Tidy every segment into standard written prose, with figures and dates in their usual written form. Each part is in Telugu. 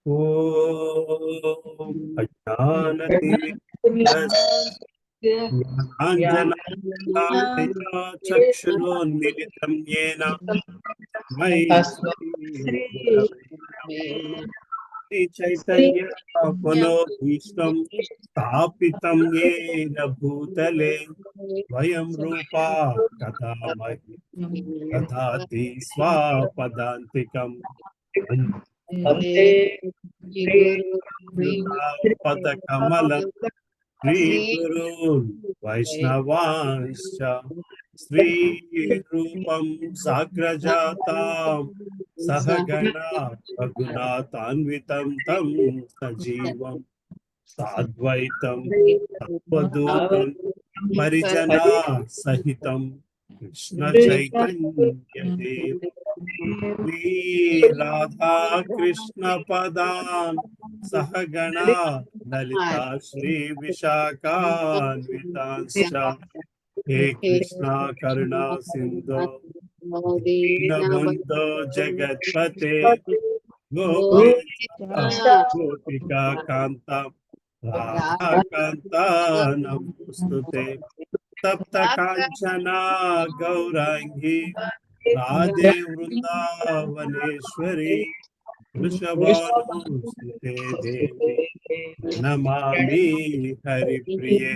ఓం అజ్ఞానతిమిరజ్ఞానాంజనశలాకయా చక్షురోన్మిలితం యేన తస్మై శ్రీగురవే చైతన్య పునోభీష్టం స్థాపితం యేన భూతలే వయం రూపా కథా మహి దదాతి స్వపదాంతికం పదకమలం శ్రీగురూన్ వైష్ణవాంశ్చ శ్రీరూపం సాగ్రజాతాం సహగణా రఘునాథాన్వితం తం సజీవం సాద్వైతం సత్వదూతం పరిజనా సహితం కృష్ణ చైతన్య దేవ శ్రీ రాధా కృష్ణ పదాన్ సహగణా లలితా శ్రీ విశాఖాన్వితాంశ్చ హే కృష్ణ కరుణా సింధో దీనబంధో జగత్పతే గోపికా కాంత రాధాకాంత నమోస్తుతే తప్త కాంచనా గౌరాంగి రాధే వృందావనేశ్వరి వృషభానుసుతే దేవి నమామి హరిప్రియే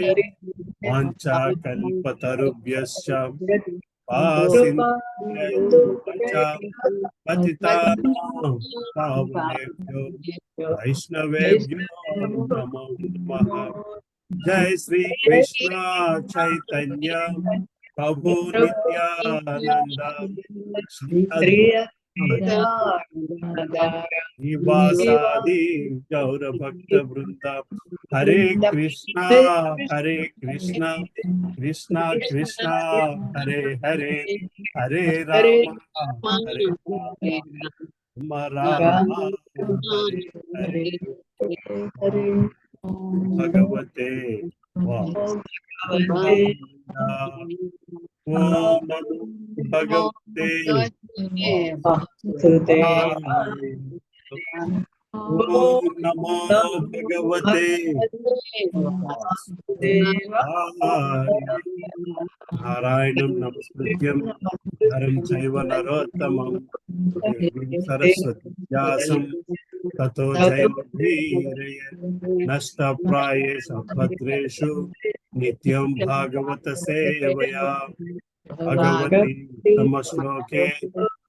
వాంఛాకల్పతరుభ్యశ్చ పతితానాం పావనేభ్యో వైష్ణవేభ్యో నమో నమః. జై శ్రీ కృష్ణ చైతన్య ప్రభు నిత్యానంద శ్రీ నివాసాది గౌర భక్త బృంద. హరే కృష్ణ కృష్ణ కృష్ణ హరే హరే, హరే రామ హరే రామ రామ హరే హరే. భగవతే ఓం నమో భగవతే ఓం నమో భగవతే నారాయణం నమస్కృత్యం నరం చైవ నరోత్తమం సరస్వతి వ్యాసం తతో జయముదీరయ. నష్టప్రాయేషు భద్రేషు నిత్యం భాగవత సేవయా. భగవతి తమశ్లోకే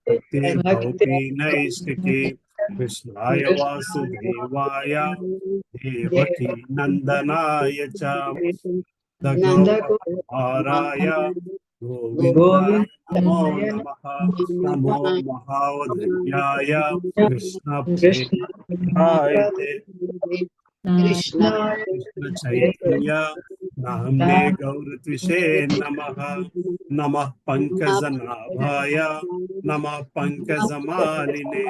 భక్తిర్భవతి నైష్టికీ. కృష్ణాయ వాసుదేవాయ దేవకీ నందనాయ చ గోపాలాయ గోవిందాయ నమో నమః. నమో మహావధన్యాయ కృష్ణ ప్రేమాయ కృష్ణ చైతన్య నామ్నే గౌరత్విషే నమః. నమః పంకజనాభాయ నమః పంకజమాలినే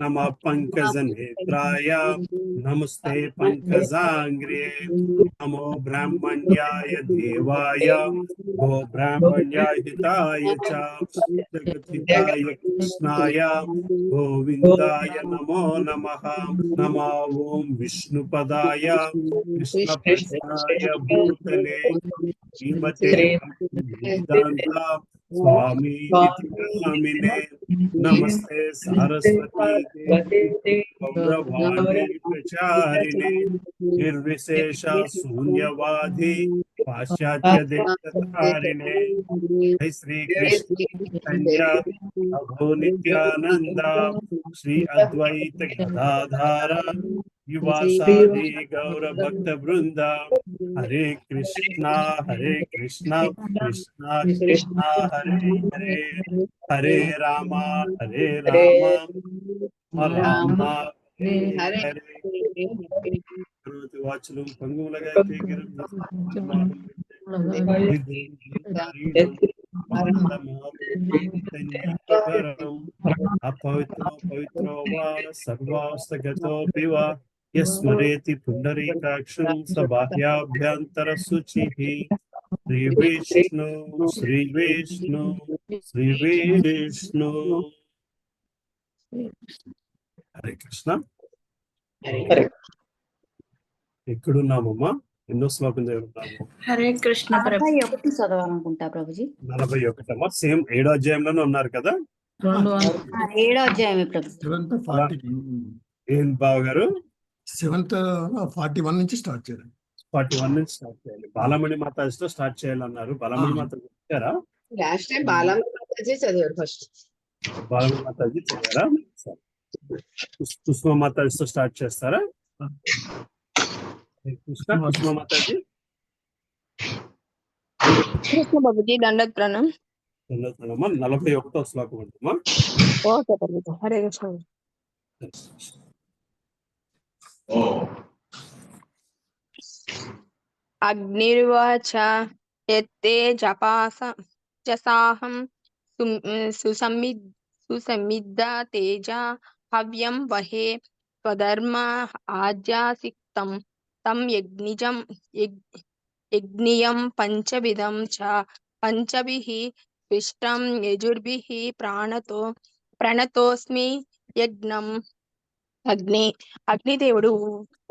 నమః పంకజనేత్రాయ నమస్తే పంకజాంగ్రే. నమో బ్రాహ్మణ్యాయ దేవాయ గో బ్రాహ్మణ్యాయ హితాయ చ జగద్హితాయ కృష్ణాయ గోవిందాయ నమో నమః. నమో ఓం విష్ణుపదాయ కృష్ణపదాయ భూతలే శ్రీమతే వేదాంత స్వామి నామినే. నమస్తే సరస్వతి గౌరవాణి ప్రచారిణే నిర్విశేష శూన్యవాది పాశ్చాత్య దేశధారిణే. జై శ్రీ కృష్ణ చైతన్య ప్రభు నిత్యానంద శ్రీ అద్వైత గదాధార యువాసాది గౌర భక్త బృంద. హరే కృష్ణ కృష్ణ కృష్ణ హరే హరే, హరే రామ రామ హరే హరే. వాచులు పంగులగా అపవిత్రో పవిత్రో వా సర్వాస్తగతోపి వా యస్మరేతి పుండరీకాక్షం స బాహ్యాభ్యంతర శుచిః. శ్రీ విష్ణు శ్రీ విష్ణు శ్రీ విష్ణు. హరే కృష్ణ. ఎక్కడున్నామమ్మా? ఎన్నో శ్లోకం దగ్గర ఉన్నాము? హరే కృష్ణ ప్రభు. 41 చదవాలనుకుంటా ప్రభుజీ. 41 సేమ్ 7వ అధ్యాయంలోనే ఉన్నారు కదా? 7వ అధ్యాయమే ప్రభు. 7th 40 ఏం బావ గారు? 7th 41 నుంచి స్టార్ట్ చేయాలి. 41 నుంచి స్టార్ట్ చేయాలి. బాలమణి మాతాజీతో స్టార్ట్ చేయాలన్నారు. బాలమణి మాతాజీ వచ్చారా? లాస్ట్ టైం బాలమణి మాతాజీ చదివారు ఫస్ట్. బాలమణి మాతాజీ చదివారా? కుసుమ మాతాజీతో స్టార్ట్ చేస్తారా? కృష్ణ కుసుమ మాతాజీ. కృష్ణ బాబుజీ దండత్ ప్రణం. 41వ శ్లోకం అంటమ్మా. ఓకే ప్రభుజీ. హరే కృష్ణ. అగ్నిర్వాచ యత్తే జపాసహం సుసమిద్ధ తేజ హవ్యం వహే స్వధర్మ ఆజ్యాసిక్తం తం యజ్ఞియం పంచవిధం చ పంచభిః స్విష్టం యజుర్భిః ప్రణతోస్మి యజ్ఞం. అగ్నిదేవుడు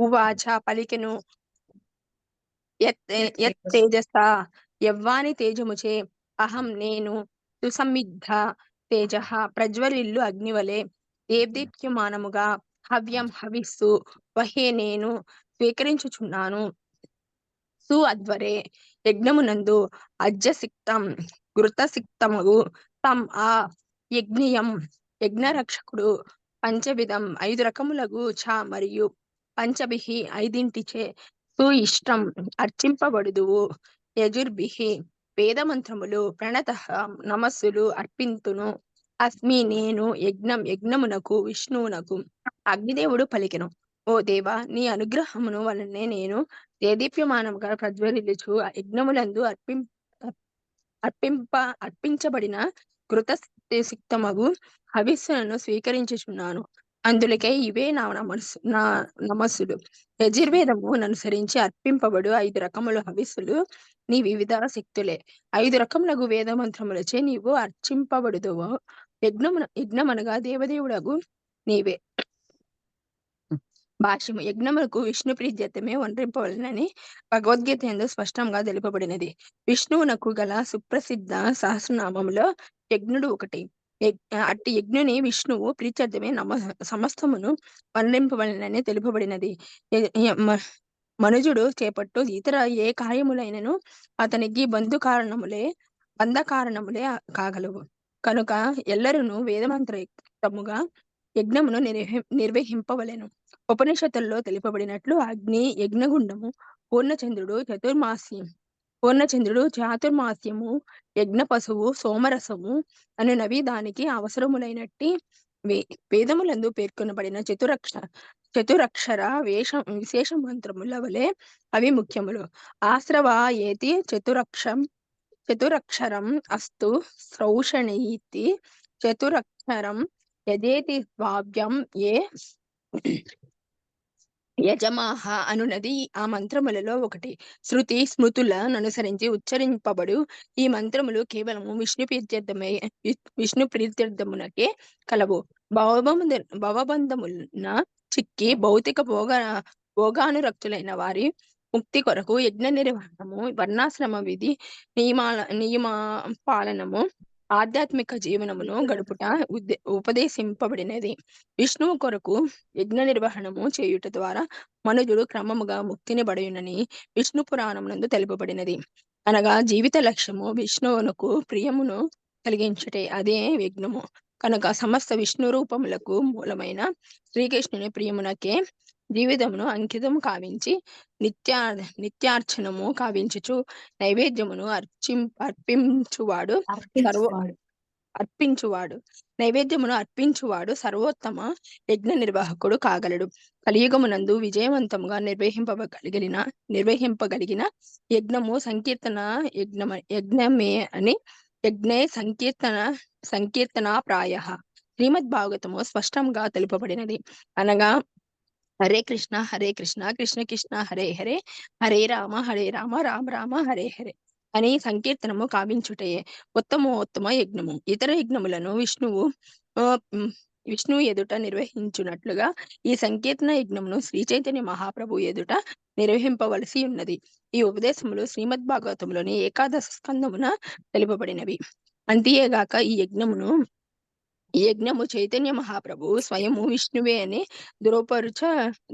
ఉవాచ పలికెను, యత్ తేజస యవ్వాని తేజముచే అహం నేను సుసమిద్ధ తేజ ప్రజ్వలిల్లు అగ్నివలే దేదీప్యమానముగా హవ్యం హవిస్సు వహే నేను స్వీకరించుచున్నాను. సు అధ్వరే యజ్ఞమునందు అజ్యసిక్తం ఘృతసిక్తమగు తం ఆ యజ్ఞియం యజ్ఞరక్షకుడు పంచవిధం 5 రకములగు చ మరియు పంచభిః 5 సు ఇష్టం అర్చింపబడుదువు. యజుర్భిః వేదమంత్రములు ప్రణతః నమస్సులు అర్పింతును. అస్మి నేను యజ్ఞమునకు విష్ణువునకు. అగ్నిదేవుడు పలికెను, ఓ దేవా, నీ అనుగ్రహమును వలనే నేను దేదీప్యమానముగా ప్రజ్వలిల్లుచు యజ్ఞములందు అర్పించబడిన కృతసిక్తమగు హవిస్సులను స్వీకరించుచున్నాను. అందులకై ఇవే నా నమస్సులు. యజుర్వేదము అనుసరించి అర్పింపబడు 5 రకముల హవిస్సులు నీ వివిధ శక్తులే. 5 రకములగు వేద మంత్రములచే నీవు అర్చింపబడుదువు. యజ్ఞమనగా దేవదేవుడగు నీవే. భాష్యము. యజ్ఞములకు విష్ణు ప్రీత్యర్థమే వనరింపవలెనని భగవద్గీత యందు స్పష్టంగా తెలుపబడినది. విష్ణువునకు గల సుప్రసిద్ధ సహస్రనామములో యజ్ఞుడు ఒకటి. అట్టి యజ్ఞుని విష్ణువు ప్రీత్యర్థమే సమస్తమును వనరింపవలెనని తెలుపబడినది. మనుజుడు చేపట్టు ఇతర ఏ కార్యములైనను అతనికి బంధ కారణములే కాగలవు. కనుక ఎల్లరును వేదమంత్రయుక్తముగా యజ్ఞమును నిర్వహింపవలెను. ఉపనిషత్తుల్లో తెలుపబడినట్లు అగ్ని, యజ్ఞగుండము, పూర్ణచంద్రుడు చాతుర్మాస్యము, యజ్ఞ పశువు, సోమరసము అనునవి దానికి అవసరములైనట్టి వేదములందు పేర్కొనబడిన చతురక్షర విశేష మంత్రముల వలె అవి ముఖ్యములు. ఆశ్రవ ఏతి చతురక్షరం అస్తు శ్రౌషణీతి చతురక్షరం యజేతి వావ్యం ఏ యజమాహ అనునది ఆ మంత్రములలో ఒకటి. శృతి స్మృతులను అనుసరించి ఉచ్చరింపబడు ఈ మంత్రములు కేవలము విష్ణు ప్రీత్యర్థమునకే కలవు. భవబంధమున చిక్కి భౌతిక భోగానురక్తులైన వారి ముక్తి కొరకు యజ్ఞ నిర్వహణము, వర్ణాశ్రమ విధి నియమ పాలనము, ఆధ్యాత్మిక జీవనమును గడుపుట ఉపదేశింపబడినది. విష్ణువు కొరకు యజ్ఞ నిర్వహణము చేయుట ద్వారా మనుజుడు క్రమముగా ముక్తిని బడయునని విష్ణు పురాణమునందు తెలుపబడినది. అనగా జీవిత లక్ష్యము విష్ణువునకు ప్రియమును కలిగించుటే, అదే యజ్ఞము. కనుక సమస్త విష్ణు రూపములకు మూలమైన శ్రీకృష్ణుని ప్రియమునకే జీవితమును అంకితము కావించి నిత్యార్చనము కావించుచు నైవేద్యమును అర్పించువాడు సర్వోత్తమ యజ్ఞ నిర్వాహకుడు కాగలడు. కలియుగమునందు విజయవంతముగా నిర్వహింపగలిగిన యజ్ఞము యజ్ఞమే అని యజ్ఞే సంకీర్తన ప్రాయః శ్రీమద్ భాగవతము స్పష్టంగా తెలుపబడినది. అనగా హరే కృష్ణ కృష్ణ కృష్ణ హరే హరే, హరే రామ రామ రామ హరే హరే అని సంకీర్తనము కావించుటయే ఉత్తమోత్తమ యజ్ఞము. ఇతర యజ్ఞములను విష్ణువు విష్ణువు ఎదుట నిర్వహించున్నట్లుగా ఈ సంకీర్తన యజ్ఞమును శ్రీ చైతన్య మహాప్రభు ఎదుట నిర్వహింపవలసి ఉన్నది. ఈ ఉపదేశములు శ్రీమద్ భాగవతంలోని ఏకాదశ స్కందమున తెలుపబడినవి. అంతేగాక ఈ యజ్ఞము చైతన్య మహాప్రభు స్వయము విష్ణువే అని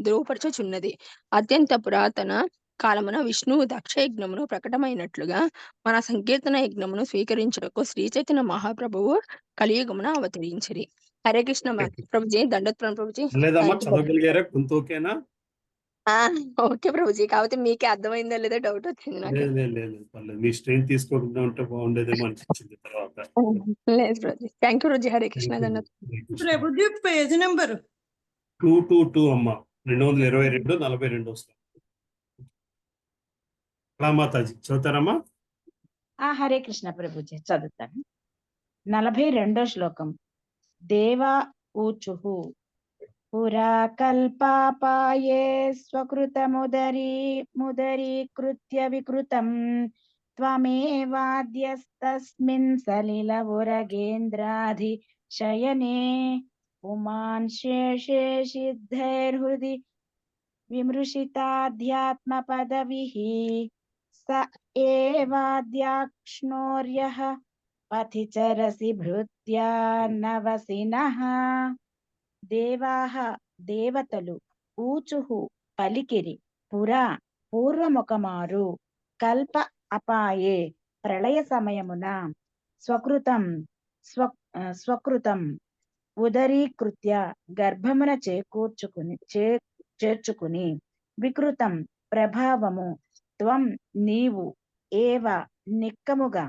ధృవపరచుచున్నది. అత్యంత పురాతన కాలమున విష్ణువు దక్ష యజ్ఞమును ప్రకటమైనట్లుగా మన సంకీర్తన యజ్ఞమును స్వీకరించుటకు శ్రీ చైతన్య మహాప్రభువు కలియుగమున అవతరించిరి. హరే కృష్ణ ప్రభుజీ, దండోత్పలం ప్రభుజీ. లేదమ్మా, చదవగలిగారా? కొంత ఓకేనా? ఓకే ప్రభుజీ, కాకపోతే మీకే అర్థమైందో లేదో డౌట్ వచ్చింది నాకు. లేదు, పర్లేదు. మీ స్ట్రెయిన్ తీసుకోకుండా ఉంటే బాగుండేదేమో అనిపించింది తర్వాత. లేదు ప్రభుజీ. థ్యాంక్ యూ ప్రభుజీ. హరే కృష్ణ. దండోత్పలం. ప్రభుజీ పేజ్ నెంబర్ 222 అమ్మా, 222 42 వస్తాం. మాతాజీ చదువుతారమ్మా? హరే కృష్ణ ప్రభుజీ, చదువుతాను. 42వ శ్లోకం. దేవా ఊచుః పురా కల్పాపాయే స్వకృతముదరీకృత్య వికృతం త్వమేవాద్యస్తస్మిన్ సలిల ఉరగేంద్రాధిశయనే పుమాన్ శేషే సిద్ధైర్హృది విమృశితాధ్యాత్మ పదవిః స ఏవాద్యాక్ష్ణోర్యః పథి చరసి భృత్యా నవసినః. దేవాః దేవతలు ఊచుః పలికిరి పురా పూర్వముఖమారు కల్ప అపాయే ప్రళయ సమయమున స్వకృతం ఉదరీకృత్య గర్భమున చేర్చుకుని వికృతం ప్రభావము త్వం నీవు ఏవ నిక్కముగా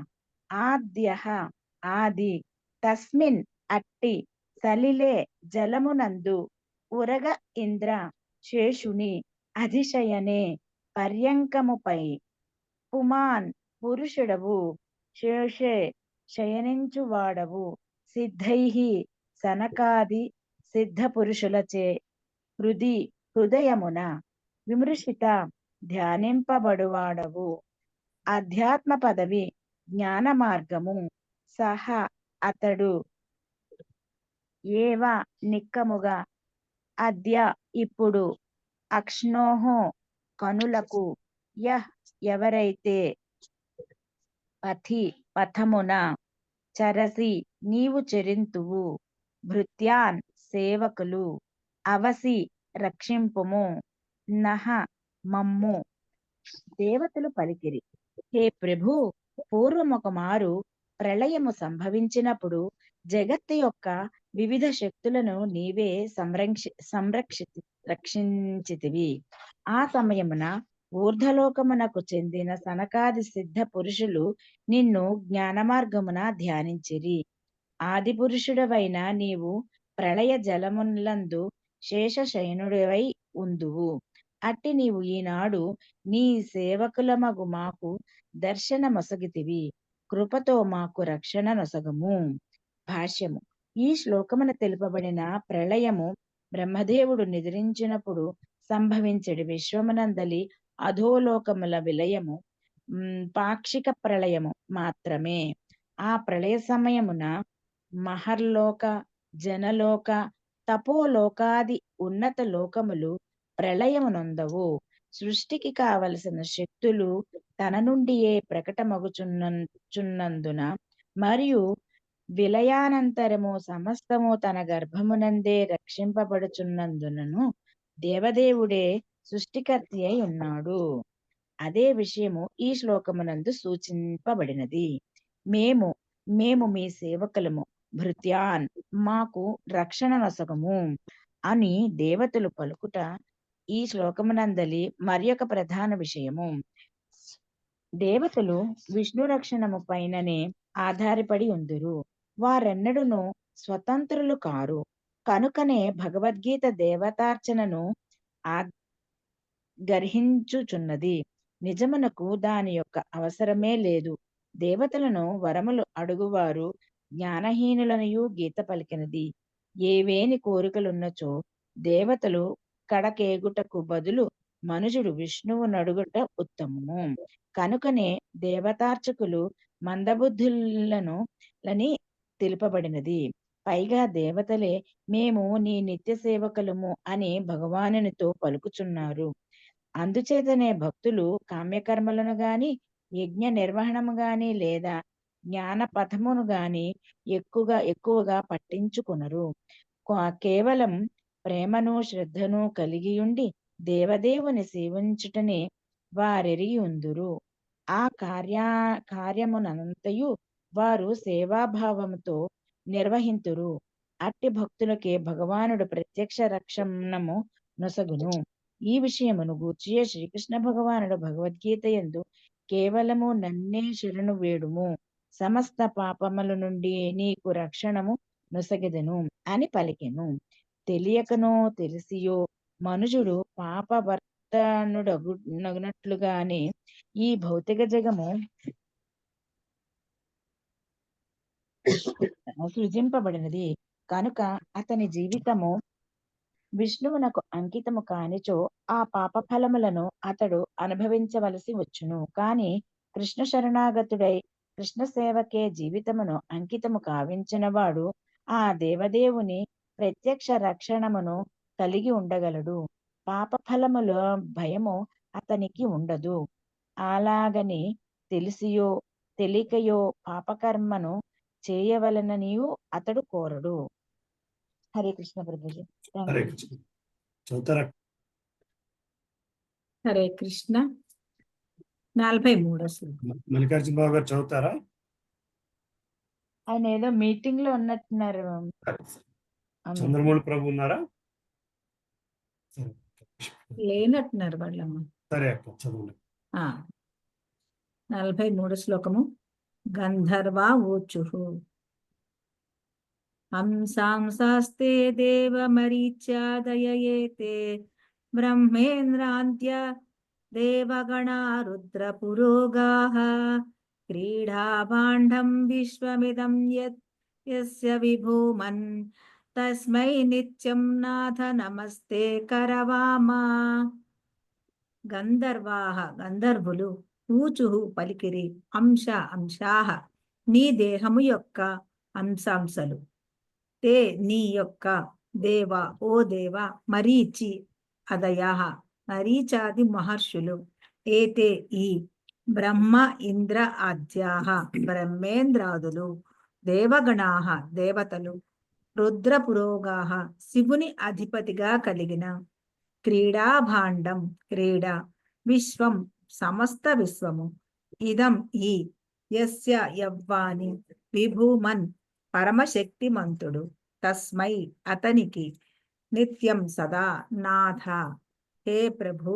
ఆద్యః ఆది తస్మిన్ అట్టి సలిలే జలమునందు ఉరగ ఇంద్ర శేషుని అధిశయనే పర్యంకముపై పుమాన్ పురుషుడవు శేషే శయనించువాడవు సిద్ధైః సనకాది సిద్ధ పురుషులచే హృదయమున విమృశిత ధ్యానింపబడువాడవు. అధ్యాత్మ పదవి జ్ఞాన మార్గము సహ అతడు ఏవ నిక్కముగా అద్య ఇప్పుడు అక్ష్ణోహో కనులకు యః ఎవరైతే పథమున చరసి నీవు చెరింతువు భృత్యాన్ సేవకులు అవసి రక్షింపుము నహ మమ్ము. దేవతలు పలికిరి, హే ప్రభు, పూర్వమొకమారు ప్రళయము సంభవించినప్పుడు జగత్తు యొక్క వివిధ శక్తులను నీవే రక్షించితివి. ఆ సమయమున ఊర్ధ్వలోకమునకు చెందిన సనకాది సిద్ధ పురుషులు నిన్ను జ్ఞాన మార్గమున ధ్యానించిరి. ఆది పురుషుడవైన నీవు ప్రళయ జలములందు శేషశయనుడివై ఉందువు. అట్టి నీవు ఈనాడు నీ సేవకులమగు మాకు దర్శనమొసగితివి. కృపతో మాకు రక్షణ నొసగము. భాష్యము. ఈ శ్లోకమున తెలుపబడిన ప్రళయము బ్రహ్మదేవుడు నిద్రించినప్పుడు సంభవించడి విశ్వమునందలి అధోలోకముల విలయము పాక్షిక ప్రళయము మాత్రమే. ఆ ప్రళయ సమయమున మహర్లోక, జనలోక, తపోలోకాది ఉన్నత లోకములు ప్రళయమునొందవు. సృష్టికి కావలసిన శక్తులు తన నుండియే ప్రకటమగుచున్నందున మరియు విలయానంతరము సమస్తము తన గర్భమునందే రక్షింపబడుచున్నందునను దేవదేవుడే సృష్టికర్త అయి ఉన్నాడు. అదే విషయము ఈ శ్లోకమునందు సూచింపబడినది. మేము మీ సేవకులము, భృత్యాన్ మాకు రక్షణ నొసగము అని దేవతలు పలుకుట ఈ శ్లోకమునందలి మరియొక ప్రధాన విషయము. దేవతలు విష్ణు రక్షణము పైననే ఆధారపడి ఉందురు. వారెన్నడూను స్వతంత్రులు కారు. కనుకనే భగవద్గీత దేవతార్చనను గర్హించుచున్నది. నిజమునకు దాని యొక్క అవసరమే లేదు. దేవతలను వరములు అడుగువారు జ్ఞానహీనులనియు గీత పలికినది. ఏవేని కోరికలున్నచో దేవతలు కడకేగుటకు బదులు మనుజుడు విష్ణువు నడుగుట ఉత్తమము. కనుకనే దేవతార్చకులు మందబుద్ధులను తెలుపబడినది. పైగా దేవతలే మేము నీ నిత్య సేవకులము అని భగవానునితో పలుకుచున్నారు. అందుచేతనే భక్తులు కామ్యకర్మలను గాని, యజ్ఞ నిర్వహణము గాని, లేదా జ్ఞాన పథమును గాని ఎక్కువగా పట్టించుకొనరు. కేవలం ప్రేమను శ్రద్ధను కలిగియుండి దేవదేవుని సేవించుటనే వారెరిగి ఉందురు. ఆ కార్యమునంతయు వారు సేవాభావముతో నిర్వహింతురు. అట్టి భక్తులకే భగవానుడు ప్రత్యక్ష రక్షణము నొసగును. ఈ విషయమును గూర్చియే శ్రీకృష్ణ భగవానుడు భగవద్గీత యందు కేవలము నన్నే శరణు వేడుము, సమస్త పాపముల నుండి నీకు రక్షణము నొసగెదను అని పలికెను. తెలియకనో తెలిసియో మనుజుడు పాపవర్తనుడగునట్లుగానే ఈ భౌతిక జగము సృజింపబడినది కనుక అతని జీవితము విష్ణువునకు అంకితము కానిచో ఆ పాప ఫలములను అతడు అనుభవించవలసి వచ్చును. కాని కృష్ణ శరణాగతుడై కృష్ణ సేవకే జీవితమును అంకితము కావించిన వాడు ఆ దేవదేవుని ప్రత్యక్ష రక్షణమును కలిగి ఉండగలడు. పాప ఫలముల భయము అతనికి ఉండదు. అలాగని తెలిసియో తెలియకయో పాపకర్మను చేయవలననియు అతడు కోరడు. హరే కృష్ణ ప్రభుజీ. హరే కృష్ణ. చదువుతారా? హరే కృష్ణ. 43వ శ్లోకం. మల్లికార్జున బాబు గారు చదువుతారా? ఆయన ఏదో మీటింగ్ లో ఉన్నట్టున్నారు. చంద్రమౌళి ప్రభు ఉన్నారా? లేనట్టున్నారు వాళ్ళమ్మ. సరే అక్క చదవండి. 43 శ్లోకము. గంధర్వా ఊచుః హంసాంసాస్తే దేవమరీచ్యాదయయేతే బ్రహ్మేంద్రాంత్య దేవగణా రుద్రపురోగాః క్రీడాభాండం విశ్వమిదం యస్య విభూమన్ తస్మై నిత్యం నాథ నమస్తే కరవామా. గంధర్వాః గంధర్వులు ఊచుః పలికిరి. అంశాః నీ దేహము యొక్క అంశాంశలు. తే నీ యొక్క దేవ ఓ దేవ మరీచి అదయః మరీచాది మహర్షులు. ఏతే ఈ బ్రహ్మ ఇంద్ర ఆద్యాః బ్రహ్మేంద్రాదులు దేవగణాః దేవతలు రుద్ర పురోగాః శివుని అధిపతిగా కలిగిన క్రీడాభాండం క్రీడ విశ్వం సమస్త విశ్వము ఇదం ఈ యస్య యవ్వాని విభూమన్ పరమశక్తిమంతుడు తస్మై అతనికి నిత్యం సదా నాథ హే ప్రభు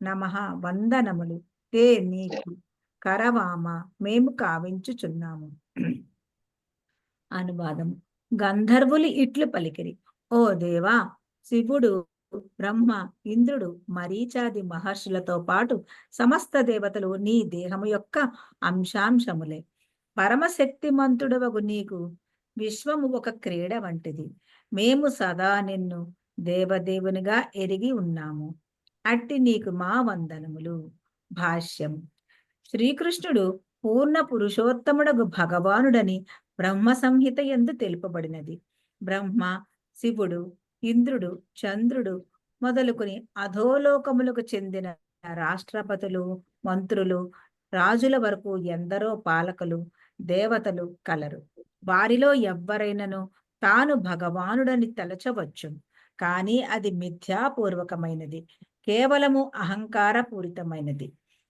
నమః వందనములు తే నీకు కరవామ మేము కావించుచున్నాము. అనువాదము. గంధర్వులు ఇట్లు పలికిరి. ఓ దేవా, శివుడు బ్రహ్మ ఇంద్రుడు మరీచాది మహర్షులతో పాటు సమస్త దేవతలు నీ దేహము యొక్క అంశాంశములే. పరమశక్తిమంతుడవగు నీకు విశ్వము ఒక క్రీడ వంటిది. మేము సదా నిన్ను దేవదేవునిగా ఎరిగి ఉన్నాము. అట్టి నీకు మా వందనములు. భాష్యం. శ్రీకృష్ణుడు పూర్ణ పురుషోత్తముడగు భగవానుడని బ్రహ్మ సంహిత యందు తెలుపబడినది. బ్రహ్మ, శివుడు, ఇంద్రుడు, చంద్రుడు మొదలుకొని అధోలోకములకు చెందిన రాష్ట్రపతులు, మంత్రులు, రాజుల వరకు ఎందరో పాలకులు, దేవతలు కలరు. వారిలో ఎవ్వరైనను తాను భగవానుడని తలచవచ్చు. కానీ అది మిథ్యాపూర్వకమైనది, కేవలము అహంకారపూరితమైనది.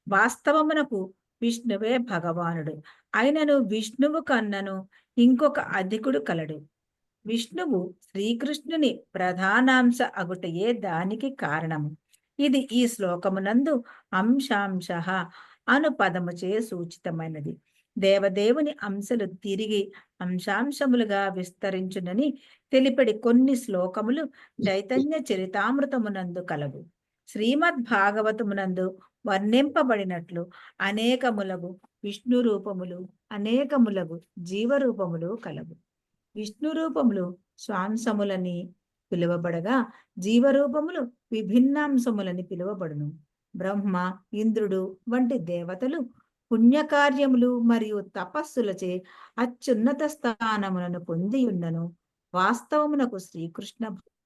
వాస్తవమునకు విష్ణువే భగవానుడు. అయినను విష్ణువు కన్నను ఇంకొక అధికుడు కలడు. విష్ణువు శ్రీకృష్ణుని ప్రధానాంశ అగుటయే దానికి కారణము. ఇది ఈ శ్లోకమునందు అంశాంశ అను పదముచే సూచితమైనది. దేవదేవుని అంశలు తిరిగి అంశాంశములుగా విస్తరించునని తెలిపడి కొన్ని శ్లోకములు చైతన్య చరితామృతమునందు కలవు. శ్రీమద్ భాగవతమునందు వర్ణింపబడినట్లు అనేకములగు విష్ణు రూపములు, అనేకములగు జీవరూపములు కలవు. విష్ణు రూపములు స్వాంశములని పిలువబడగా జీవరూపములు విభిన్నాంశములని పిలువబడును. బ్రహ్మ, ఇంద్రుడు వంటి దేవతలు పుణ్యకార్యములు మరియు తపస్సులచే అత్యున్నత స్థానములను పొందియున్నను వాస్తవమునకు శ్రీకృష్ణ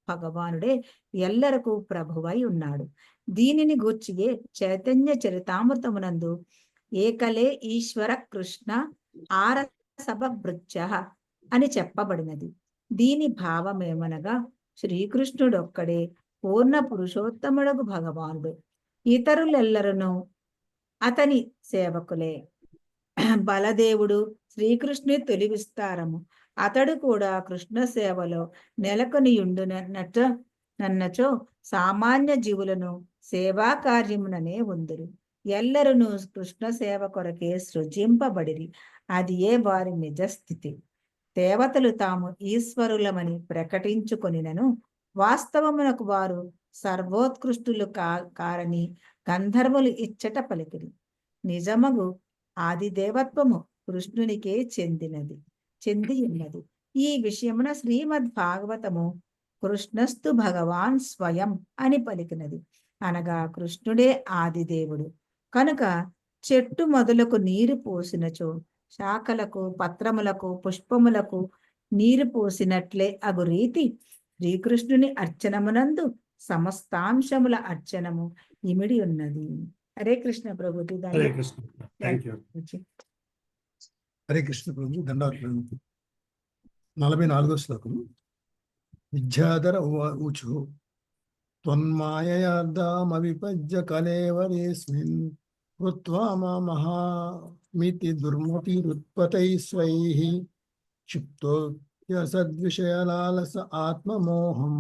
భగవానుడే ఎల్లరకు ప్రభువై ఉన్నాడు. దీనిని గూర్చియే చైతన్య చరితామృతమునందు ఏకలే ఈశ్వర కృష్ణ ఆరసభృత్య అని చెప్పబడినది. దీని భావమేమనగా శ్రీకృష్ణుడొక్కడే పూర్ణ పురుషోత్తముడగు భగవానుడు, ఇతరులెల్లరూ అతని సేవకులే. బలదేవుడు శ్రీకృష్ణుని తొలి విస్తారము. అతడు కూడా కృష్ణ సేవలో నెలకొనియుండునన్నచో సామాన్య జీవులను సేవా కార్యముననే ఉందురు. ఎల్లరును కృష్ణ సేవ కొరకే సృజింపబడిరి. అది ఏ వారి నిజస్థితి. దేవతలు తాము ఈశ్వరులమని ప్రకటించుకొనినను వాస్తవమునకు వారు సర్వోత్కృష్టులు కారని గంధర్వులు ఇచ్చట పలికిరి. నిజమగు ఆది దేవత్వము కృష్ణునికే చెంది ఉన్నది. ఈ విషయమున శ్రీమద్ భాగవతము కృష్ణస్తు భగవాన్ స్వయం అని పలికినది. అనగా కృష్ణుడే ఆదిదేవుడు కనుక చెట్టు మొదలకు నీరు పోసినచో శాఖలకు, పత్రములకు, పుష్పములకు నీరు పోసినట్లే అగు రీతి శ్రీకృష్ణుని అర్చనమునందు సమస్తాంశముల అర్చనము ఇమిడి ఉన్నది. హరే కృష్ణ ప్రభుజీ. హరే కృష్ణ. Thank you. హరే కృష్ణ ప్రభు. దండవత్నం. 44వ శ్లోకం. విద్యాధర ఊచు త్వన్మాయయార్ధామవిపజ్య కలేవరేస్మిన్ కృత్వా మా మహామితి దుర్మతిరుత్పతై స్వైః క్షిప్తోऽప్యసద్విషయలాలస ఆత్మమోహం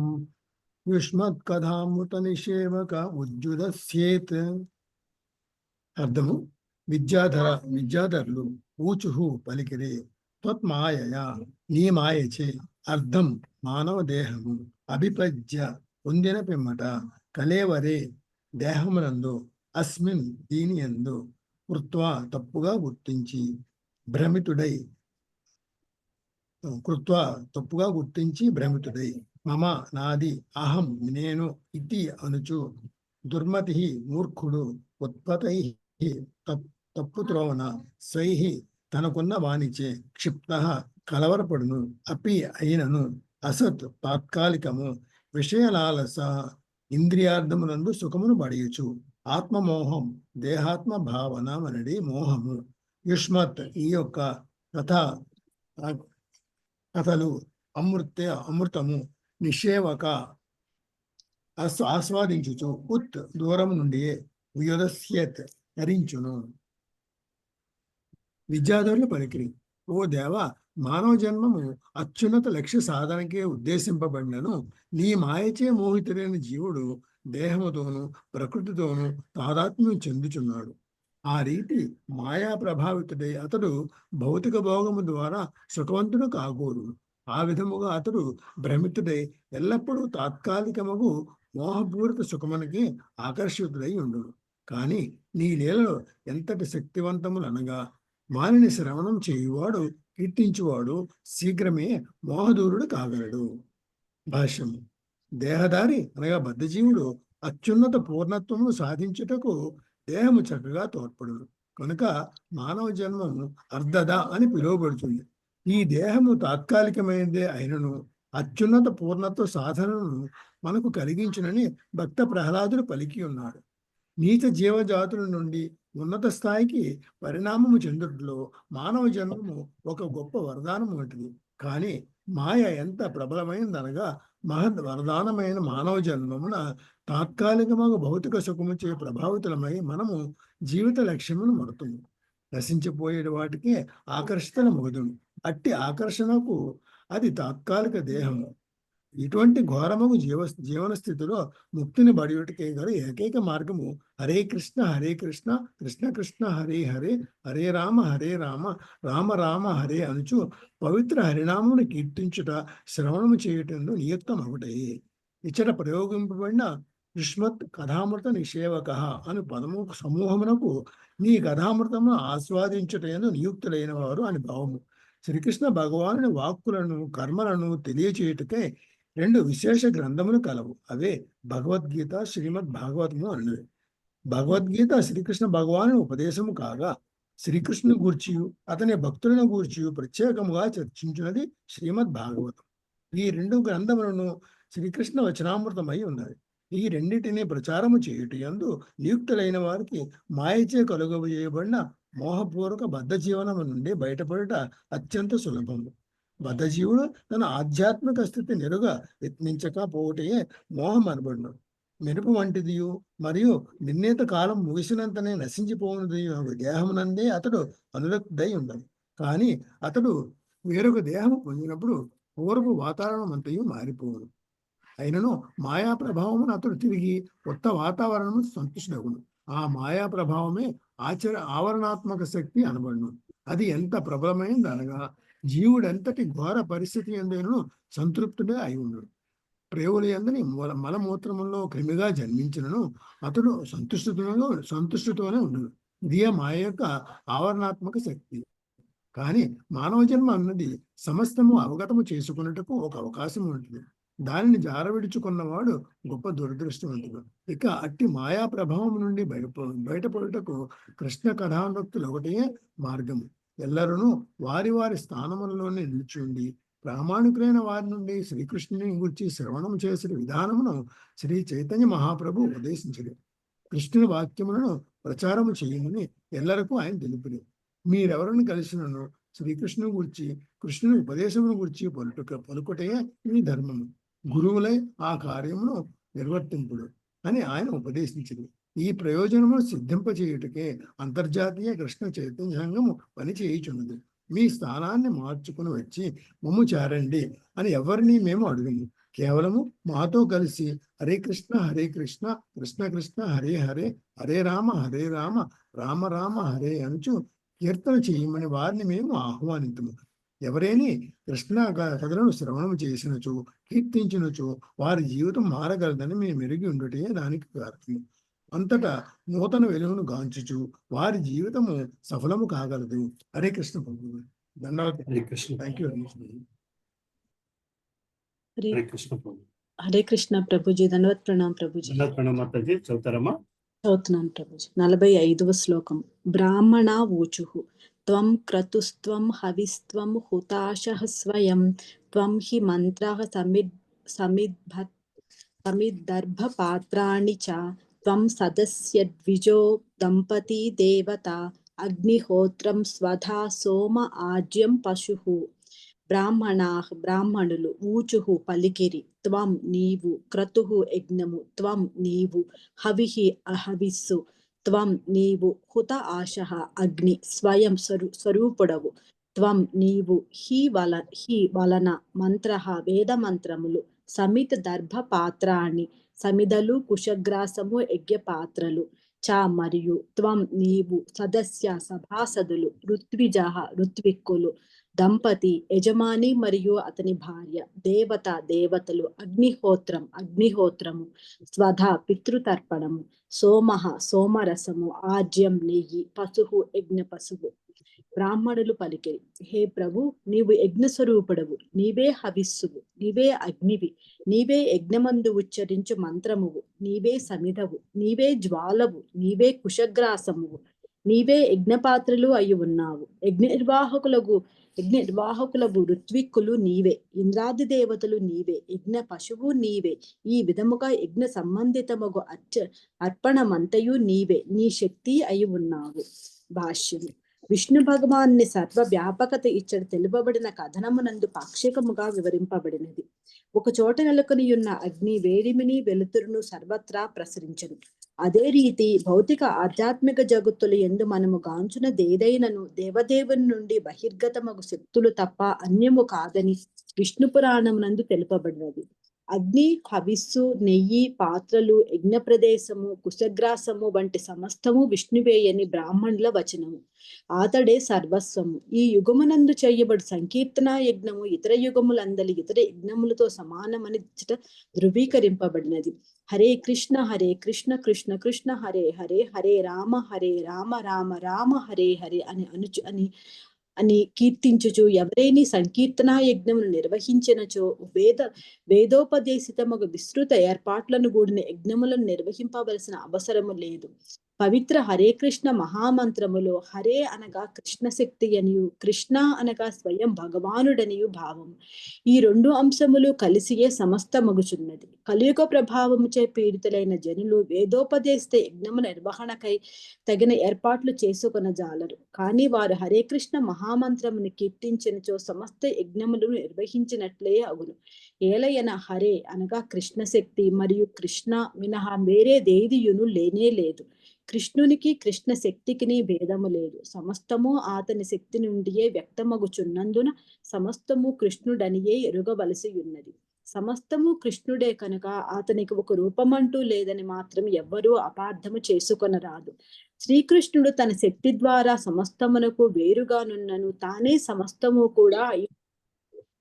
యుష్మత్కథామృత నిషేవక ఉజ్జుదస్యేత్. అర్థము: విద్యాధరులు ఊచుహు పలికిరే, త్వత్మాయయా నీ మాయచే, అర్థం మానవ దేహము, అభిపజ్య పొందిన పిమ్మట, కలేవరే దేహమునందు, అస్మిన్ దీని యందు, కృత్వా తప్పుగా గుర్తించి, భ్రమితుడై, మమ నాది, అహం నేను, ఇతి అనుచు, దుర్మతి మూర్ఖుడు, ఉత్పతై తప్పు త్రోవన, స్వైః తనకున్న వానిచే, క్షిప్త కలవరపడును, అపి అయినను, అసత్ తాత్కాలికము, విషయలాలస ఇంద్రియార్థమునందు సుఖమును బడియుచు, ఆత్మమోహం దేహాత్మ భావన మనడి మోహము, యుష్మత్ ఈ యొక్క కథలు, అమృతము నిషేవక ఆస్వాదించుచు, ఉత్ దూరం నుండి, వ్యుదస్యత్ ధరించును. విద్యాధరులు పలికిరి, ఓ దేవ, మానవ జన్మము అత్యున్నత లక్ష్య సాధనకే ఉద్దేశింపబడినను నీ మాయచే మోహితుడైన జీవుడు దేహముతోనూ ప్రకృతితోనూ తాదాత్మ్యం చెందుచున్నాడు. ఆ రీతి మాయా ప్రభావితుడై అతడు భౌతిక భోగము ద్వారా సుఖవంతుడు కాగోరు. ఆ విధముగా అతడు భ్రమితుడై ఎల్లప్పుడూ తాత్కాలికముగు మోహపూరిత సుఖమునికి ఆకర్షితుడై ఉండును. కానీ నీ లీలలో ఎంతటి శక్తివంతములనగా వానిని శ్రవణం చేయువాడు, కీర్తించువాడు శీఘ్రమే మోహదూరుడు కాగలడు. భాష్యము: దేహదారి అనగా బద్ధజీవుడు అత్యున్నత పూర్ణత్వమును సాధించుటకు దేహము చక్కగా తోడ్పడును. కనుక మానవ జన్మము అర్ధద అని పిలువబడుతుంది. ఈ దేహము తాత్కాలికమైనదే అయినను అత్యున్నత పూర్ణత్వ సాధనను మనకు కలిగించునని భక్త ప్రహ్లాదుడు పలికి ఉన్నాడు. నీచ జీవజాతుల నుండి ఉన్నత స్థాయికి పరిణామము చెందుటలో మానవ జన్మము ఒక గొప్ప వరదానము వంటిది. కానీ మాయ ఎంత ప్రబలమైనదనగా వరదానమైన మానవ జన్మమున తాత్కాలికముగా భౌతిక సుఖముచే ప్రభావితులమై మనము జీవిత లక్ష్యమును మరుతుము. నశించిపోయే వాటికే ఆకర్షితుల మొగదుము. అట్టి ఆకర్షణకు అది తాత్కాలిక దేహము. ఇటువంటి ఘోరముగు జీవన స్థితిలో ముక్తిని బడియుటకే గల ఏకైక మార్గము హరే కృష్ణ కృష్ణ కృష్ణ హరే హరే, హరే రామ రామ రామ హరే అనుచు పవిత్ర హరినామమును కీర్తించుట, శ్రవణము చేయుటందు నియుక్తమగుటే. ఇచ్చట ప్రయోగింపబడిన యుష్మత్ కథామృత నిషేవక అని పదము సమూహమునకు నీ కథామృతమును ఆస్వాదించుటందు నియుక్తులైన వారు అని భావము. శ్రీకృష్ణ భగవానుని వాక్కులను, కర్మలను తెలియచేయుటకే 2 విశేష గ్రంథములు కలవు. అవే భగవద్గీత, శ్రీమద్ భాగవతము అన్నవి. భగవద్గీత శ్రీకృష్ణ భగవాను ఉపదేశము కాగా, శ్రీకృష్ణుని గూర్చియు అతని భక్తులను గూర్చియు ప్రత్యేకముగా చర్చించినది శ్రీమద్ భాగవతం. ఈ 2 గ్రంథములను శ్రీకృష్ణ వచనామృతమై ఉన్నది. ఈ రెండిటిని ప్రచారము చేయుట యందు నియుక్తులైన వారికి మాయచే కలుగజేయబడిన మోహపూర్వక బద్ధ జీవనము నుండి బయటపడుట అత్యంత సులభము. బద్ధజీవుడు తన ఆధ్యాత్మిక స్థితి నెరుగా యత్నించకపోవటే మోహం అనబడును. మెరుపు వంటిదియు మరియు నిర్ణీత కాలం ముగిసినంతనే నశించిపోయినది దేహమునందే అతడు అనురక్తుడై ఉండదు. కానీ అతడు వేరొక దేహము పొందినప్పుడు పూర్వపు వాతావరణం అంతయు మారిపోవును. అయినను మాయా ప్రభావమును అతడు తిరిగి కొత్త వాతావరణము సంతుష్టుడగును. ఆ మాయా ప్రభావమే ఆవరణాత్మక శక్తి అనబడును. అది ఎంత ప్రబలమైనది అనగా జీవుడెంతటి ఘోర పరిస్థితి ఎందైనను సంతృప్తుడే అయి ఉండడు. ప్రేవుల యందని మలమూత్రములో క్రిమిగా జన్మించినను అతడు సంతుష్టితోనే ఉండడు. ఇదే మాయ యొక్క ఆవరణాత్మక శక్తి. కానీ మానవ జన్మ అన్నది సమస్తము అవగతము చేసుకున్నట్టుకు ఒక అవకాశం ఉంటుంది. దానిని జారవిడుచుకున్నవాడు గొప్ప దురదృష్టవంతుడు. ఇక అట్టి మాయా ప్రభావం నుండి బయటపడుటకు కృష్ణ కథానృక్తులు ఒకటే మార్గము. ఎల్లరూ వారి వారి స్థానములలోనే నిలిచి ప్రామాణికులైన వారి నుండి శ్రీకృష్ణుని గురించి శ్రవణం చేసిన విధానమును శ్రీ చైతన్య మహాప్రభు ఉపదేశించడు. కృష్ణుని వాక్యములను ప్రచారము చేయమని ఎల్లరకు ఆయన తెలుపుడు. మీరెవరిని కలిసినను శ్రీకృష్ణుని గురించి కృష్ణుని ఉపదేశమును గురించి పలుకుటే ఈ ధర్మము. గురువులై ఆ కార్యమును నిర్వర్తింపుడు అని ఆయన ఉపదేశించడు. ఈ ప్రయోజనమును సిద్ధింపచేయుటకే అంతర్జాతీయ కృష్ణ చైతన్య సంఘము పని చేయుచున్నది. మీ స్థానాన్ని మార్చుకుని వచ్చి మమ్ము చేరండి అని ఎవరిని మేము అడుగుము. కేవలము మాతో కలిసి హరే కృష్ణ కృష్ణ కృష్ణ హరే హరే, హరే రామ రామ రామ హరే అనుచు కీర్తన చేయమని వారిని మేము ఆహ్వానించము. ఎవరైనా కృష్ణ కథలను శ్రవణం చేసినచో కీర్తించినచో వారి జీవితం మారగలదని మేము ఎరిగి ఉండటే దానికి కారణం. అంతటా నూతన వెలుగును గాంచుచు వారి జీవితము సఫలము కాగలదు. హరే కృష్ణ ప్రభు. ధన్యవాదాలు. Hare Krishna. Thank you very much. Hare Krishna ప్రభు. హరే కృష్ణ ప్రభుజీ. ధన్యవాద్ ప్రణామ్ ప్రభుజీ. ధన్యవాద్ ప్రణామ్ మాతాజీ. చదువుతారమ్మా? చదువుతున్నాను ప్రభుజీ. 45వ శ్లోకం. బ్రాహ్మణ ఊచుః త్వం క్రతుస్త్వం హవిస్త్వం హుతాశః స్వయం త్వం హి మంత్రః సమిద్దర్భపాత్రాణి చ త్వం సదస్య ద్విజో దంపతి దేవత అగ్నిహోత్రం స్వధా సోమ ఆజ్యం పశుః. బ్రాహ్మణులు ఊచుః పలికిరి. త్వం నీవు, క్రతుః యజ్ఞము, త్వం నీవు, హవిః హవిస్సు, త్వం నీవు, హుత ఆశః అగ్ని, స్వయం స్వరూపుడవు, త్వం నీవు, హి వలన మంత్రః వేదమంత్రములు, సమిత్ దర్భ పాత్రాణి సమిదలు కుశగ్రాసము యజ్ఞ పాత్రలు, చ మరియు, త్వం నీవు, సదస్య సభాసదులు, ఋత్విజః ఋత్విక్కులు, దంపతి యజమాని మరియు అతని భార్య, దేవత దేవతలు, అగ్నిహోత్రము, స్వధ పితృతర్పణము, సోమః సోమరసము, ఆజ్యం నెయ్యి, పశువు యజ్ఞ పశువు. బ్రాహ్మణులు పలికిరి. హే ప్రభు, నీవు యజ్ఞ స్వరూపుడవు, నీవే హవిస్సువు, నీవే అగ్నివి, నీవే యజ్ఞమందు ఉచ్చరించు మంత్రమువు, నీవే సమిధవు, నీవే జ్వాలవు, నీవే కుశగ్రాసమువు, నీవే యజ్ఞపాత్రలు అయి ఉన్నావు. యజ్ఞ నిర్వాహకులకు ఋత్విక్కులు నీవే, ఇంద్రాది దేవతలు నీవే, యజ్ఞ పశువు నీవే. ఈ విధముగా యజ్ఞ సంబంధితమగు అర్పణమంతయు నీవే, నీ శక్తి అయి ఉన్నావు. భాష్యము. విష్ణు భగవాన్ని సర్వ వ్యాపకత ఇచ్చడి తెలుపబడిన కథనమునందు పాక్షికముగా వివరింపబడినది. ఒక చోట నెలకొనియున్న అగ్ని వేడిమిని వెలుతురును సర్వత్రా ప్రసరించను. అదే రీతి భౌతిక ఆధ్యాత్మిక జగత్తులు ఎందు మనము గాంచునదేదైనను దేవదేవుని నుండి బహిర్గతమగు శక్తులు తప్ప అన్యము కాదని విష్ణు పురాణమునందు తెలుపబడినది. అగ్ని, హవిస్సు, నెయ్యి, పాత్రలు, యజ్ఞ ప్రదేశము, కుశగ్రాసము వంటి సమస్తము విష్ణువేయని బ్రాహ్మణుల వచనము. అతడే సర్వస్వము. ఈ యుగమునందు చేయబడు సంకీర్తన యజ్ఞము ఇతర యుగములందలి ఇతర యజ్ఞములతో సమానమని ధృవీకరింపబడినది. హరే కృష్ణ కృష్ణ కృష్ణ హరే హరే, హరే రామ రామ రామ హరే హరే అని కీర్తించుచు ఎవరైనా సంకీర్తనా యజ్ఞమును నిర్వహించినచో వేదోపదేశితమగు విస్తృత ఏర్పాట్లను కూడిన యజ్ఞములను నిర్వహింపవలసిన అవసరము లేదు. పవిత్ర హరే కృష్ణ మహామంత్రములో హరే అనగా కృష్ణ శక్తి అనియు కృష్ణ అనగా స్వయం భగవానుడనియు భావం. ఈ రెండు అంశములు కలిసియే సమస్త మగుచున్నది. కలియుగ ప్రభావముచే పీడితులైన జనులు వేదోపదేశిత యజ్ఞము నిర్వహణకై తగిన ఏర్పాట్లు చేసుకొనజాలరు. కానీ వారు హరే కృష్ణ మహామంత్రమును కీర్తించినచో సమస్త యజ్ఞములను నిర్వహించినట్లే అగును. ఏలయన హరే అనగా కృష్ణ శక్తి మరియు కృష్ణ మినహా వేరే దేదియును లేనే లేదు. కృష్ణునికి కృష్ణ శక్తికిని భేదము లేదు. సమస్తము అతని శక్తి నుండియే వ్యక్తమగుచున్నందున సమస్తము కృష్ణుడనియే ఎరుగవలసి ఉన్నది. సమస్తము కృష్ణుడే కనుక అతనికి ఒక రూపమంటూ లేదని మాత్రం ఎవ్వరూ అపార్థము చేసుకొనరాదు. శ్రీకృష్ణుడు తన శక్తి ద్వారా సమస్తమునకు వేరుగానున్నను తానే సమస్తము కూడా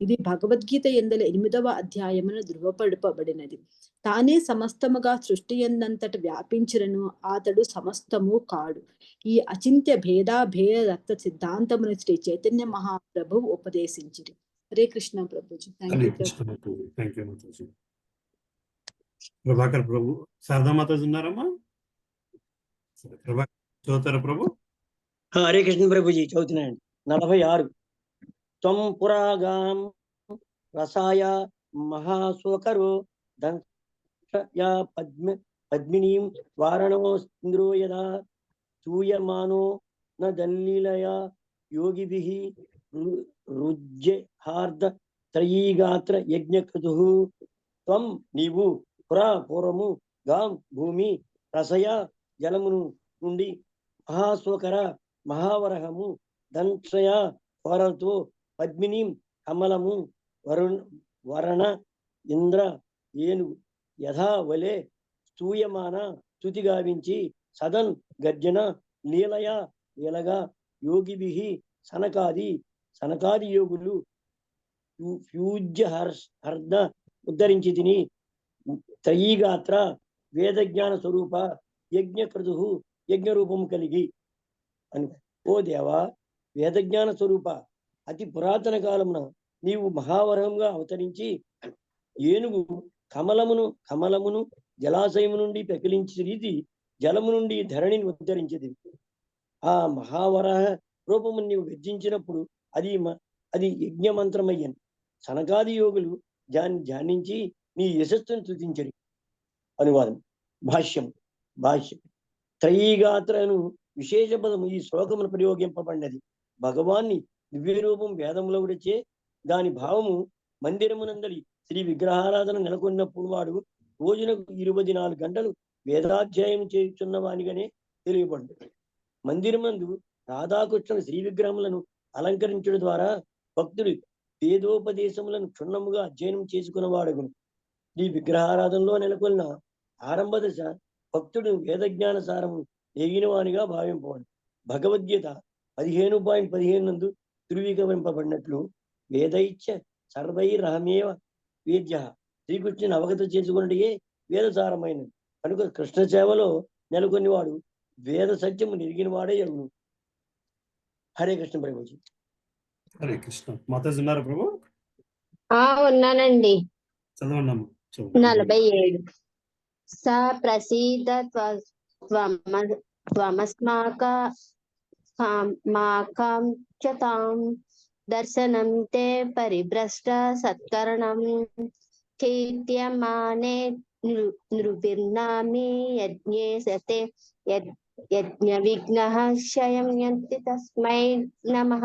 ఇది భగవద్గీత యందలి 8వ అధ్యాయమున ధృవపడపబడినది. తానే సమస్తముగా సృష్టి ఎందంతట వ్యాపించినను అతడు సమస్తము కాడు. ఈ అచింత్య భేద రక్త సిద్ధాంతమును శ్రీ చైతన్య మహాప్రభు ఉపదేశించిరి. హరే కృష్ణ ప్రభుజీ. హరే కృష్ణ ప్రభు. థ్యాంక్ యూ మాతాజీ. ప్రభాకర్ ప్రభు. శారదా మాతాజీ ఉన్నారమ్మా? ప్రభాకర్ చదువుతారా ప్రభు? హరే కృష్ణ ప్రభుజీ చదువుతున్నాయండి. 46 త్వం పురాగాం రసాయ మహాశోకరో దంశయ పద్మినీం వారణోస్ంద్రో యదా చూయమానో న దల్లీలయ యోగిభిః రుజ్యహార్ద త్రయీగాత్ర యజ్ఞక్రతుః. త్వం నీవు పూర్వము గాం భూమి రసయ జలమును నుండి మహాశోకర మహావరహము దంశయ వరతో పద్మిని కమలము వరణ ఇంద్ర ఏనుగు యథా వలె స్తూయమాన స్తుతి గావించి సదన్ గర్జన లీలగా యోగిభిః సనకాది యోగులు ఫ్యూజ్య హర్ద ఉద్ధరించి తిని త్రయీగాత్ర వేదజ్ఞాన స్వరూప యజ్ఞక్రతు యజ్ఞ రూపము కలిగి అని. ఓ దేవా, వేదజ్ఞాన స్వరూప అతి పురాతన కాలమున నీవు మహావరహంగా అవతరించి ఏనుగు కమలమును జలాశయము నుండి పెకిలించి రీతి జలము నుండి ధరణిని ఉద్ధరించేది. ఆ మహావరాహ రూపము నీవు గర్జించినప్పుడు అది యజ్ఞమంత్రమయ్యను. సనకాది యోగులు ధ్యానించి నీ యశస్సును స్తుతించరి. అనువాదం. భాష్యం. త్రయీగాత్రను విశేష పదము ఈ శ్లోకమును ప్రయోగింపబడినది. భగవాన్ని దివ్య రూపం వేదములో విడిచే దాని భావము మందిరమునందలి శ్రీ విగ్రహారాధన నెలకొన్నప్పుడు వాడు రోజునకు 24 గంటలు వేదాధ్యాయం చేయుచున్న వానిగానే తెలియబడు. మందిరమందు రాధాకృష్ణ శ్రీ విగ్రహములను అలంకరించడం ద్వారా భక్తుడు వేదోపదేశములను క్షుణ్ణముగా అధ్యయనం చేసుకున్నవాడుగును. ఈ విగ్రహారాధనలో నెలకొన్న ఆరంభ దశ భక్తుడు వేదజ్ఞాన సారము ఎగిన వానిగా భావింపవాడు. భగవద్గీత 15.15 నందు ధృవీకరింపబడినట్లు వేదైచ్చ సర్వైరహమేవ వేద్య. శ్రీకృష్ణుని అవగత చేసుకున్నటికే వేదసారమైనది కనుక కృష్ణ సేవలో నెలకొని వాడు వేద సత్యము నెరిగిన వాడే అగును. హరే కృష్ణ ప్రభుజీ. హరే కృష్ణ. మాతాజీ ఉన్నారా ప్రభు? ఉన్నానండి. చదవండి అమ్మ. 47 స ప్రసీద త్వమస్మాకం చ తాం దర్శనం తే పరిభ్రష్ట సత్కరణం కీర్త్యమానే నృభిర్నామి యజ్ఞే సతే యజ్ఞ విఘ్నః శయమ్యంతి తస్మై నమః.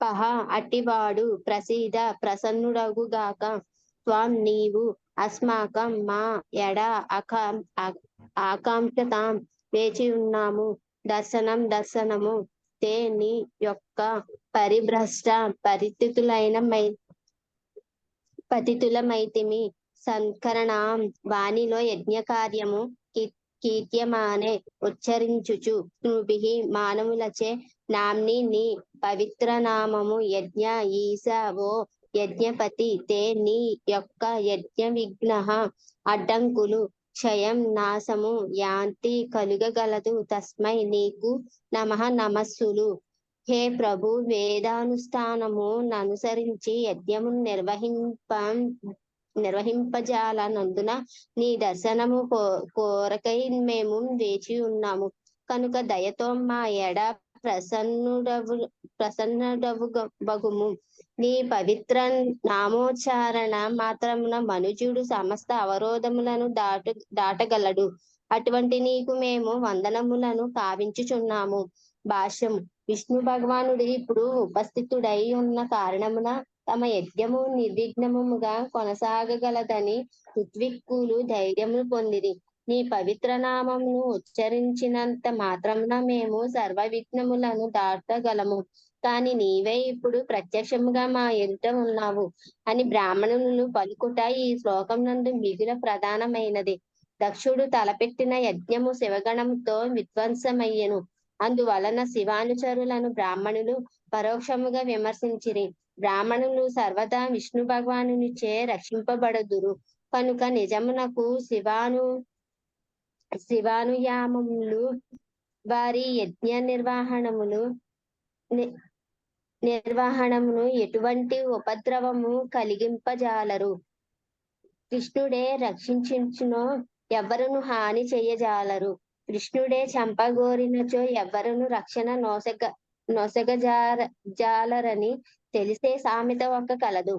పహ అట్టివాడు ప్రసీద ప్రసన్నుడగుగాక. త్వం నీవు అస్మాకం మా ఎడ ఆకాంక్షతాం వేచి ఉన్నాము. దర్శనము తే నీ యొక్క పరిభ్రష్ట పతితులమైతిమి. సంకరణం వానిలో యజ్ఞ కార్యము కీర్త్యమానే ఉచ్చరించుచు నృభిః మానవులచే నామ్ని నీ పవిత్ర నామము యజ్ఞ ఈశ ఓ యజ్ఞపతి తే నీ యొక్క యజ్ఞ విఘ్నః అడ్డంకులు క్షయం నాశము యాంతి కలుగగలదు. తస్మై నీకు నమః నమస్సులు. హే ప్రభు, వేదానుష్ఠానము ననుసరించి యజ్ఞమును నిర్వహింపజాలనందున నీ దర్శనము కోరకై మేము వేచి ఉన్నాము. కనుక దయతో మా ఎడ ప్రసన్నుడవు బగుము. నీ పవిత్ర నామోచ్చారణ మాత్రమున మనుజుడు సమస్త అవరోధములను దాటగలడు. అటువంటి నీకు మేము వందనములను కావించుచున్నాము. భాష్యము. విష్ణు భగవానుడు ఇప్పుడు ఉపస్థితుడై ఉన్న కారణమున తమ యజ్ఞము నిర్విఘ్నముగా కొనసాగగలదని ఋత్విక్కులు ధైర్యము పొందిరి. నీ పవిత్ర నామమును ఉచ్చరించినంత మాత్రమున మేము సర్వ విఘ్నములను దాటగలము. కాని నీవే ఇప్పుడు ప్రత్యక్షముగా మా ఎదుట ఉన్నావు అని బ్రాహ్మణులు పలుకుట ఈ శ్లోకం నందు మిగుల ప్రధానమైనది. దక్షుడు తలపెట్టిన యజ్ఞము శివగణంతో విధ్వంసమయ్యెను. అందువలన శివానుచరులను బ్రాహ్మణులు పరోక్షముగా విమర్శించిరి. బ్రాహ్మణులు సర్వదా విష్ణు భగవానునిచే రక్షింపబడుదురు కనుక నిజమునకు శివానుయామములు వారి యజ్ఞ నిర్వహణమును ఎటువంటి ఉపద్రవము కలిగింపజాలరు. కృష్ణుడే రక్షించునో ఎవరును హాని చేయజాలరు. కృష్ణుడే చంపగోరినచో ఎవరును రక్షణ నొసగజాలరని తెలిసే సామెత ఒక కలదు.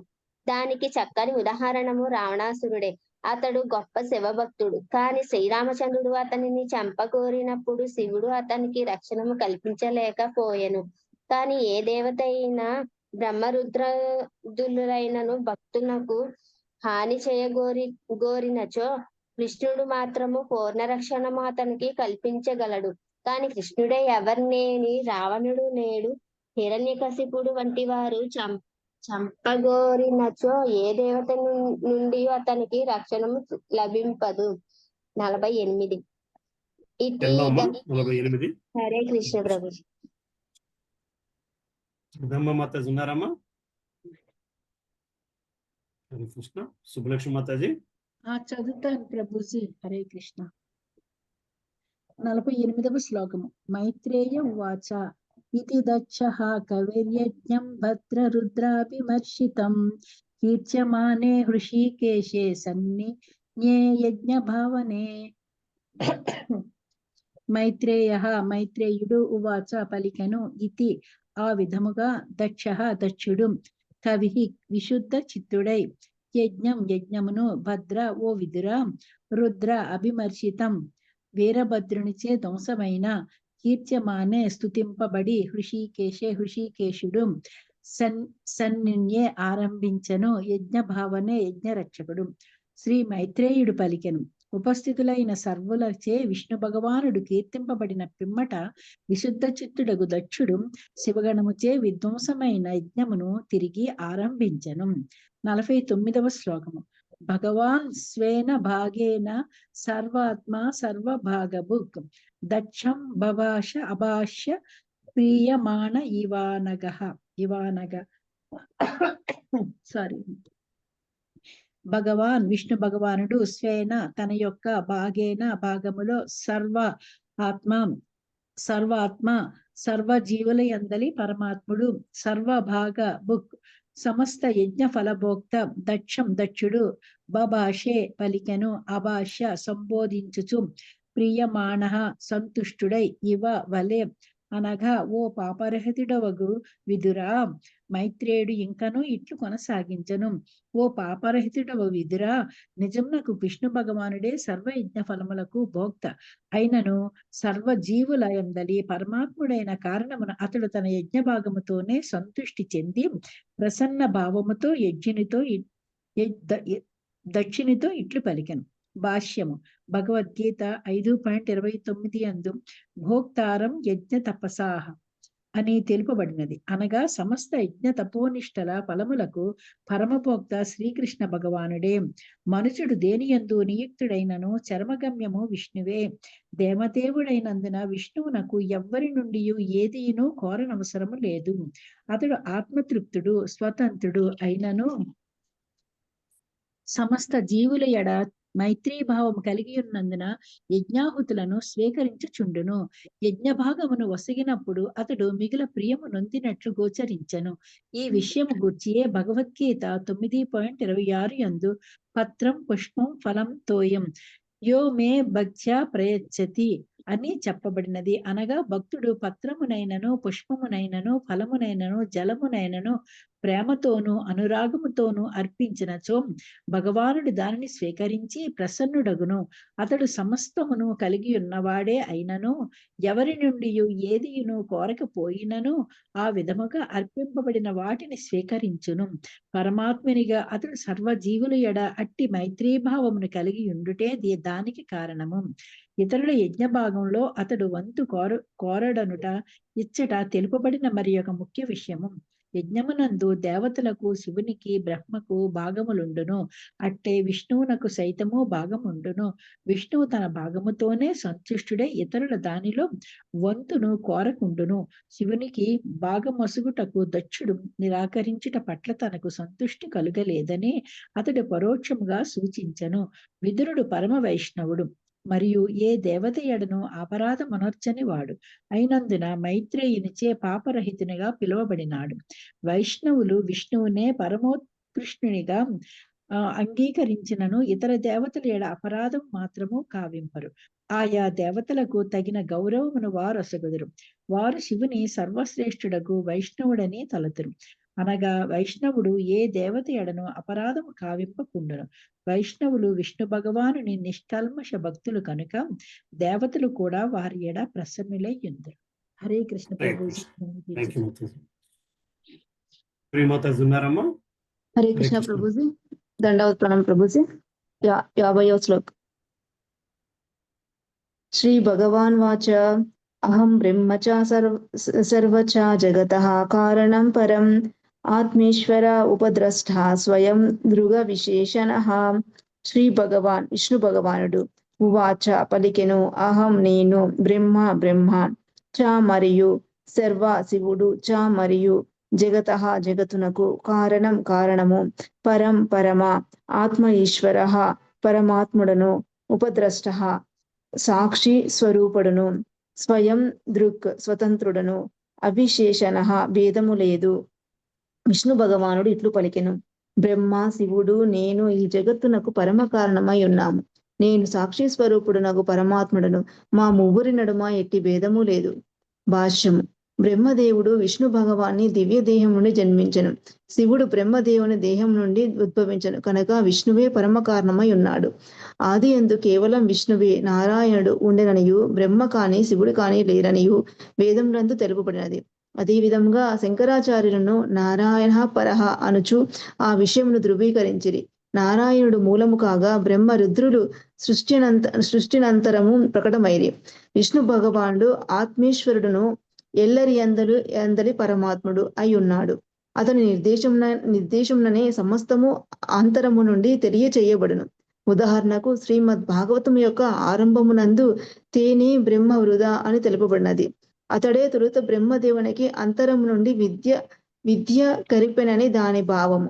దానికి చక్కని ఉదాహరణము రావణాసురుడే. అతడు గొప్ప శివభక్తుడు. కాని శ్రీరామచంద్రుడు అతనిని చంపగోరినప్పుడు శివుడు అతనికి రక్షణము కల్పించలేకపోయెను. కాని ఏ దేవత అయినా బ్రహ్మరుద్రులైనను భక్తులకు హాని గోరినచో కృష్ణుడు మాత్రము పూర్ణ రక్షణము అతనికి కల్పించగలడు. కాని కృష్ణుడే ఎవరినేని రావణుడు నేడు హిరణ్యకశిపుడు వంటి వారు చంపగోరినచో ఏ దేవత నుండి అతనికి రక్షణము లభింపదు. 48. హరే కృష్ణ ప్రభుజీ. మాతాజీ ఉన్నారమ్మా? హరే కృష్ణ. సుబ్బలక్ష్మి మాతాజీ చదువుతాను ప్రభుజీ. హరే కృష్ణ. 48వ శ్లోకము. మైత్రేయ ఉవాచ ఇతి దక్షః కవిర్యజ్ఞం భద్రరుద్రాభిమర్శితం కీర్త్యమానే హృషీకేశే సన్నిన్యే యజ్ఞ భావనే. మైత్రేయుడు ఉవాచ పలికెను. ఇతి ఆ విధముగా దక్షుడు కవి విశుద్ధ చిత్తుడై యజ్ఞమును భద్ర ఓ విదుర రుద్ర అభిమర్శితం వీరభద్రునిచే ధ్వంసమైన కీర్త్యమానే స్తుతింపబడి హృషికేశుడు సన్నిన్యే ఆరంభించను యజ్ఞ భావనే యజ్ఞరక్షకుడు. శ్రీ మైత్రేయుడు పలికెను. ఉపస్థితులైన సర్వులచే విష్ణు భగవానుడు కీర్తింపబడిన పిమ్మట విశుద్ధ చిత్తుడగు దక్షుడు శివగణముచే విధ్వంసమైన యజ్ఞమును తిరిగి ఆరంభించను. 49వ శ్లోకము. భగవాన్ స్వేన భాగేన సర్వాత్మ సర్వభాగభుక్ దక్షం భవాష అభాష్య ప్రియమాణ ఇవానగ భగవాన్ విష్ణు భగవానుడు స్వేన తన యొక్క భాగములో సర్వాత్మ సర్వజీవుల యందలి పరమాత్ముడు సర్వభాగ బుక్ సమస్త యజ్ఞ ఫలభోక్త దక్షుడు బభాషే పలికెను. అభాష్య సంబోధించుచు ప్రియమాణ సంతుష్టుడై ఇవ వలె అనగా ఓ పాపరహితుడవగు విదురా. మైత్రేయుడు ఇంకను ఇట్లు కొనసాగించను. ఓ పాపరహితుడవ విదురా, నిజమునకు విష్ణు భగవానుడే సర్వయజ్ఞ ఫలములకు భోక్త అయినను సర్వజీవుల యందలి పరమాత్ముడైన కారణమున అతడు తన యజ్ఞ భాగముతోనే సంతుష్టి చెంది ప్రసన్న భావముతో దక్షిణితో ఇట్లు పలికెను. భాష్యము. భగవద్గీత 5.29 యందు భోక్తారం యజ్ఞ తపసాహ అని తెలుపబడినది. అనగా సమస్త యజ్ఞ తపోనిష్టల ఫలములకు పరమభోక్త శ్రీకృష్ణ భగవానుడే. మనుషుడు దేనియందు నియుక్తుడైనను చర్మగమ్యము విష్ణువే. దేవదేవుడైనందున విష్ణువునకు ఎవ్వరి నుండి ఏదీను కోరనవసరము లేదు. అతడు ఆత్మతృప్తుడు స్వతంత్రుడు అయినను సమస్త జీవుల ఎడ మైత్రీ భావము కలిగి ఉన్నందున యజ్ఞాహుతులను స్వీకరించుచుండును. యజ్ఞ భాగమును వసగినప్పుడు అతడు మిగుల ప్రియము నొందినట్లు గోచరించెను. ఈ విషయము గూర్చియే భగవద్గీత 9.26 యందు పత్రం పుష్పం ఫలం తోయం యో మే భక్త్యా ప్రయచ్చతి అని చెప్పబడినది. అనగా భక్తుడు పత్రమునైనను పుష్పమునైనను ఫలమునైనను జలమునైనను ప్రేమతోనూ అనురాగముతోనూ అర్పించినచో భగవానుడు దానిని స్వీకరించి ప్రసన్నుడగును. అతడు సమస్తమును కలిగి ఉన్నవాడే అయినను ఎవరి నుండి ఏదియును కోరకపోయినను ఆ విధముగా అర్పింపబడిన వాటిని స్వీకరించును. పరమాత్మునిగా అతడు సర్వజీవుల ఎడ అట్టి మైత్రీభావమును కలిగి ఉండుటే దానికి కారణము. ఇతరుల యజ్ఞ భాగంలో అతడు వంతు కోరడనుట ఇచ్చట తెలుపబడిన మరి ఒక ముఖ్య విషయము. యజ్ఞమునందు దేవతలకు, శివునికి, బ్రహ్మకు భాగములుండును. అట్టే విష్ణువునకు సైతము భాగముండును. విష్ణువు తన భాగముతోనే సంతుష్టుడై ఇతరుల దానిలో వంతును కోరకుండును. శివునికి భాగమొసుగుటకు దక్షుడు నిరాకరించుట పట్ల తనకు సంతుష్టి కలుగలేదని అతడు పరోక్షముగా సూచించెను. విదురుడు పరమ వైష్ణవుడు మరియు ఏ దేవత ఎడను అపరాధమనర్చని వాడు అయినందున మైత్రేయునిచే పాపరహితునిగా పిలువబడినాడు. వైష్ణవులు విష్ణువునే పరమోత్కృష్ణునిగా అంగీకరించినను ఇతర దేవతల ఎడ అపరాధం మాత్రము కావింపరు. ఆయా దేవతలకు తగిన గౌరవమును వారు అసగుదురు. వారు శివుని సర్వశ్రేష్ఠుడకు వైష్ణవుడని తలతురు. అనగా వైష్ణవుడు ఏ దేవత ఎడను అపరాధము కావింపకుండును. వైష్ణవులు విష్ణు భగవానుని నిష్కల్మష భక్తులు కనుక దేవతలు కూడా వారి ఎడ ప్రసన్నులై ఉందరు. హరే కృష్ణ ప్రభుజీ. ఉన్నారమ్మా? హరే కృష్ణ ప్రభుజీ. దండవత్ ప్రణామ ప్రభుజీ. 50వ శ్లోకం. శ్రీ భగవాన్ వాచ అహం బ్రహ్మ చ సర్వచ జగతః కారణం పరం ఆత్మేశ్వర ఉపద్రష్ట స్వయం దృగ విశేషణః. శ్రీ భగవాన్ విష్ణు భగవానుడు ఉవాచ పలికెను, అహం నేను, బ్రహ్మ బ్రహ్మ, చ మరియు సర్వ శివుడు, చ మరియు జగతః జగతునకు, కారణం కారణము, పరం పరమ, ఆత్మ ఈశ్వర పరమాత్ముడను, ఉపద్రష్ట సాక్షి స్వరూపుడును, స్వయం దృక్ స్వతంత్రుడను, అవిశేషణ భేదము లేదు. విష్ణు భగవానుడు ఇట్లు పలికెను, బ్రహ్మ శివుడు నేను ఈ జగత్తునకు పరమ కారణమై ఉన్నాము. నేను సాక్షి స్వరూపుడునకు పరమాత్ముడను. మా ముగ్గురి నడుమ ఎట్టి భేదము లేదు. భాష్యము. బ్రహ్మదేవుడు విష్ణు భగవాన్ని దివ్య దేహం నుండి జన్మించను. శివుడు బ్రహ్మదేవుని దేహం నుండి ఉద్భవించను కనుక విష్ణువే పరమ కారణమై ఉన్నాడు. ఆది యందు కేవలం విష్ణువే నారాయణుడు ఉండెననియు బ్రహ్మ కాని శివుడు కాని లేరనియు వేదములందు తెలుపబడినది. అదే విధంగా శంకరాచార్యులను నారాయణ పరహ అనుచు ఆ విషయమును ధృవీకరించిరి. నారాయణుడు మూలము కాగా బ్రహ్మ రుద్రులు సృష్టినంతరము ప్రకటమైరి. విష్ణు భగవానుడు ఆత్మేశ్వరుడును ఎల్లరి అందలి పరమాత్ముడు అయి ఉన్నాడు. అతని నిర్దేశముననే సమస్తము అంతరము నుండి తెలియచేయబడును. ఉదాహరణకు శ్రీమద్ భాగవతం యొక్క ఆరంభమునందు తేనే బ్రహ్మ వృధా అని తెలుపబడినది. అతడే తొలుత బ్రహ్మదేవునికి అంతరము నుండి విద్య కరిపెనని దాని భావము.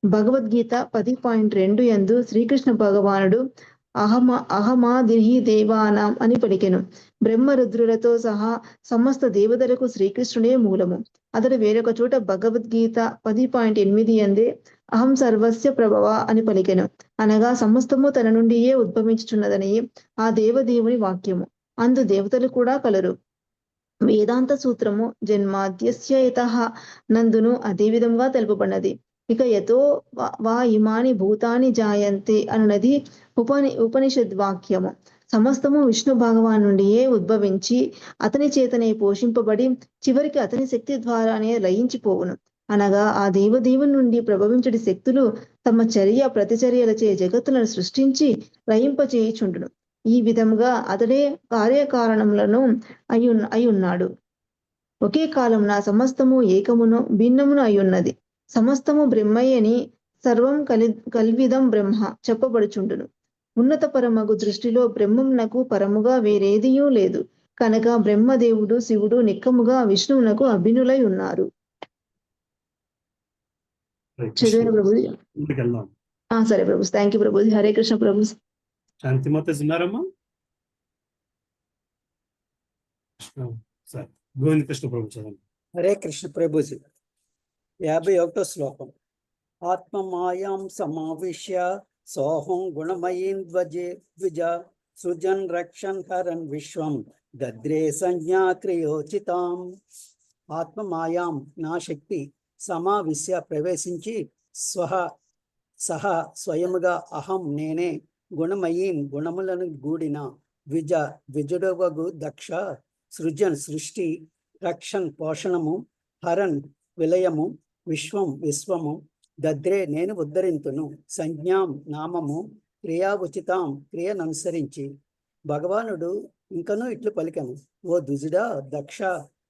భగవద్గీత 10.2 యందు శ్రీకృష్ణ భగవానుడు అహమాదిహి దేవానాం అని పలికెను. బ్రహ్మరుద్రులతో సహా సమస్త దేవతలకు శ్రీకృష్ణుడే మూలము. అతడు వేరొక చోట భగవద్గీత 10.8 యందే అహం సర్వస్య ప్రభవ అని పలికెను. అనగా సమస్తము తన నుండియే ఉద్భవించుచున్నదని ఆ దేవదేవుని వాక్యము. అందు దేవతలు కూడా కలరు. వేదాంత సూత్రము జన్మాద్యస్య యతః నందును అదే విధంగా తెలుపబడినది. ఇక యతో వా ఇమాని భూతాని జాయంతే అనున్నది ఉపనిషద్వాక్యము. సమస్తము విష్ణు భగవాన్ నుండియే ఉద్భవించి అతని చేతనే పోషింపబడి చివరికి అతని శక్తి ద్వారానే లయించిపోవును. అనగా ఆ దేవదేవుని నుండి ప్రభవించడి శక్తులు తమ చర్య ప్రతిచర్యలచే జగత్తులను సృష్టించి లయింపచేయుచుండును. ఈ విధముగా అతడే కార్యకారణములను అయి ఉన్నాడు. ఒకే కాలమున సమస్తము ఏకమును భిన్నమును అయ్యున్నది. సమస్తము బ్రహ్మయ్యని సర్వం కల్విదం బ్రహ్మ చెప్పబడుచుండును. ఉన్నత పరమగు దృష్టిలో బ్రహ్మమునకు పరముగా వేరేదియూ లేదు కనుక బ్రహ్మదేవుడు శివుడు నిక్కముగా విష్ణువునకు అభిన్నులై ఉన్నారు. చదివిన ప్రభుజీ. సరే ప్రభుజీ. థ్యాంక్ యూ ప్రభుజీ. హరే కృష్ణ ప్రభుజీ. శాంతిమత ఉన్నారమ్మా? సార్ గోవింద కృష్ణ ప్రభు చదవండి. హరే కృష్ణ ప్రభుజీ. 51వ శ్లోకం. ఆత్మమాయాం సమావిశ్య సోహం గుణమయీం ద్విజ సృజన్ రక్షన్ హరన్ విశ్వం దద్రే సంజ్ఞా క్రియోచితాం. ఆత్మమాయాం నా శక్తి సమావిశ్య ప్రవేశించి స్వయముగా అహం నేనే గుణమయీం గుణములను గూడిన ద్విజుడవగు దక్ష సృజన్ సృష్టి రక్షన్ పోషణము హరన్ విలయము విశ్వము దద్రే నేను ఉద్ధరింతును సంజ్ఞాం నామము క్రియా ఉచితాం క్రియననుసరించి. భగవానుడు ఇంకనూ ఇట్లు పలికెను, ఓ ద్విజుడా దక్ష,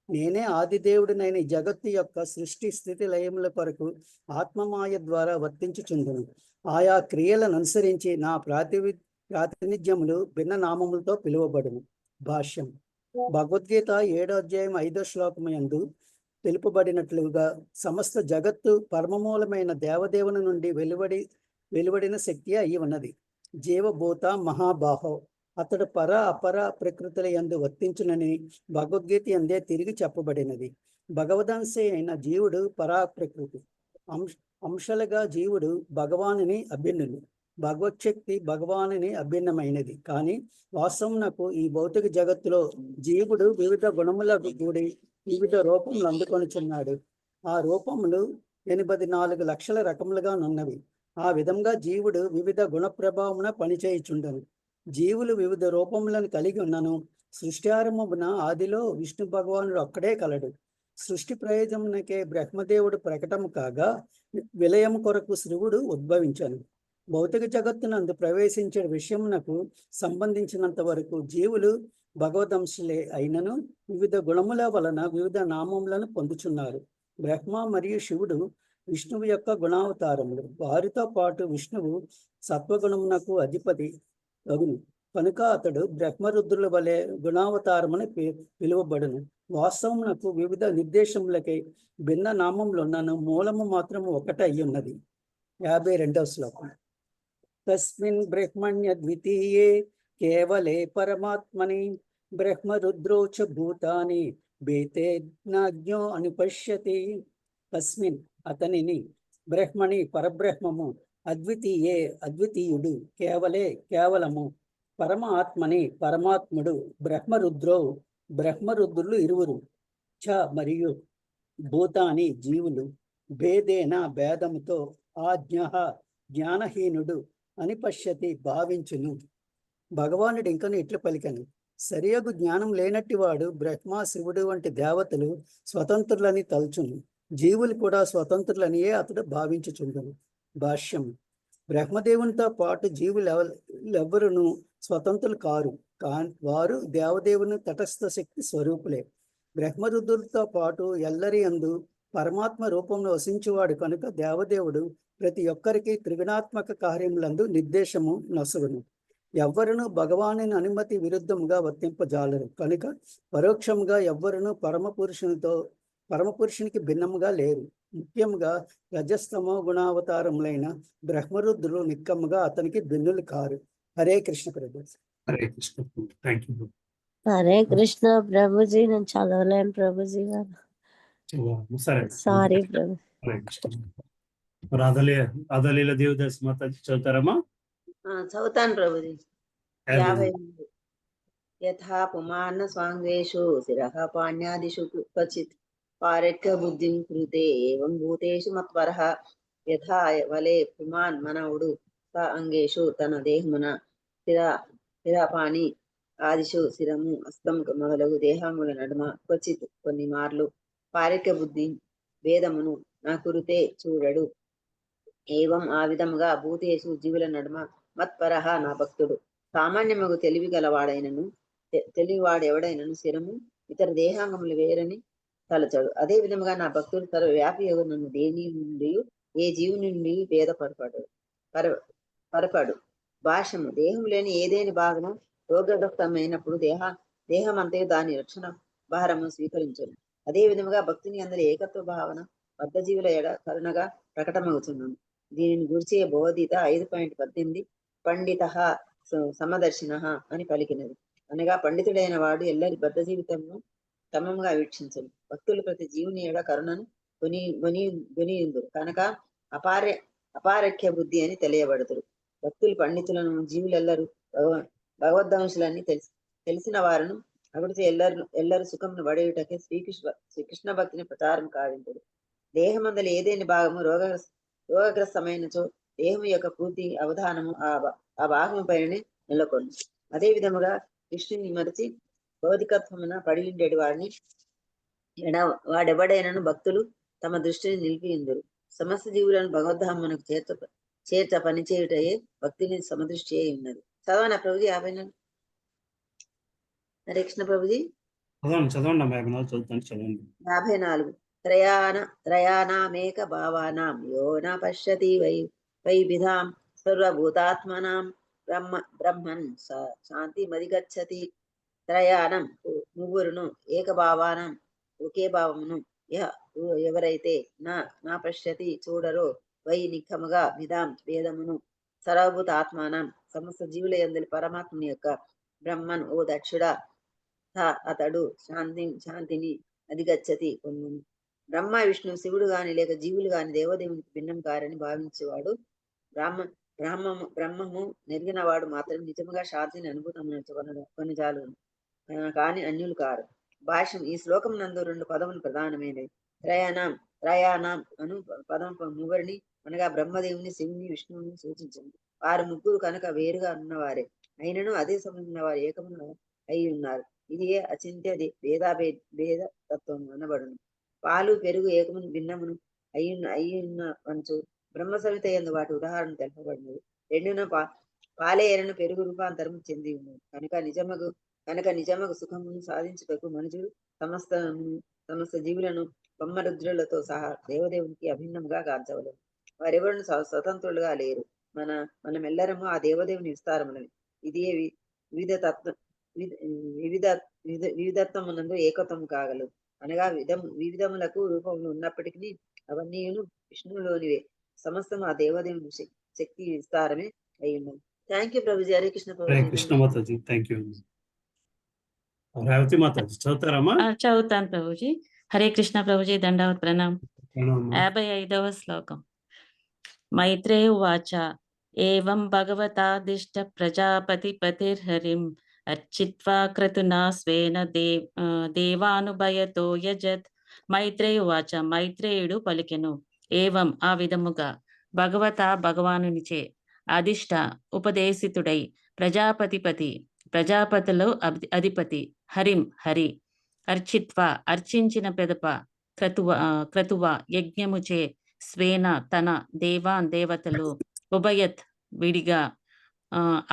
నేనే ఆదిదేవుడినైన జగత్తు యొక్క సృష్టి స్థితి లయముల కొరకు ఆత్మమాయ ద్వారా వర్తించుచుందును. ఆయా క్రియలను అనుసరించి నా ప్రాతినిధ్యములు భిన్న నామములతో పిలువబడును. భాష్యం. భగవద్గీత 7వ అధ్యాయం 5వ శ్లోకము యందు తెలుపబడినట్లుగా సమస్త జగత్తు పరమమూలమైన దేవదేవుని నుండి వెలువడిన శక్తి అయి ఉన్నది. జీవభూత మహాబాహో, అతడు పర అపర ప్రకృతుల యందు వర్తించునని భగవద్గీత యందే తిరిగి చెప్పబడినది. భగవదంశే అయిన జీవుడు పరా ప్రకృతి, అంశలుగా జీవుడు భగవానుని అభిన్నులు. భగవత్శక్తి భగవానుని అభిన్నమైనది. కానీ వాస్తవమునకు ఈ భౌతిక జగత్తులో జీవుడు వివిధ గుణములకు కూడి వివిధ రూపములు అందుకొనుచున్నాడు. ఆ రూపములు 84 లక్షల రకములుగా నున్నవి. ఆ విధంగా జీవుడు వివిధ గుణ ప్రభావమున పనిచేయుచుండను. జీవులు వివిధ రూపములను కలిగి ఉన్నను. సృష్టారంభమున ఆదిలో విష్ణు భగవానుడు ఒక్కడే కలడు. సృష్టి ప్రయోజనకే బ్రహ్మదేవుడు ప్రకటము కాగా విలయము కొరకు శివుడు ఉద్భవించను. భౌతిక జగత్తునందు ప్రవేశించే విషయమునకు సంబంధించినంత వరకు జీవులు భగవదంశులే అయినను వివిధ గుణముల వలన వివిధ నామములను పొందుచున్నారు. బ్రహ్మ మరియు శివుడు విష్ణువు యొక్క గుణావతారములు. వారితో పాటు విష్ణువు సత్వగుణమునకు అధిపతి అగును కనుక అతడు బ్రహ్మరుద్రుల వలె గుణావతారముని పిలువబడును. వాస్తవమునకు వివిధ నిర్దేశములకై భిన్న నామములున్నను మూలము మాత్రము ఒకటే అయ్యున్నది. 52వ శ్లోకం. తస్మిన్ బ్రహ్మణ్య ద్వితీయే కేవలే పరమాత్మని బ్రహ్మరుద్రోచ భూతాని భేతేజ్ఞో అనుపశ్యతి. తస్మిన్ అతనిని బ్రహ్మణి పరబ్రహ్మము అద్వితీయే అద్వితీయుడు కేవలే కేవలము పరమాత్మని పరమాత్ముడు బ్రహ్మరుద్రో బ్రహ్మరుద్రులు ఇరువురు చ మరియు భూతాని జీవులు భేదేన భేదముతో ఆజ్ఞ జ్ఞానహీనుడు అని పశ్యతి భావించును. భగవానుడు ఇంకను ఇట్లు పలికను, సరియగు జ్ఞానం లేనట్టి వాడు బ్రహ్మ శివుడు వంటి దేవతలు స్వతంత్రులని తలుచును. జీవులు కూడా స్వతంత్రులనియే అతడు భావించుచుండును. భాష్యం. బ్రహ్మదేవునితో పాటు జీవులెవ్వరును స్వతంత్రులు కారు. వారు దేవదేవుని తటస్థ శక్తి స్వరూపులే. బ్రహ్మరుద్రులతో పాటు ఎల్లరి యందు పరమాత్మ రూపంలో వసించువాడు కనుక దేవదేవుడు ప్రతి ఒక్కరికి త్రిగుణాత్మక కార్యములందు నిర్దేశము నొసగును. ఎవ్వరును భగవాని అనుమతి విరుద్ధముగా వర్తింపజాలరు కనుక పరోక్షముగా ఎవ్వరును పరమపురుషునికి భిన్నముగా లేరు. ముఖ్యముగా రజస్తమో గుణావతారములైన బ్రహ్మరుద్రులు నిక్కముగా అతనికి భిన్నులు కారు. హరే కృష్ణ ప్రభు. హరే కృష్ణ. Thank you. హరే కృష్ణ ప్రభుజీ, నేను చదవలేను ప్రభుజీ గారు, సరే. సారీ ప్రభు. హరే కృష్ణ. రాధలీల దేవదాస్ మాతాజీ చదువుతారమ్మా? చదువుతాను ప్రభుజీ. 53. యథా పుమాన స్వాంగేషు శిరః పాణ్యాదిషు క్వచిత్ పారెక్య బుద్ధిం కృతే ఏవం భూతేషు మత్పరః యథా వలే పుమాన్ మనవుడు స అంగేషు తన దేహమున శిరపాణి ఆదిషు శిరము హస్తం మొదలగు దేహముల నడుమ క్వచిత్ కొన్ని మార్లు పారెక్య బుద్ధి భేదమును నా కురుతే చూడడు. ఏవం ఆ విధముగా భూతేషు జీవుల నడుమ మత్పరః నా భక్తుడు. సామాన్యముగు తెలివి గలవాడైనను తెలివివాడెవడైనను శిరము ఇతర దేహాంగములు వేరని తలచడు. అదే విధముగా నా భక్తుడు సర్వవ్యాపి యగు నన్ను దేని నుండి ఏ జీవు నుండి పరపడు. భాష్యము. దేహం లేని ఏదేని భాగము రోగగ్రస్తమైనప్పుడు దేహమంతే దాని రక్షణ భారము స్వీకరించను. అదే విధముగా భక్తిని అందరి ఏకత్వ భావన బద్ధజీవుల ఎడ కరుణగా ప్రకటమవుతున్నాను. దీనిని గురించే భగవద్గీత 5.18 పండిత సమదర్శిన అని పలికినది. అనగా పండితుడైన వాడు ఎల్లరి బద్ధ జీవితంను సమముగా వీక్షించను. భక్తులు ప్రతి జీవుని ఎడ కరుణను గొనియుందురు కనుక అపారఖ్య బుద్ధి అని తెలియబడుతురు. భక్తులు పండితులను జీవులెల్లరూ భగవద్వంశులని తెలిసిన వారును అభివృద్ధి ఎల్లరు సుఖమును పడేయుటకే శ్రీకృష్ణ భక్తిని ప్రచారం కావింతుడు. దేహమందలి ఏదేని భాగము రోగగ్రస్తమైనచో దేహము యొక్క పూర్తి అవధానము ఆ భాగము పైన నెలకొంది. అదే విధముగా కృష్ణుని మరచి భౌతికత్వమున పడి ఉండేటి వాడెవడైనను భక్తులు తమ దృష్టిని నిలిపియుందురు. సమస్త జీవులను భగవద్ధామునకు చేర్చ పనిచేయుటయే భక్తిని సమదృష్టి అయి ఉన్నది. చదవనా ప్రభుజీ 54? హరే కృష్ణ ప్రభుజీ. చదవండి 54. త్రయానామేక భావానాం యో న పశ్యతి వైవిధాం సర్వభూతాత్మనాం బ్రహ్మన్ శాంతి మదిగచ్చతి. త్రయానం ముగ్గురును ఏకభావానం ఒకే భావమును ఎవరైతే నా పశ్యతి చూడరో వై నిఖముగా విధాం వేదమును సర్వభూత ఆత్మానం సమస్త జీవుల యందలి పరమాత్మని యొక్క బ్రహ్మన్ ఓ దక్షుడా అతడు శాంతిని అధిగచ్చతి పొందును. బ్రహ్మ విష్ణు శివుడు గాని లేక జీవులు గాని దేవదేవునికి భిన్నం కారని భావించేవాడు బ్రహ్మము నెరిగిన వాడు మాత్రం నిజముగా శాంతిని అనుభూతం కొనజాలు కాని అన్యులు కారు. భాష్యం. ఈ శ్లోకం నందు 2 పదములు ప్రధానమైనవి. త్రయాణం అను పదం ముగ్గురిని అనగా బ్రహ్మదేవుని, శివుని, విష్ణువుని సూచించింది. వారు ముగ్గురు కనుక వేరుగా ఉన్నవారే అయినను అదే సమయంలో వారు ఏకమున అయి ఉన్నారు. ఇది అచింత్య భేద తత్వం అనబడును. పాలు పెరుగు ఏకమును భిన్నమును అయ్యున్న వంచు బ్రహ్మ సవిత యందు వాటి ఉదాహరణ తెలుపబడినది. రెండున పాలేరను పెరుగు రూపాంతరము చెంది ఉన్నది. కనుక నిజమగు సుఖమును సాధించుటకు మనుషులు సమస్త జీవులను బ్రహ్మరుద్రులతో సహా దేవదేవునికి అభిన్నముగా గాంచవలెను. వారెవరును స్వతంత్రులుగా లేరు. మనమెల్లరము ఆ దేవదేవుని విస్తారములని. ఇదే వివిధత్వమునందు ఏకత్వము కాగలదు. అనగా వివిధములకు రూపములు ఉన్నప్పటికీ అవన్నీ విష్ణువులోనివే. సమస్తము ఆ దేవదేవుని శక్తి విస్తారమే అయి ఉన్నది. థ్యాంక్ యూ ప్రభుజీ. హరే కృష్ణ మాతాజీ. Thank you. రేవతి మాతాజీ చదువుతారమ్మా? చదువుతాను ప్రభుజీ. హరే కృష్ణ ప్రభుజీ. దండవత్ ప్రణాం. 55వ శ్లోకం. మైత్రేయ ఉవాచ ఏవం భగవతాదిష్ట ప్రజాపతిపతిర్హరిం అర్చిత్వా క్రతునా స్వేన దేవానుభయతో యజత్. మైత్రేయ ఉవాచ. మైత్రేయుడు పలికెను. ఏవం ఆ విధముగా భగవానునిచే అధిష్ట ఉపదేశితుడై ప్రజాపతులు అధిపతి హరి అర్చిత్వ అర్చించిన పెదప క్రతువ యజ్ఞముచే స్వేన తన దేవతలు ఉభయత్ విడిగా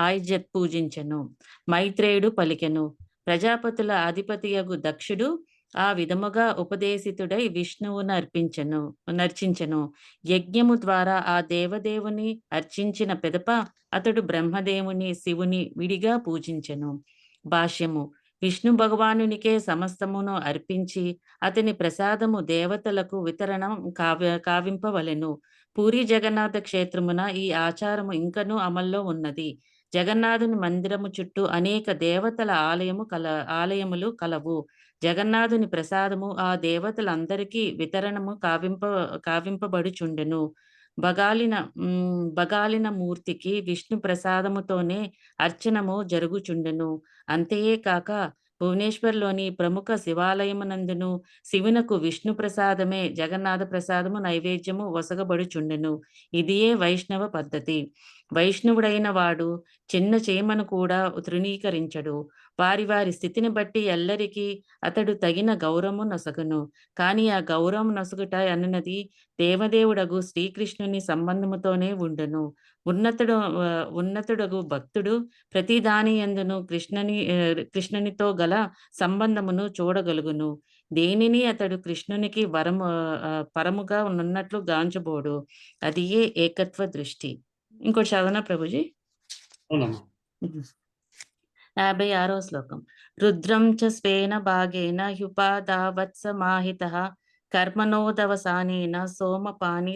ఆయుజత్ పూజించెను. మైత్రేయుడు పలికెను. ప్రజాపతుల అధిపతియగు దక్షుడు ఆ విధముగా ఉపదేశితుడై విష్ణువు నర్చించెను. యజ్ఞము ద్వారా ఆ దేవదేవుని అర్చించిన పెదప అతడు బ్రహ్మదేవుని, శివుని విడిగా పూజించెను. భాష్యము. విష్ణు భగవానునికే సమస్తమును అర్పించి అతని ప్రసాదము దేవతలకు వితరణం కావింపవలెను. పూరి జగన్నాథ క్షేత్రమున ఈ ఆచారము ఇంకనూ అమల్లో ఉన్నది. జగన్నాథుని మందిరము చుట్టూ అనేక దేవతల ఆలయములు కలవు. జగన్నాథుని ప్రసాదము ఆ దేవతలందరికీ వితరణము కావింపబడుచుండెను. బగాలిన మూర్తికి విష్ణు ప్రసాదముతోనే అర్చనము జరుగుచుండెను. అంతయే కాక భువనేశ్వర్లోని ప్రముఖ శివాలయమునందును శివునకు విష్ణు ప్రసాదమే జగన్నాథ ప్రసాదము నైవేద్యము వసగబడుచుండెను. ఇదియే వైష్ణవ పద్ధతి. వైష్ణవుడైన వాడు చిన్న చీమను కూడా తృణీకరించడు. వారి స్థితిని బట్టి ఎల్లరికీ అతడు తగిన గౌరవము నొసగును. కాని ఆ గౌరవం నొసగుట అన్నది దేవదేవుడగు శ్రీకృష్ణుని సంబంధముతోనే ఉండును. ఉన్నతుడగు భక్తుడు ప్రతి దాని యందును కృష్ణునితో గల సంబంధమును చూడగలుగును. దేనిని అతడు కృష్ణునికి పరముగా ఉన్నట్లు గాంచబోడు. అది ఏ ఏకత్వ దృష్టి. ఇంకోటి చదవనా ప్రభుజీ? 56వ శ్లోకం. రుద్రం చ స్వేన భాగేన హ్యుపాదావత్సమాహితః కర్మణోదవసానేన సోమపాని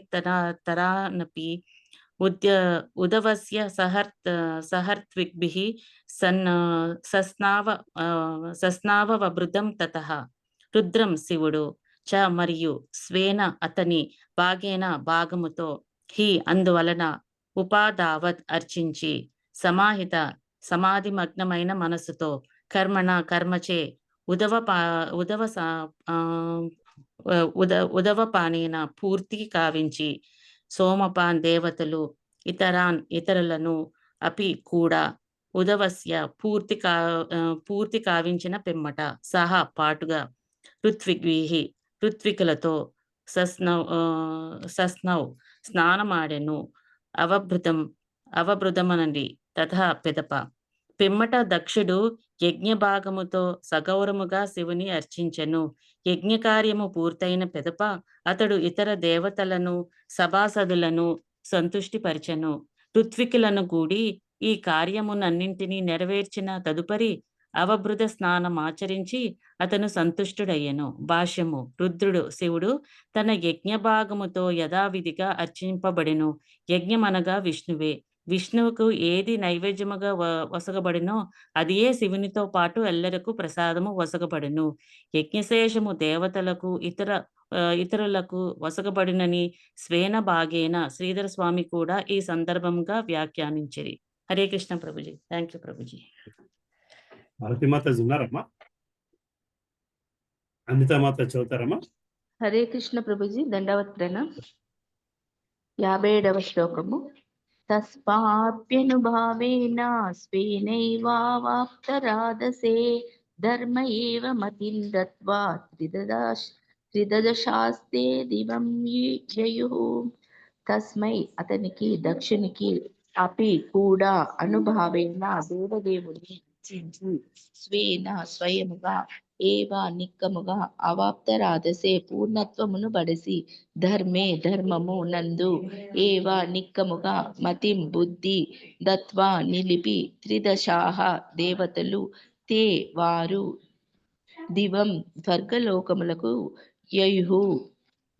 తరానపి ఉదవస్య సహర్త్విగ్భిః సస్నావవృతం తతః. రుద్రం శివుడు చ మరియు స్వేన అతని భాగేన భాగముతో హి అందువలన ఉపాదావత్ అర్చించి సమాహిత సమాధిమగ్నమైన మనసుతో కర్మచే ఉదవపానేన పూర్తి కావించి సోమపాన్ దేవతలు ఇతరులను అపి కూడా ఉదవస్య పూర్తి కావించిన పిమ్మట సహా పాటుగా ఋత్వికులతో సస్నౌ స్నానమాడెను అవభృతమనండి తథా పిదప. పిమ్మట దక్షుడు యజ్ఞభాగముతో సగౌరముగా శివుని అర్చించెను. యజ్ఞకార్యము పూర్తయిన పిదప అతడు ఇతర దేవతలను సభాసదులను సంతుష్టిపరిచెను. ఋత్వికులను కూడి ఈ కార్యమునన్నింటినీ నెరవేర్చిన తదుపరి అవభృత స్నానం ఆచరించి అతను సంతుష్టుడయ్యెను. భాష్యము. రుద్రుడు శివుడు తన యజ్ఞభాగముతో యథావిధిగా అర్చింపబడెను. యజ్ఞమనగా విష్ణువే. విష్ణువుకు ఏది నైవేద్యముగా వసగబడినో అదియే శివునితో పాటు ఎల్లరకు ప్రసాదము వసగబడును. యజ్ఞశేషము దేవతలకు ఇతరులకు వసగబడినని స్వేన భాగేన శ్రీధర స్వామి కూడా ఈ సందర్భంగా వ్యాఖ్యానించిరి. హరే కృష్ణ ప్రభుజీ. Thank you Prabhuji. భారతిమాత ఉన్నారమ్మా? అనితామాత చదువుతారమ్మా? హరే కృష్ణ ప్రభుజీ. దండవత్ ప్రణాం. 57వ శ్లోకము. తస్మాప్యనుభావేన స్వేనైవాప్తరాదసే ధర్మ ఏవ మతిం దత్వా త్రిదశాస్తే దివం యయుః. తస్మై అతనికి దక్షునికి అపి కూడా అనుభావేన దేవదేవుని చించి స్వేన స్వయముగా ఏవ నిక్కముగా అవాప్తరాదసే పూర్ణత్వమును బడసి ధర్మే ధర్మము నందు ఏవ నిక్కముగా మతిం బుద్ధి దత్వా నిలిపి త్రిదశాహ దేవతలు తే వారు దివం స్వర్గలోకములకు యయుః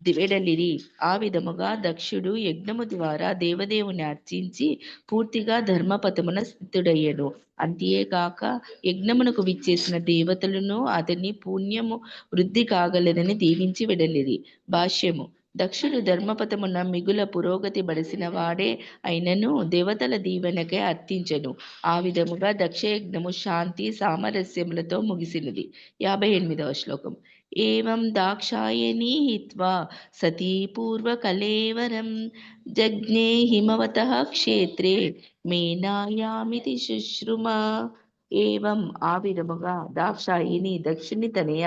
వెడలిరి. ఆ విధముగా దక్షుడు యజ్ఞము ద్వారా దేవదేవుని అర్చించి పూర్తిగా ధర్మపథమున స్థితుడయ్యను. అంతేగాక యజ్ఞమునకు విచ్చేసిన దేవతలను అతని పుణ్యము వృద్ధి కాగలదని దీవించి వెడలిరి. భాష్యము. దక్షుడు ధర్మపథమున మిగుల పురోగతి బడిసిన వాడే అయినను దేవతల దీవెనకే అర్థించెను. ఆ విధముగా దక్షయజ్ఞము శాంతి సామరస్యములతో ముగిసినది. 58వ శ్లోకం. ఏవం దాక్షాయణీ హిత్వా సతీ పూర్వకలేవరం జజ్ఞే హిమవతః క్షేత్రే మేనాయామితి శుశ్రుమ. ఏవం ఆ విధముగా దాక్షాయిని దక్షిణి తనయ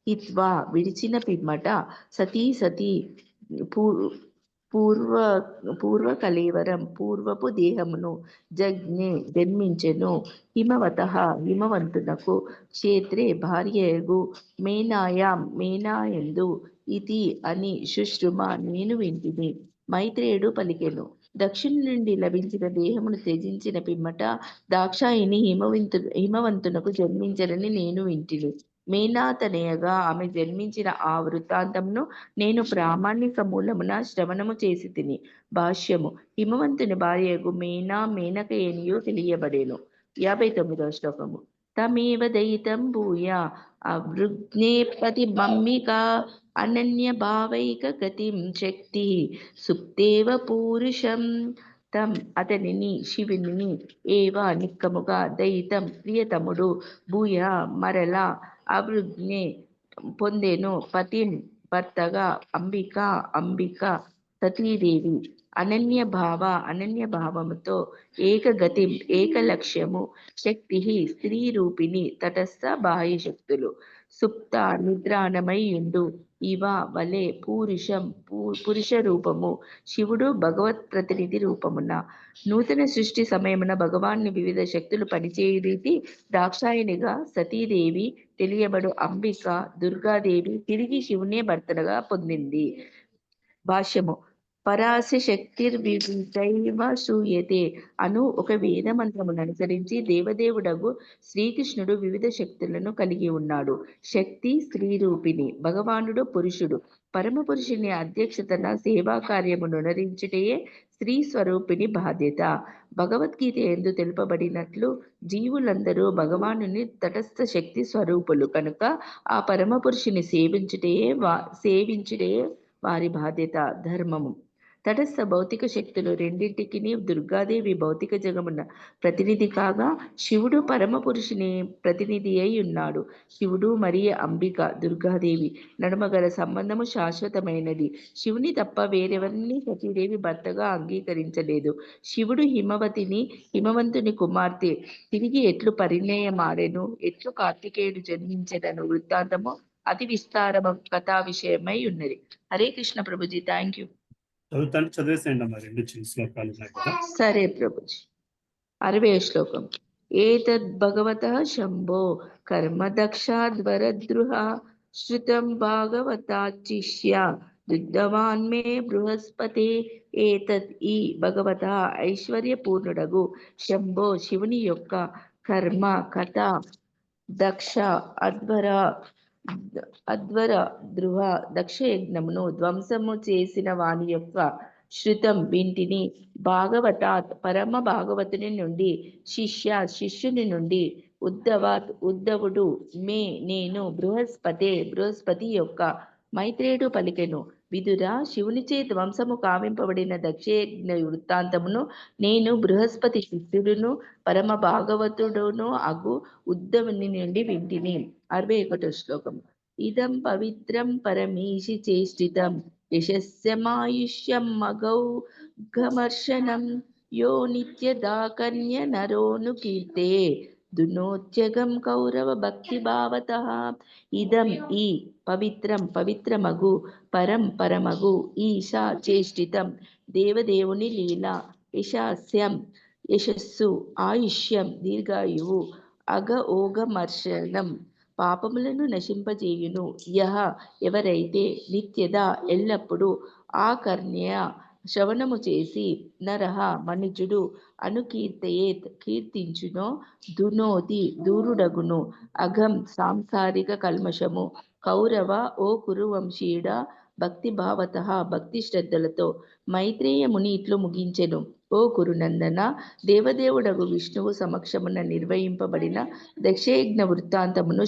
హిత్వా విడిచిన పిమ్మట సతీ పూర్వ కలేవరం పూర్వపు దేహమును జజ్ఞే జన్మించెను. హిమవతః హిమవంతునకు క్షేత్రే భార్యయగు మేనాయందు ఇది అని శుశ్రుమ నేను వింటిని. మైత్రేయుడు పలికెను. దక్షిణ నుండి లభించిన దేహమును త్యజించిన పిమ్మట దాక్షాయిని హిమవంతునకు జన్మించరని నేను వింటిని. మేనాతనయగా ఆమె జన్మించిన ఆ వృత్తాంతమును నేను ప్రామాణిక మూలమున శ్రవణము చేసి తిని. భాష్యము. హిమవంతుని భార్యకు మేనకయనియు తెలియబడేను. 59వ శ్లోకము. తమేవ దయితం భూయ అవృజ్ఞేపతి మమ్మికా అనన్య భావైక గతిం శక్తి సుప్తేవ పూరుషం. తం అతనిని శివుని ఏవ నిక్కముగా దయితం ప్రియతముడు భూయ మరలా అవృజ్ఞే పొందెను పతిం భర్తగా అంబిక సతీదేవి అనన్య భావముతో ఏకగతి ఏక లక్ష్యము శక్తి స్త్రీ రూపిణి తటస్థ బాహ్య శక్తులు సుప్త నిద్రాణమై ఉండు ఇవ వలె పురుష రూపము శివుడు భగవత్ ప్రతినిధి రూపమున నూతన సృష్టి సమయమున భగవాన్ని వివిధ శక్తులు పనిచేయు రీతి దాక్షాయణిగా సతీదేవి తెలియబడు అంబిక దుర్గాదేవి తిరిగి శివునే భర్తగా పొందింది. భాష్యము. పరాశ శక్తిర్వివిధైవ శ్రూయతే అను ఒక వేద మంత్రమును అనుసరించి దేవదేవుడగు శ్రీకృష్ణుడు వివిధ శక్తులను కలిగి ఉన్నాడు. శక్తి స్త్రీ రూపిణి, భగవానుడు పురుషుడు. పరమ పురుషుని అధ్యక్షతన సేవా కార్యమును నరించుటయే స్త్రీ స్వరూపిణి బాధ్యత. భగవద్గీత ఎందు తెలుపబడినట్లు జీవులందరూ భగవానుని తటస్థ శక్తి స్వరూపులు కనుక ఆ పరమ పురుషుని సేవించుటే వారి బాధ్యత, ధర్మము. తటస్థ భౌతిక శక్తులు రెండింటికి దుర్గాదేవి భౌతిక జగమున ప్రతినిధి కాగా శివుడు పరమ పురుషుని ప్రతినిధి అయి ఉన్నాడు. శివుడు మరియు అంబిక దుర్గాదేవి నడుమ గల సంబంధము శాశ్వతమైనది. శివుని తప్ప వేరెవరిని సతీదేవి భర్తగా అంగీకరించలేదు. శివుడు హిమవంతుని కుమార్తె తిరిగి ఎట్లు పరిణయమాడెను, ఎట్లు కార్తికేయుడు జన్మించెదను వృత్తాంతము అతి విస్తార కథా విషయమై ఉన్నది. Hare Krishna Prabhuji, thank you. చదివేసేయండి అమ్మా, 2 చిన్న శ్లోకాలు ఉన్నాయి కదా. సరే ప్రభుజీ. 60వ శ్లోకం. ఏతద్ భగవతః శంభో కర్మ దక్షాద్వరద్రుహ శ్రుతం భాగవతాచిష్య దుగ్ధవాన్ మే బృహస్పతే. ఏతద్ ఈ భగవత ఐశ్వర్యపూర్ణుడగు శంభో శివుని యొక్క కర్మ కథ దక్ష అధ్వర ధ్రువ దక్షయజ్ఞమును ధ్వంసము చేసిన వాని యొక్క శృతం వింటిని భాగవతాత్ పరమ భాగవతుని నుండి శిష్యుని నుండి ఉద్ధవుడు మే నేను బృహస్పతి యొక్క మైత్రేయుడు పలికెను. విదురా, శివునిచే ధ్వంసము కావింపబడిన దక్షయజ్ఞ వృత్తాంతమును నేను బృహస్పతి శిష్యుడును పరమ భాగవతుడును అగు ఉద్ధవుని నుండి వింటిని. 61వ శ్లోకం. ఇదం పవిత్రం పరమేశి చేష్టితం యశస్యమాయుష్యం మగౌఘమర్షణం యో నిత్యదాకన్య నరోను కీర్తే దునోత్యగం కౌరవ భక్తి భావతః. ఇదం ఈ పవిత్రమగు పరమగు ఈశా చేష్టితం దేవదేవుని లీల యశాస్యం యశస్సు ఆయుష్యం దీర్ఘాయువు ఓఘమర్షణం పాపములను నశింపజేయును. ఎవరైతే నిత్యదా ఎల్లప్పుడూ ఆకర్ణ్య శ్రవణము చేసి నరహ మనుజుడు అనుకీర్తయేత్ కీర్తించునో దునోతి దూరుడగును అఘం సాంసారిక కల్మషము కౌరవ ఓ కురువంశీయుడ భక్తి భావతః భక్తి శ్రద్ధలతో. మైత్రేయ ముని ఇట్లు ముగించెను. ఓ కురునందన, దేవదేవుడగు విష్ణువు సమక్షమున నిర్వహింపబడిన దక్షయజ్ఞ వృత్తాంతమును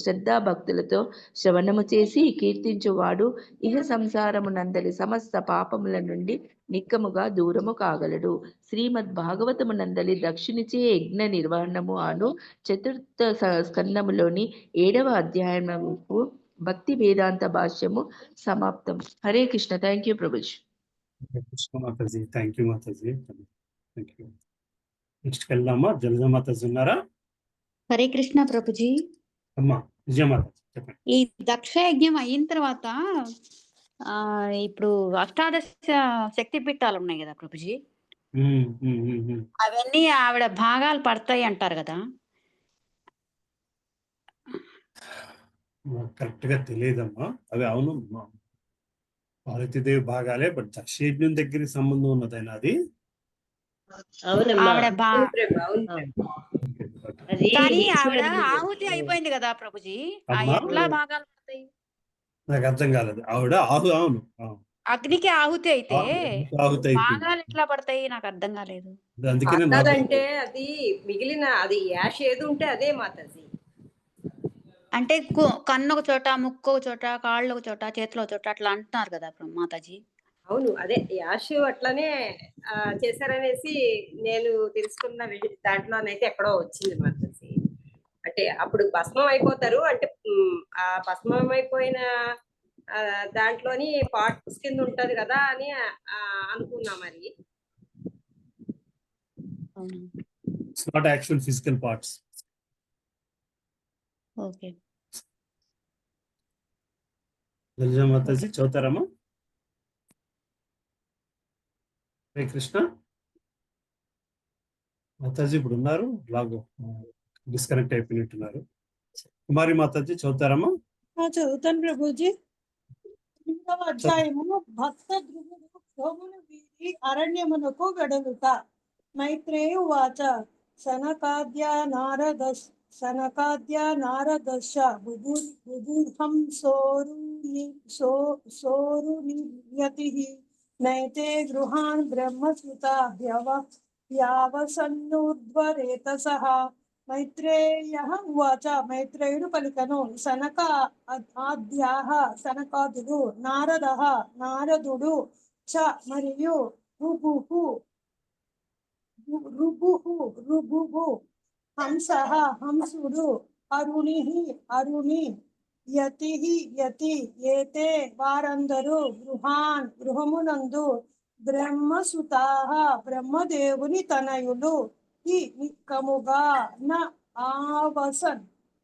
శ్రద్ధాభక్తులతో శ్రవణము చేసి కీర్తించువాడు ఇహ సంసారమునందలి సమస్త పాపముల నుండి నిక్కముగా దూరము కాగలడు. శ్రీమద్ భాగవతమునందలి దక్షునిచే యజ్ఞ నిర్వహణము అను 4వ స్కందములోని 7వ అధ్యాయముకు భక్తి వేదాంత భాష్యము సమాప్తం. హరే కృష్ణ. Thank you Prabhuji. కృష్ణ మాతాజీ, థ్యాంక్ యూ మాతాజీ. నెక్స్ట్ వెళ్దామా? జలజ మాతాజీ ఉన్నారా? హరే కృష్ణ ప్రభుజీ. అమ్మా విజయమాత చెప్పండి. ఈ దక్ష యజ్ఞం అయిన తర్వాత ఇప్పుడు అష్టాదశ శక్తి పీఠాలు ఉన్నాయి కదా ప్రభుజీ, అవన్నీ ఆవిడ భాగాలు పడతాయి అంటారు కదా. కరెక్ట్ గా తెలియదమ్మా. అవి అవును పార్వతీదేవి భాగాలే, బట్ దక్షయజ్ఞం దగ్గరికి సంబంధం ఉన్నదైనా అది. కానీ ఆవిడ ఆహుతి అయిపోయింది కదా ప్రభుజీ, ఎట్లా భాగాలు పడతాయి? నాకు అర్థం కాలేదు. ఆవిడ అవును అగ్నికి ఆహుతి అయితే భాగాలు ఎట్లా పడతాయి నాకు అర్థం కాలేదు. అంటే అది మిగిలిన అది యాష్ ఏది ఉంటే అదే మాతాజీ. అంటే కన్ను ఒక చోట, ముక్కు ఒక చోట, కాళ్ళు ఒక చోట, చేతిలో ఒక చోట అట్లా అంటున్నారు కదా మాతాజీ. అవును, అదే యాష్ అట్లానే చేశారనేసి నేను తెలుసుకున్న దాంట్లోనైతే ఎక్కడో వచ్చింది మాతాజీ. అంటే అప్పుడు భస్మం అయిపోతారు, అంటే ఆ భస్మం అయిపోయిన దాంట్లోని పార్ట్స్ కింద ఉంటది కదా అని అనుకున్నా. మరి it's not actual physical parts. Okay. Jalaja మాతాజీ చదువుతారమ్మా? హరే కృష్ణ మాతాజీ ఇప్పుడు ఉన్నారు, లాగో డిస్కనెక్ట్ అయిపోయినట్టున్నారు. కుమారి మాతాజీ చదువుతారమ్మా? చదువుతాను ప్రభుజీ. 8వ అధ్యాయము భక్త ధ్రువుడు గృహమును వీడి అరణ్యమునకు వెడలుట. మైత్రేయ ఉవాచ సనకాద్య నారదశ బుభుర్హం సోరు నిర్యతిః నైతే గృహాన్ బ్రహ్మసుత వ్యావసన్నూర్ధ్వరేతసః. మైత్రేయ ఉవాచ మైత్రేయుడు పలికను. సనకాదుడు, నారదుడు చ మరియు రుభువు, హంసుడు, అరుణి, యతి ఏతే వారందరూ గృహమునందు బ్రహ్మసుతాః బ్రహ్మదేవుని తనయులు ఈ నిక్కముగా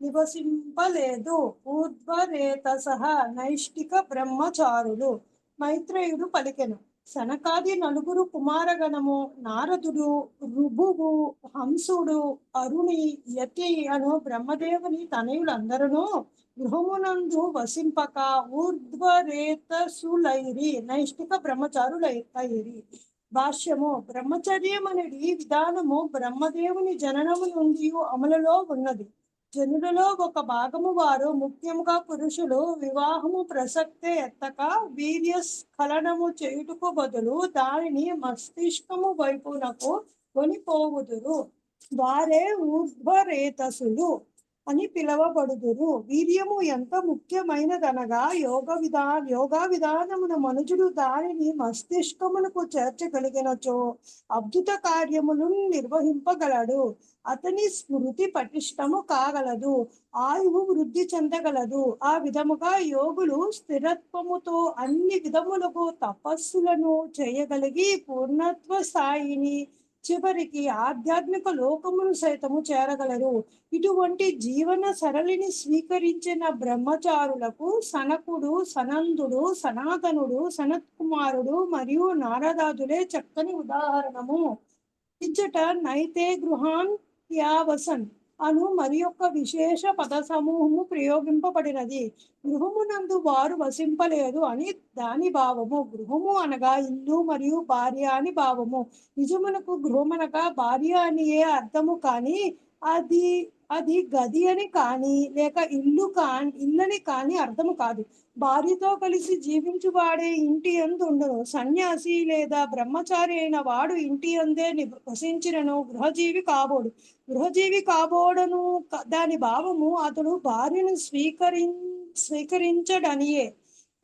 నివసింపలేదు ఊర్ధ్వరేతసః నైష్టిక బ్రహ్మచారులు. మైత్రేయుడు పలికెను. సనకాది నలుగురు కుమారగణము నారదుడు, రుభువు, హంసుడు, అరుణి, యతి అను బ్రహ్మదేవుని తనయులందరూ గృహమునందు వసింపక ఊర్ధ్వరేతసులైరి నైష్టిక బ్రహ్మచారులైరి. భాష్యము. బ్రహ్మచర్యమనడి విధానము బ్రహ్మదేవుని జననము నుండి అమలులో ఉన్నది. జనులలో ఒక భాగము వారు, ముఖ్యముగా పురుషులు, వివాహము ప్రసక్తే ఎత్తక వీర్యస్ఖలనము చేయుటకు బదులు దానిని మస్తిష్కము వైపునకు కొనిపోవుదురు. వారే ఊర్ధ్వరేతసులు అని పిలవబడుదురు. వీర్యము ఎంత ముఖ్యమైనదనగా యోగా విధానమున మనుజుడు దానిని మస్తిష్కమునకు చేర్చగలిగినచో అద్భుత కార్యములను నిర్వహింపగలడు. అతని స్మృతి పటిష్టము కాగలదు, ఆయువు వృద్ధి చెందగలదు. ఆ విధముగా యోగులు స్థిరత్వముతో అన్ని విధములకు తపస్సులను చేయగలిగి పూర్ణత్వ స్థాయిని, చివరికి ఆధ్యాత్మిక లోకమును సైతము చేరగలరు. ఇటువంటి జీవన సరళిని స్వీకరించిన బ్రహ్మచారులకు సనకుడు, సనందుడు, సనాతనుడు, సనత్కుమారుడు మరియు నారదాదులే చక్కని ఉదాహరణము. ఇచ్చట నైతే గృహాన్ యావసన్ అను మరి యొక్క విశేష పద సమూహము ప్రయోగింపబడినది. గృహమునందు వారు వసింపలేదు అని దాని భావము. గృహము అనగా ఇల్లు మరియు భార్య అని భావము. నిజమునకు గృహమనగా భార్య అని ఏ అర్థము కానీ అది గది అని కానీ లేక ఇల్లని కానీ అర్థము కాదు. భార్యతో కలిసి జీవించువాడే ఇంటి యందు ఉండను. సన్యాసి లేదా బ్రహ్మచారి అయిన వాడు ఇంటి యందే వసించినను గృహజీవి కాబోడను. దాని భావము అతడు భార్యను స్వీకరించడనియే.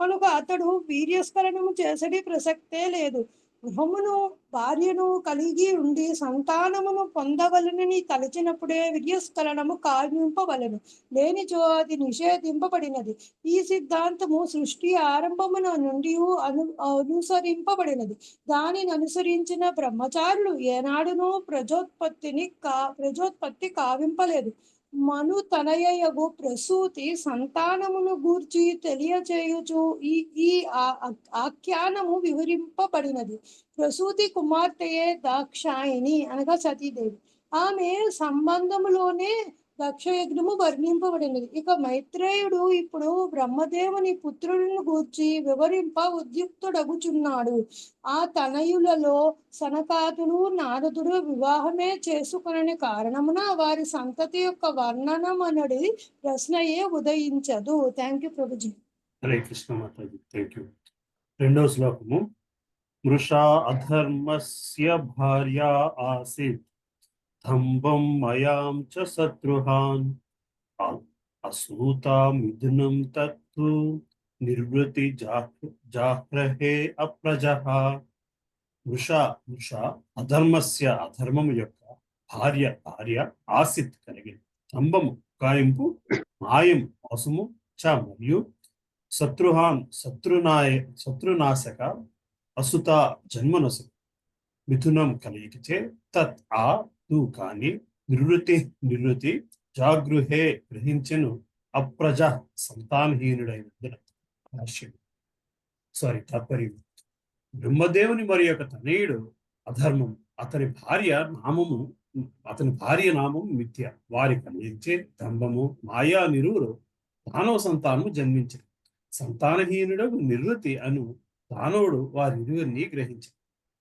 కనుక అతడు వీర్యస్ఖలనము చేసడి ప్రసక్తే లేదు. గృహమును, భార్యను కలిగి ఉండి సంతానమును పొందవలనని తలచినప్పుడే వీర్యస్ఖలనము కావింపవలను, లేనిచో అది నిషేధింపబడినది. ఈ సిద్ధాంతము సృష్టి ఆరంభమున నుండి అనుసరింపబడినది. దానిని అనుసరించిన బ్రహ్మచారులు ఏనాడునూ ప్రజోత్పత్తి కావింపలేదు. మను తనయగు ప్రసూతి సంతానమును గూర్చి తెలియచేయుచు ఈ ఆఖ్యానము వివరింపబడినది. ప్రసూతి కుమార్తెయే దాక్షాయిని అనగా సతీదేవి. ఆమె సంబంధములోనే దక్షయజ్ఞము వర్ణింపబడినది. ఇక మైత్రేయుడు ఇప్పుడు బ్రహ్మదేవుని పుత్రులను గూర్చి వివరింప ఉద్యుక్తుడగుచున్నాడు. ఆ తనయులలో సనకాదుడు, నారదుడు వివాహమే చేసుకొనని కారణమున వారి సంతతి యొక్క వర్ణనమనడి ప్రశ్నయే ఉదయించదు. థ్యాంక్ యూ ప్రభుజీ. హరే కృష్ణ మాతాజీ, థ్యాంక్ యూ. రెండవ శ్లోకము. మృషా అధర్మస్య భార్య ఆసీత్ దంభం మయాం చ శత్రుహాన్ అసూతా మిథునం తత్తు నిర్వృతి జాహ్రహే అప్రజః. మృష అధర్మస్య అధర్మము యొక్క భార్య ఆసిత్ కలిగి, దంభము కాయింపు, మాయం మోసము, చ మరియు శత్రుహాన్ శత్రునాశక, అసుత జన్మనసు, మిథునం కలిగిచే, తత్ ఆ తు కాని, నిర్వృతి జాగృహే గ్రహించెను, అప్రజ సంతానహీనుడైనందున. తాత్పర్యం. బ్రహ్మదేవుని మరి యొక్క తనయుడు అధర్మం, అతని భార్య నామము మిథ్య. వారి కలిగించే దంభము, మాయా నిరువులు మానవ సంతానము జన్మించారు. సంతానహీనుడు నివృత్తి అను దానవుడు వారిరువురిని గ్రహించారు.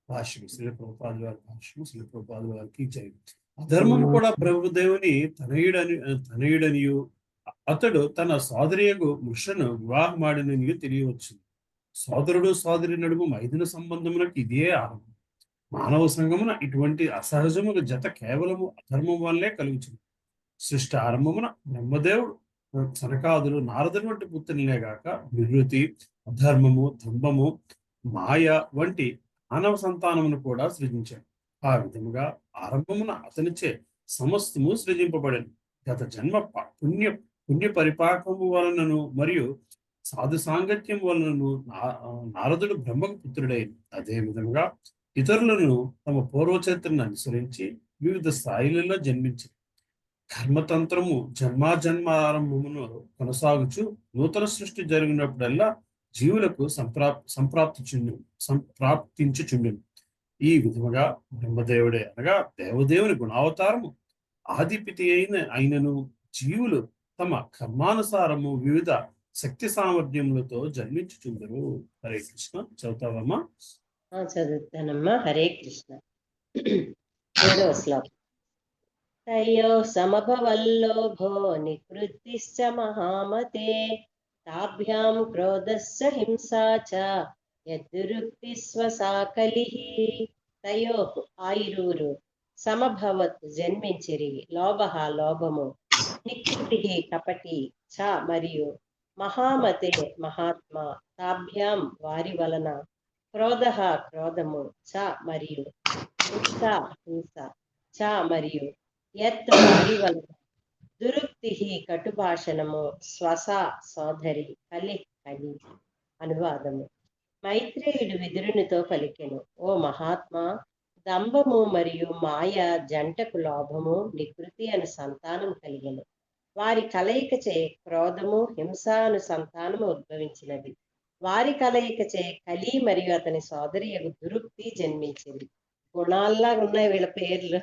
భాష్యం శ్రీ ప్రభుపాదుల వారి భాష్యం శ్రీ ప్రభుపాదుల వారికి జై. అధర్మము కూడా ప్రభుదేవుని తనయుడనియు అతడు తన సోదరియకు మృషను వివాహమాడిననియు తెలియవచ్చు. సోదరుడు సోదరి నడుము మైథున సంబంధములకు ఇదే ఆరంభం. మానవ సంగమున ఇటువంటి అసహజముల జత కేవలము అధర్మం వల్లే కలుగుతుంది. సృష్టి ఆరంభమున బ్రహ్మదేవుడు సనకాదులు నారదుని వంటి పుత్రులనే గాక నివృత్తి, అధర్మము, దంభము, మాయ వంటి మానవ సంతానమును కూడా సృజించాడు. ఆ విధముగా ఆరంభమున అతనిచే సమస్తము సృజింపబడింది. గత జన్మ పుణ్య పరిపాకము వలనను మరియు సాధు సాంగత్యం వలనను నారదుడు బ్రహ్మకు పుత్రుడైంది. అదే విధముగా ఇతరులను తమ పూర్వచరిత్రను అనుసరించి వివిధ స్థాయిలలో జన్మించింది. కర్మతంత్రము జన్మారంభమును కొనసాగుచు నూతన సృష్టి జరిగినప్పుడల్లా జీవులకు సంప్రాప్తించుచుండును. ఈ విధముగా బ్రహ్మదేవుడే అనగా దేవదేవుని గుణావతారము ఆదిపితి అయినను జీవులు తమ కర్మానుసారము వివిధ శక్తి సామర్థ్యములతో జన్మించుచుందరు. హరే కృష్ణ. చదువుతావమ్మా? చదువుతానమ్మా. హరే కృష్ణ. 7వ శ్లోకం. తయో సమభవల్లోభో నికృతిశ్చ మహామతే తాభ్యాం క్రోధస్స హింసా చ యద్దురుక్తి స్వసాకలిః. తయో ఆయిరూరు సమభవత్ జన్మించిరి. లోభః లోభము, నికృతి కపటి, చ మరియు మహామతే మహాత్మ, తాభ్యాం వారి వలన, క్రోధః క్రోధము, చ మరియు హింస హింస, చ మరియు యత్ వారి వలన, దురుక్తి కటుభాషణము, స్వస సోదరి, కలి కలి. అనువాదము. మైత్రేయుడు విదురునితో పలికెను, ఓ మహాత్మా, దంభము మరియు మాయ జంటకు లోభము, నికృతి అను సంతానం కలిగెను. వారి కలయికచే క్రోధము, హింస అను సంతానము ఉద్భవించినది. వారి కలయికచే కలి మరియు అతని సోదరి యగు దురుక్తి జన్మించింది. గుణాల్లాగా ఉన్నాయి వీళ్ళ పేర్లు.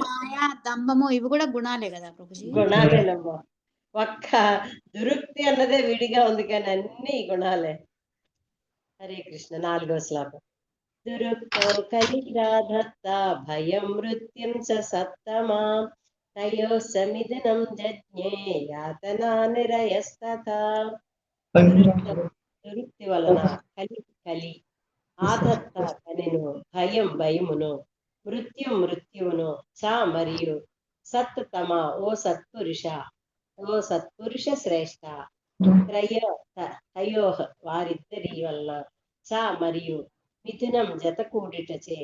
మాయా, దంభము ఇవి కూడా గుణాలే కదా ప్రభుజీ? గుణాలేనమ్మా. ఒక్క దురుక్తి అన్నదే విడిగా ఉంది, కానీ అన్ని గుణాలే. హరే కృష్ణ. 4వ శ్లోకం. దురుక్తో కలిగ్రాధత్త భయం మృత్యుం చ సత్తమా తయో సమిధనం జజ్ఞే యాతనా నిరయస్తథా. దురుక్తి వలన కలి ఆధత్త కనెను, భయం భయమును, మృత్యువును, చ మరియు సత్తమ ఓ సత్పురుష శ్రేష్ఠ, తయో వారిద్దరి వలన, చ మరియు మిథునం జత కూడిటచే,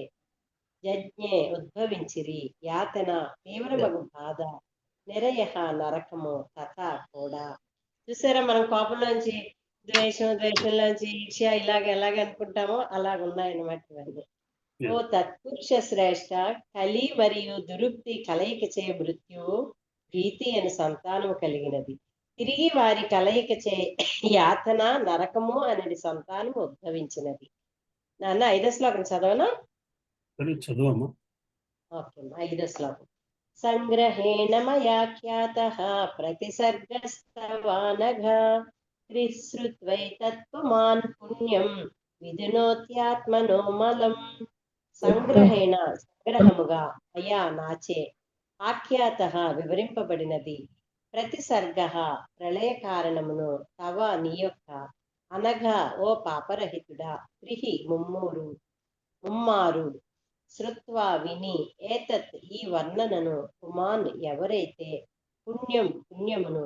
యజ్ఞే ఉద్భవించిరి, యాతన తీవ్రమగు బాధ, నిరయ నరకము, తథా కూడా. చూసారా, మనం కోపంలోంచి ద్వేషంలోంచి ఈర్ష్య ఎలాగ అనుకుంటామో అలాగున్నాయన్నమాట ఇవన్నీ. ఓ తత్పురుష శ్రేష్ఠ, కలి మరియు దురుక్తి కలయిక చే మృత్యువు, భీతి అని సంతానము కలిగినది. తిరిగి వారి కలయిక చే యాతన, నరకము అనేది సంతానము ఉద్భవించినది. నాన్న 5వ శ్లోకం చదవనా? చదువమ్మా. ఓకే. 5వ శ్లోకం. సంగ్రహేణ మయాఖ్యాతః ప్రతిసర్గస్తవానఘ శ్రుత్వైతత్వమాన్ పుణ్యం విధునోత్యాత్మనో మలం. సంగ్రహేణ సంగ్రహముగా, అయా నాచే, ఆఖ్యాతః వివరింపబడినది, ప్రతిసర్గ ప్రళయ కారణమును, తవ నీ యొక్క, అనఘ ఓ పాపరహితుడా, త్రిహి ముమ్మారు, శ్రుత్వా విని, ఏతత్ ఈ వర్ణనను, పుమాన్ ఎవరైతే, పుణ్యమును,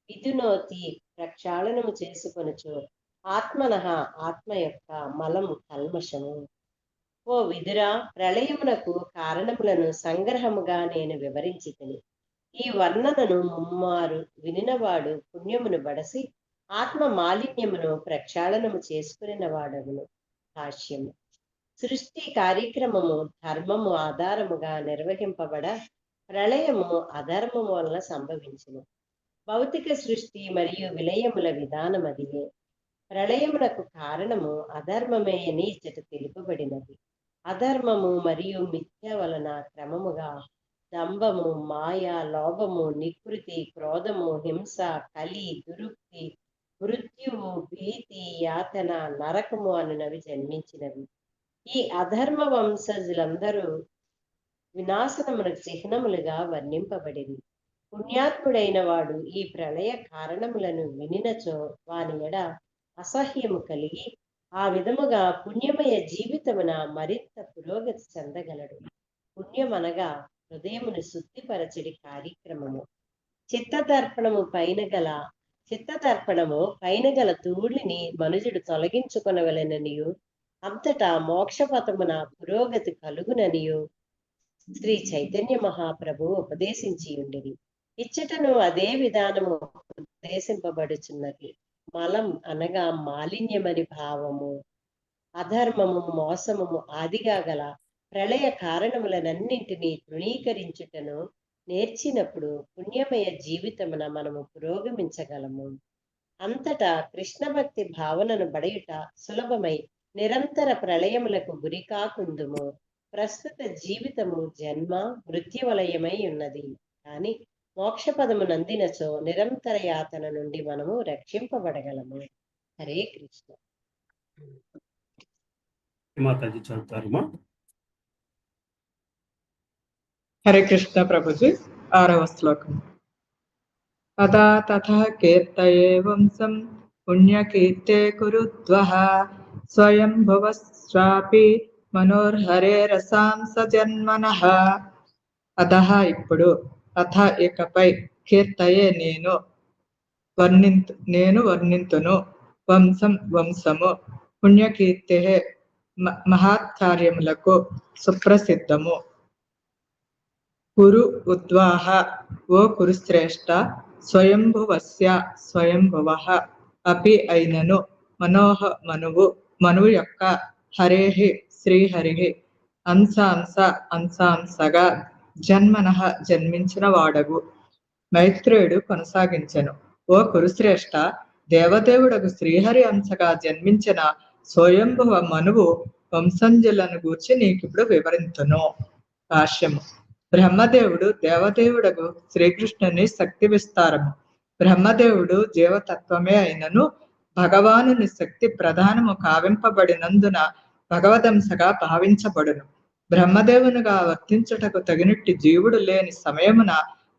విధునోతి ప్రక్షాళనము చేసుకొనుచు, ఆత్మనః ఆత్మ యొక్క, మలము కల్మషము. ఓ విదురా, ప్రళయమునకు కారణములను సంగ్రహముగా నేను వివరించితిని. ఈ వర్ణనను ముమ్మారు వినినవాడు పుణ్యమును బడసి ఆత్మ మాలిన్యమును ప్రక్షాళనము చేసుకుని వాడగును. భాష్యము. సృష్టి కార్యక్రమము ధర్మము ఆధారముగా నిర్వహింపబడ, ప్రళయము అధర్మము వలన సంభవించును. భౌతిక సృష్టి మరియు విలయముల విధానం అదియే. ప్రళయమునకు కారణము అధర్మమే అని ఇచ్చట తెలుపబడినది. అధర్మము మరియు మిథ్య వలన క్రమముగా దంభము, మాయ, లోభము, నికృతి, క్రోధము, హింస, కలి, దురుక్తి, మృత్యువు, భీతి, యాతన, నరకము అనునవి జన్మించినవి. ఈ అధర్మ వంశజులందరూ వినాశనమునకు చిహ్నములుగా వర్ణింపబడింది. పుణ్యాత్ముడైన వాడు ఈ ప్రళయ కారణములను వినినచో వాని ఎడ అసహ్యము కలిగి ఆ విధముగా పుణ్యమయ జీవితమున మరింత పురోగతి చెందగలడు. పుణ్యమనగా హృదయమును శుద్ధిపరచడి కార్యక్రమము. చిత్తదర్పణము పైన గల ధూళిని మనుజుడు తొలగించుకొనవలెననియు అంతటా మోక్షపథమున పురోగతి కలుగుననియు శ్రీ చైతన్య మహాప్రభు ఉపదేశించి ఉండేది. ఇచ్చటను అదే విధానము ఉపదేశింపబడుచున్నది. మలం అనగా మాలిన్యమని భావము. అధర్మము, మోసము ఆదిగా గల ప్రళయ కారణములనన్నింటినీ తృణీకరించుటను నేర్చినప్పుడు పుణ్యమయ జీవితమున మనము పురోగమించగలము. అంతటా కృష్ణ భక్తి భావనను బడయుట సులభమై నిరంతర ప్రళయములకు గురి కాకుందుము. ప్రస్తుత జీవితము జన్మ మృత్యువలయమై ఉన్నది. కానీ మోక్షపదము నందినచో నిరంతర యాతన నుండి మనము రక్షింపబడగలము. హరే కృష్ణ. మాతాజీ చదువుతారమ్మా. హరే కృష్ణ ప్రభుజీ. 6వ శ్లోకం. తథా తథా కీర్తయే వంశం పుణ్యకీర్తే కురుద్వః స్వయం భువస్వాపి మనోర్హరే రసాంస జన్మనః. అతః ఇప్పుడు, అథ ఇకపై, కీర్తయే నేను వర్ణింతును, వంశము పుణ్యకీర్తే మహత్కార్యములకు సుప్రసిద్ధము. కురు ఉద్వాహ, ఓ కురుశ్రేష్ఠ, స్వయంభువః అపి అయినను, మనువు యొక్క, హరేహి శ్రీహరి, అంశాంశగా జన్మనః జన్మించిన వాడగు. మైత్రేయుడు కొనసాగించెను. ఓ కురుశ్రేష్ఠ, దేవదేవుడకు శ్రీహరి అంశగా జన్మించిన స్వయంభువ మనువు వంశంజులను గూర్చి నీకిప్పుడు వివరింతును. భాష్యము. బ్రహ్మదేవుడు దేవదేవుడకు శ్రీకృష్ణుని శక్తి విస్తారము. బ్రహ్మదేవుడు జీవతత్వమే అయినను భగవానుని శక్తి ప్రధానము కావింపబడినందున భగవదంశగా భావించబడును. బ్రహ్మదేవునిగా వర్తించుటకు తగినట్టి జీవుడు లేని సమయమున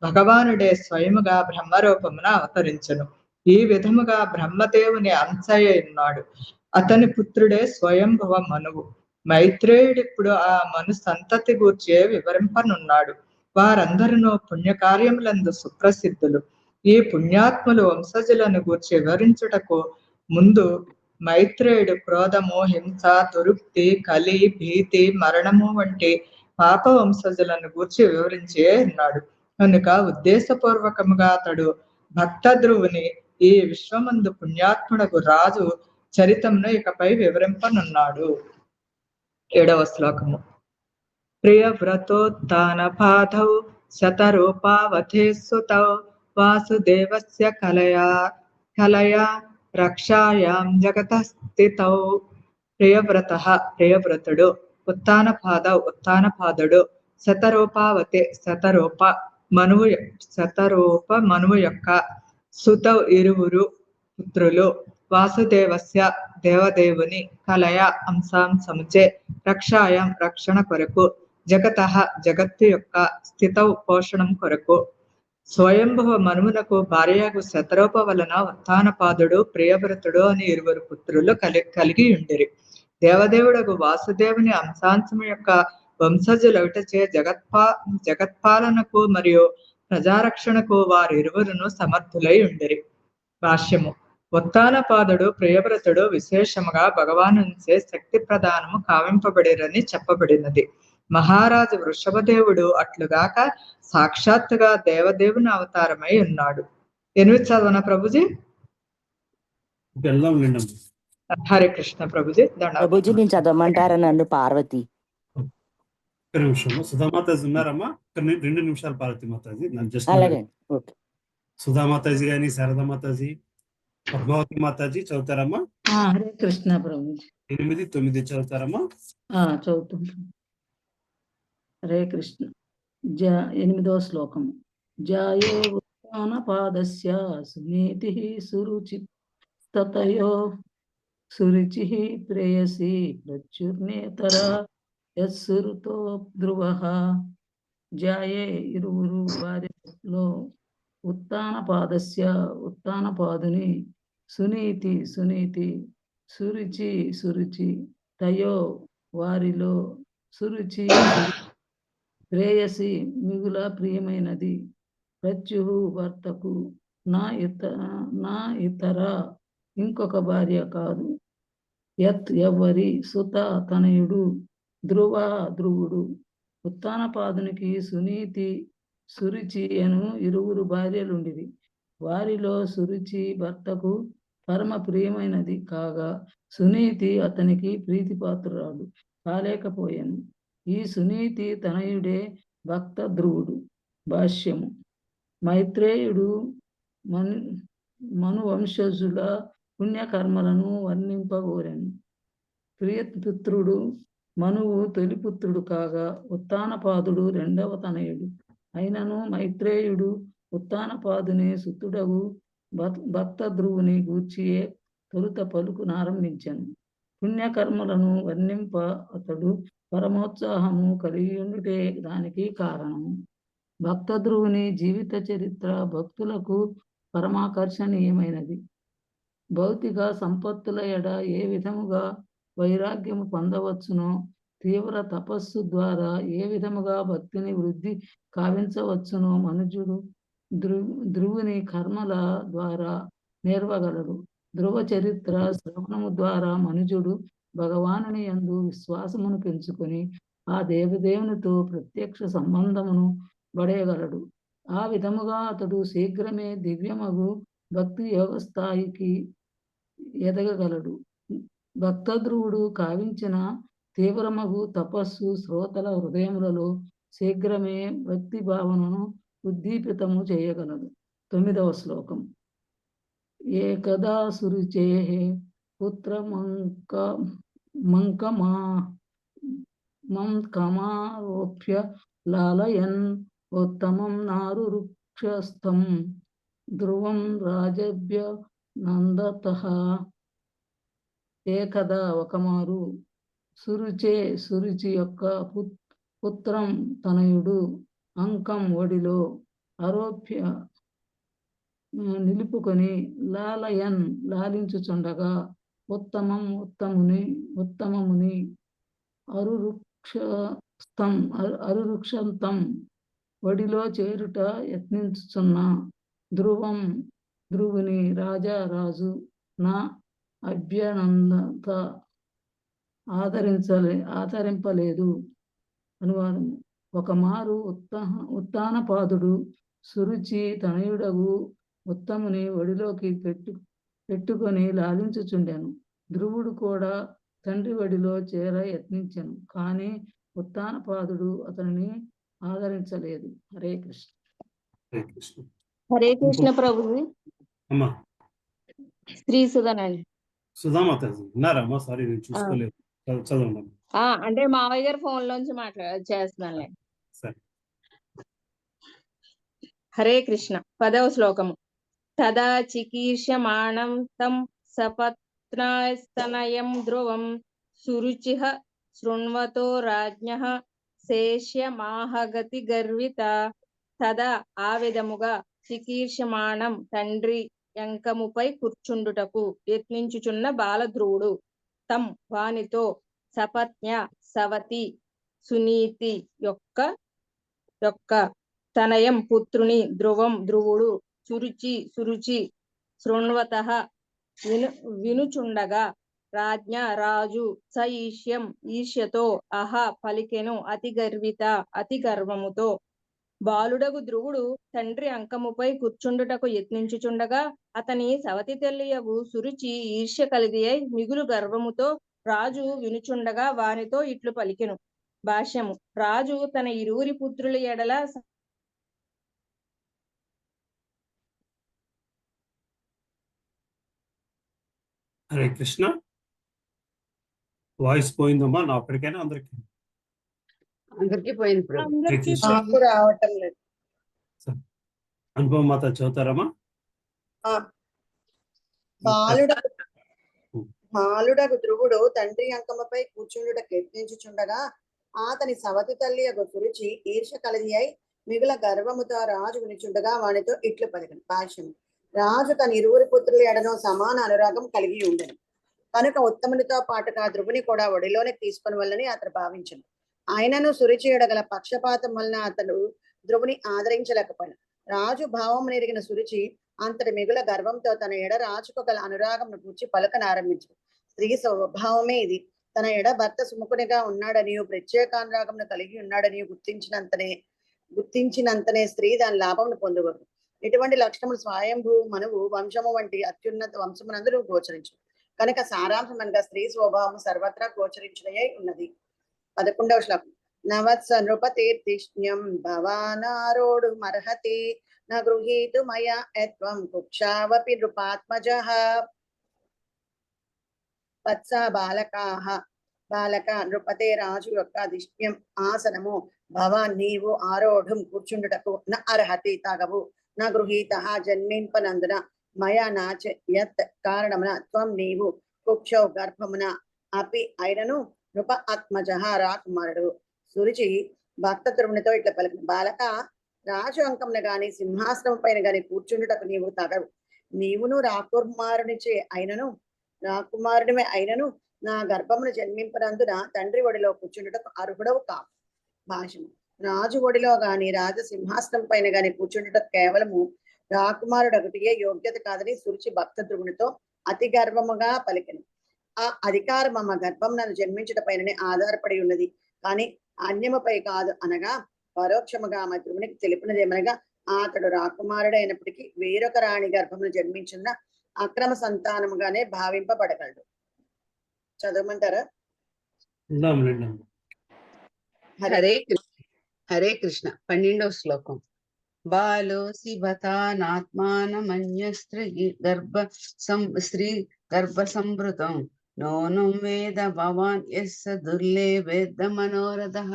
భగవానుడే స్వయముగా బ్రహ్మరూపమున అవతరించును. ఈ విధముగా బ్రహ్మదేవుని అంశయ్య ఉన్నాడు. అతని పుత్రుడే స్వయంభువ మనువు. మైత్రేయుడిప్పుడు ఆ మను సంతతి గూర్చే వివరింపనున్నాడు. వారందరూ పుణ్యకార్యములందు సుప్రసిద్ధులు. ఈ పుణ్యాత్ములు వంశజులను గూర్చి వివరించుటకు ముందు మైత్రేయుడు క్రోధము, హింస, దురుక్తి, కలి, భీతి, మరణము వంటి పాప వంశజులను గూర్చి వివరించే ఉన్నాడు. కనుక ఉద్దేశపూర్వకముగా అతడు భక్త ధ్రువుని ఈ విశ్వమందు పుణ్యాత్ముడకు రాజు చరితమును ఇకపై వివరింపనున్నాడు. 7వ శ్లోకము. ప్రియవ్రతోత్థాన పాదౌ శతరూపావధే సుతౌ వాసుదేవస్య కలయా రక్షాయాం జగతః స్థితౌ. ప్రియవ్రతుడు, ఉత్థానపాదుడు, శతరూపావతే శతరూప మనువు యొక్క, సుతౌ ఇరువురు పుత్రులు, వాసుదేవస్య దేవదేవుని, కలయ అంశాంశముచే, రక్షాయాం రక్షణ కొరకు, జగతః జగత్తు యొక్క, స్థితౌ పోషణం కొరకు. స్వయంభవ మనువునకు భార్యకు శతరూప వలన ఉత్థానపాదుడు, ప్రియవ్రతుడు అని ఇరువురు పుత్రులు కలిగి ఉండిరి. దేవదేవుడకు వాసుదేవుని అంశాంశము యొక్క వంశజులవిటచే జగత్పాలనకు మరియు ప్రజారక్షణకు వారిరువురును సమర్థులై ఉండిరి. భాష్యము. ఉత్థానపాదుడు, ప్రియవ్రతుడు విశేషముగా భగవానునిచే శక్తి ప్రదానము కావింపబడిరని చెప్పబడినది. మహారాజు వృషభదేవుడు అట్లుగాక సాక్షాత్తుగా దేవదేవుని అవతారమై ఉన్నాడు. 8 చదవన ప్రభుజీ. హరే కృష్ణ ప్రభుజీ. ప్రభుజీ నేను చదవమంటారా నన్ను? పార్వతి. ఒక్క నిమిషము. సుధామాతాజీ ఉన్నారమ్మా? 2 నిమిషాలు పార్వతి మాతాజీ. అలాగే. ఓకే. సుధామాతాజీ గాని, శారదా మాతాజీ, పద్మావతి మాతాజీ చదువుతారమ్మా? హరే కృష్ణ ప్రభుజీ. 8, 9 చదువుతారమ్మా? చదువుతున్నాను. హరే కృష్ణ. ఎనిమిదవ శ్లోకము. జాయే ఉత్థాన పాదస్య సునీతి సురుచి తతయో సురుచి ప్రేయసి ప్రచుర్నేతర యస్సురుతో ధ్రువ. జాయే ఇరువురు భార్యలో ఉత్థాన పాదస్య ఉత్థాన పాదుని సునీతి సునీతి సురుచి సురుచి తయో వారిలో సురుచి ప్రేయసి మిగుల ప్రియమైనది ప్రత్యుహు భర్తకు నా ఇతర ఇంకొక భార్య కాదు. యత్ ఎవ్వరి సుత తనయుడు ధ్రువుడు. ఉత్తానపాదునికి సునీతి సురుచి అను ఇరువురు భార్యలుండిరి. వారిలో సురుచి భర్తకు పరమ ప్రియమైనది కాగా సునీతి అతనికి ప్రీతిపాత్రురాలు కాలేకపోయాను. ఈ సునీతి తనయుడే భక్త ధ్రువుడు. భాష్యము. మైత్రేయుడు మనువంశజుల పుణ్యకర్మలను వర్ణింపగోరెను. ప్రియపుత్రుడు మనువు తొలిపుత్రుడు కాగా ఉత్తానపాదుడు రెండవ తనయుడు. అయినను మైత్రేయుడు ఉత్తానపాదుని సుతుడగు భక్త ధ్రువుని గూర్చియే తొలుత పలుకునారంభించాను. పుణ్యకర్మలను వర్ణింప అతడు పరమోత్సాహము కలిగి ఉండుటే దానికి కారణము. భక్త ధ్రువుని జీవిత చరిత్ర భక్తులకు పరమాకర్షణీయమైనది. భౌతిక సంపత్తుల ఎడ ఏ విధముగా వైరాగ్యము పొందవచ్చునో, తీవ్ర తపస్సు ద్వారా ఏ విధముగా భక్తిని వృద్ధి కావించవచ్చునో మనుజుడు ధ్రువుని కర్మల ద్వారా నేర్వగలడు. ధ్రువ చరిత్ర శ్రవణము ద్వారా మనుజుడు భగవానుని యందు విశ్వాసమును పెంచుకొని ఆ దేవదేవునితో ప్రత్యక్ష సంబంధమును పడేయగలడు. ఆ విధముగా అతడు శీఘ్రమే దివ్యమగు భక్తి యోగ స్థాయికి ఎదగగలడు. భక్త ధ్రువుడు కావించిన తీవ్రమగు తపస్సు శ్రోతల హృదయములలో శీఘ్రమే భక్తి భావనను ఉద్దీపితము చేయగలదు. 9వ శ్లోకం. ఏకదా సురుచే పుత్ర మంకమారోప్య లాలయన్ ఉత్తమం నారు వృక్షస్థం ధ్రువం రాజభ్య నందతః. ఏకదా ఒకమారు సురుచి యొక్క పుత్రం తనయుడు అంకం ఒడిలో ఆరోప్య నిలుపుకొని లాలయన్ లాలించుచుండగా ఉత్తమముని అరువృక్షంతం ఒడిలో చేరుట యత్నించుచున్న ధ్రువుని రాజు నా అభ్యనందత ఆదరింపలేదు. అనువాదము. ఒకమారు ఉత్తానపాదుడు సురుచి తనయుడగు ఉత్తముని ఒడిలోకి పెట్టుకొని లాలించుచుండెను. ధ్రువుడు కూడా తండ్రి ఒడిలో చేర యత్నించెను. కానీ ఉత్తానపాదుడు అతనిని ఆదరించలేదు. హరే కృష్ణ. హరే కృష్ణ. హరే కృష్ణ ప్రభుజీ. అమ్మా శ్రీ సుధనండి. సుధామాత ఉన్నారమ్మా? సారీ నేను చూసుకోలేదు. చదవండి. అంటే మావయ్య గారు ఫోన్ లోంచి చేస్తున్నానులే. సరే. హరే కృష్ణ. 10వ శ్లోకము. తదా చికీర్ష్యమాణం తం సపత్నస్తనయం ధ్రువం సురుచిః శృణ్వతో రాజ్ఞః శేష్యమాహగతి గర్విత. తదా ఆ విధముగా చికీర్ష్యమాణం తండ్రి యంకముపై కూర్చుండుటకు యత్నించుచున్న బాలధ్రువుడు తం వానితో సపత్న్య సవతి సునీతి యొక్క తనయం పుత్రుని ధ్రువుడు సురుచి శృణ్వతః వినుచుండగా రాజు స ఈర్ష్యతో అహ పలికెను అతి గర్వముతో. బాలుడగు ధ్రువుడు తండ్రి అంకముపై కూర్చుండుటకు యత్నించుచుండగా అతని సవతి తెల్లియగు సురుచి ఈర్ష్య కలిగి మిగులు గర్వముతో రాజు వినుచుండగా వానితో ఇట్లు పలికెను. భాష్యము. రాజు తన ఇరువురి పుత్రుల ఎడల హరే కృష్ణ. వాయిస్ పోయిందమ్మా నా అప్పటికైనా అందరికి? అందరికీ పోయింది ప్రభు. అందరికీ నాకు రావటం లేదు. అనుపమ మాత చదువుతారమ్మా? బాలుడకు ధ్రువుడు తండ్రి అంకమపై కూర్చుండుటకు యత్నించుచుండగా అతని సవతి తల్లి యొక్క సురుచి ఈర్ష కలిగి అయి మిగుల గర్వముతో రాజు వినిచుండగా వానితో ఇట్లు పలికను. భాష్యం. రాజు తన ఇరువురి పుత్రుల ఎడను సమాన అనురాగం కలిగి ఉండను కనుక ఉత్తమునితో పాటుగా ధ్రువుని కూడా ఒడిలోనే తీసుకుని వల్లని అతను భావించను. ఆయనను సురుచి ఎడగల పక్షపాతం వలన అతడు ధ్రువుని ఆదరించలేకపోయాను. రాజు భావం ఎరిగిన సురుచి అంతటి మిగుల గర్వంతో తన ఎడ రాజుకు గల అనురాగం కూర్చి పలకనారంభించు. స్త్రీ స్వభావమే ఇది. తన ఎడ భర్త సుముఖునిగా ఉన్నాడనియు ప్రత్యేకానురాగం కలిగి ఉన్నాడని గుర్తించినంతనే స్త్రీ దాని లాభమును పొందగలదు. ఇటువంటి లక్షణములు స్వయంభూ మనువు వంశము వంటి అత్యున్నత వంశమునందరూ గోచరించు కనుక సారాంశం అనగా స్త్రీ స్వభావం సర్వత్రా గోచరించినయే ఉన్నది. 11వ శ్లోకం. నవత్స నృపతీర్థిష్ణ్యం భవానారోడు మర్హతి న గృహీతు మయా యత్వం కుక్షావపి నృపాత్మజః. వత్స బాలక నృపతే రాజు యొక్క దిష్ట్యం ఆసనము భవాన్ నీవు ఆరోఢం కూర్చుండుటకు న అర్హతి తగవు న గృహీత జన్మింపనందున మయా నాచ యత్ కారణమున త్వం నీవు కుక్షౌ గర్భమున అపి అయినను నృప ఆత్మజః రాకుమారుడు. సురుచి భక్త ధ్రువునితో ఇట్లా పలికిన. బాలక రాజు అంకమున గాని సింహాసనం పైన గాని కూర్చుండుటకు నీవు తగవు. నీవును రాకుమారుడిమే అయినను నా గర్భమును జన్మింపనందున తండ్రి ఒడిలో కూర్చుండుటకు అర్హుడవు కావు. భాషము. రాజు ఒడిలో గాని రాజ సింహాసనం పైన గాని కూర్చుండుటకు కేవలము రాకుమారుడు ఒకటియే యోగ్యత కాదని సురుచి భక్త ధ్రువునితో అతి గర్వముగా పలికెను. ఆ అధికారం అమ్మ గర్భం నన్ను జన్మించట పైననే ఆధారపడి ఉన్నది కానీ అన్యముపై కాదు అనగా పరోక్షముగా ఆమె ధ్రువునికి తెలిపినదేమనగా అతడు రాకుమారుడు అయినప్పటికీ వేరొక రాణి గర్భమును జన్మించిన అక్రమ సంతానముగానే భావింపబడగలడు. చదవమంటారా? హరే కృష్ణ. 12వ శ్లోకం. బాలోసి భతానాత్మానమన్య స్త్రీ గర్భ సంభృతం నోనం వేద భవాన్ యస్స దుర్లే వేద మనోరథః.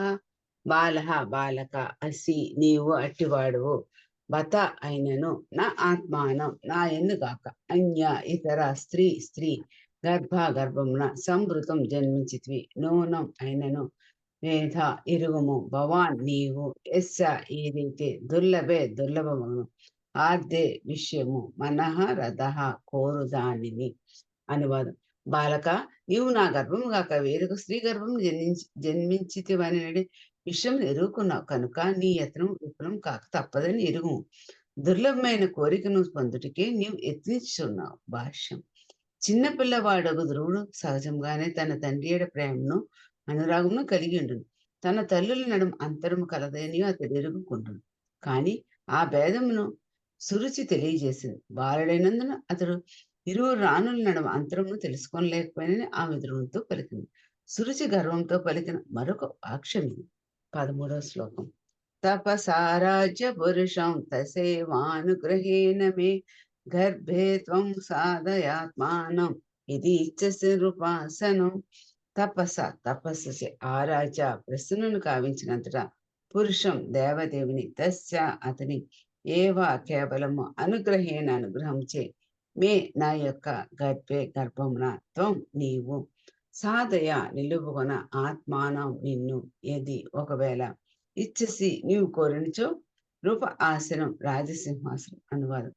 బాలక అసి నీవు అట్టివాడువు. బత అయినను నా ఆత్మానం నా ఎన్నుగాక అన్య ఇతర స్త్రీ గర్భమున సంభృతం జన్మించితివి. నూనం అయినను వేద ఇరుగుము భవాన్ నీవు ఎస్స ఈ రీతి దుర్లభమును ఆర్దే విషయము మనః రథః కోరు దానిని. అనువాదం. బాలక నీవు నా గర్భము గాక వేరొక స్త్రీ గర్భము జన్మించితివని విషయం ఎరుగుకున్నావు కనుక నీ యత్నం విఫలం కాక తప్పదని ఎరుగు. దుర్లభమైన కోరికను పొందుటికే నీవు యత్నించున్నావు. భాష్యం. చిన్నపిల్లవాడగు ధ్రువుడు సహజంగానే తన తండ్రి ఏడ ప్రేమను అనురాగమును కలిగి ఉండును. తన తల్లుల నడుమ అంతరము కలదని అతడు ఎరుగుకుంటును. కానీ ఆ భేదమును సురుచి తెలియజేసింది. బాలుడైనందున అతడు ఇరువురు రాణుల నడుమ అంతరమును తెలుసుకోలేకపోయినని ఆమె ధ్రువునితో పలికింది. సురుచి గర్వంతో పలికిన మరొక వాక్యం ఇది. 13వ శ్లోకం. తపసారాజ్య పురుషం తసేవానుగ్రహేణ మే గర్భే త్వం సాధయాత్మానం ఇది ఇచ్చసి రూపాసనం. తపస్సు ఆరాజ ప్రసన్నును కావించినంతటా పురుషం దేవదేవుని తస్య అతని ఏవా కేవలము అనుగ్రహేణ అనుగ్రహంచే మే నా యొక్క గర్భమున త్వం నీవు సాధయ నిలుపుకొన ఆత్మానం నిన్ను ఏది ఒకవేళ ఇచ్చసి నీవు కోరినచో రూప ఆసనం రాజసింహాసనం. అనువాదం.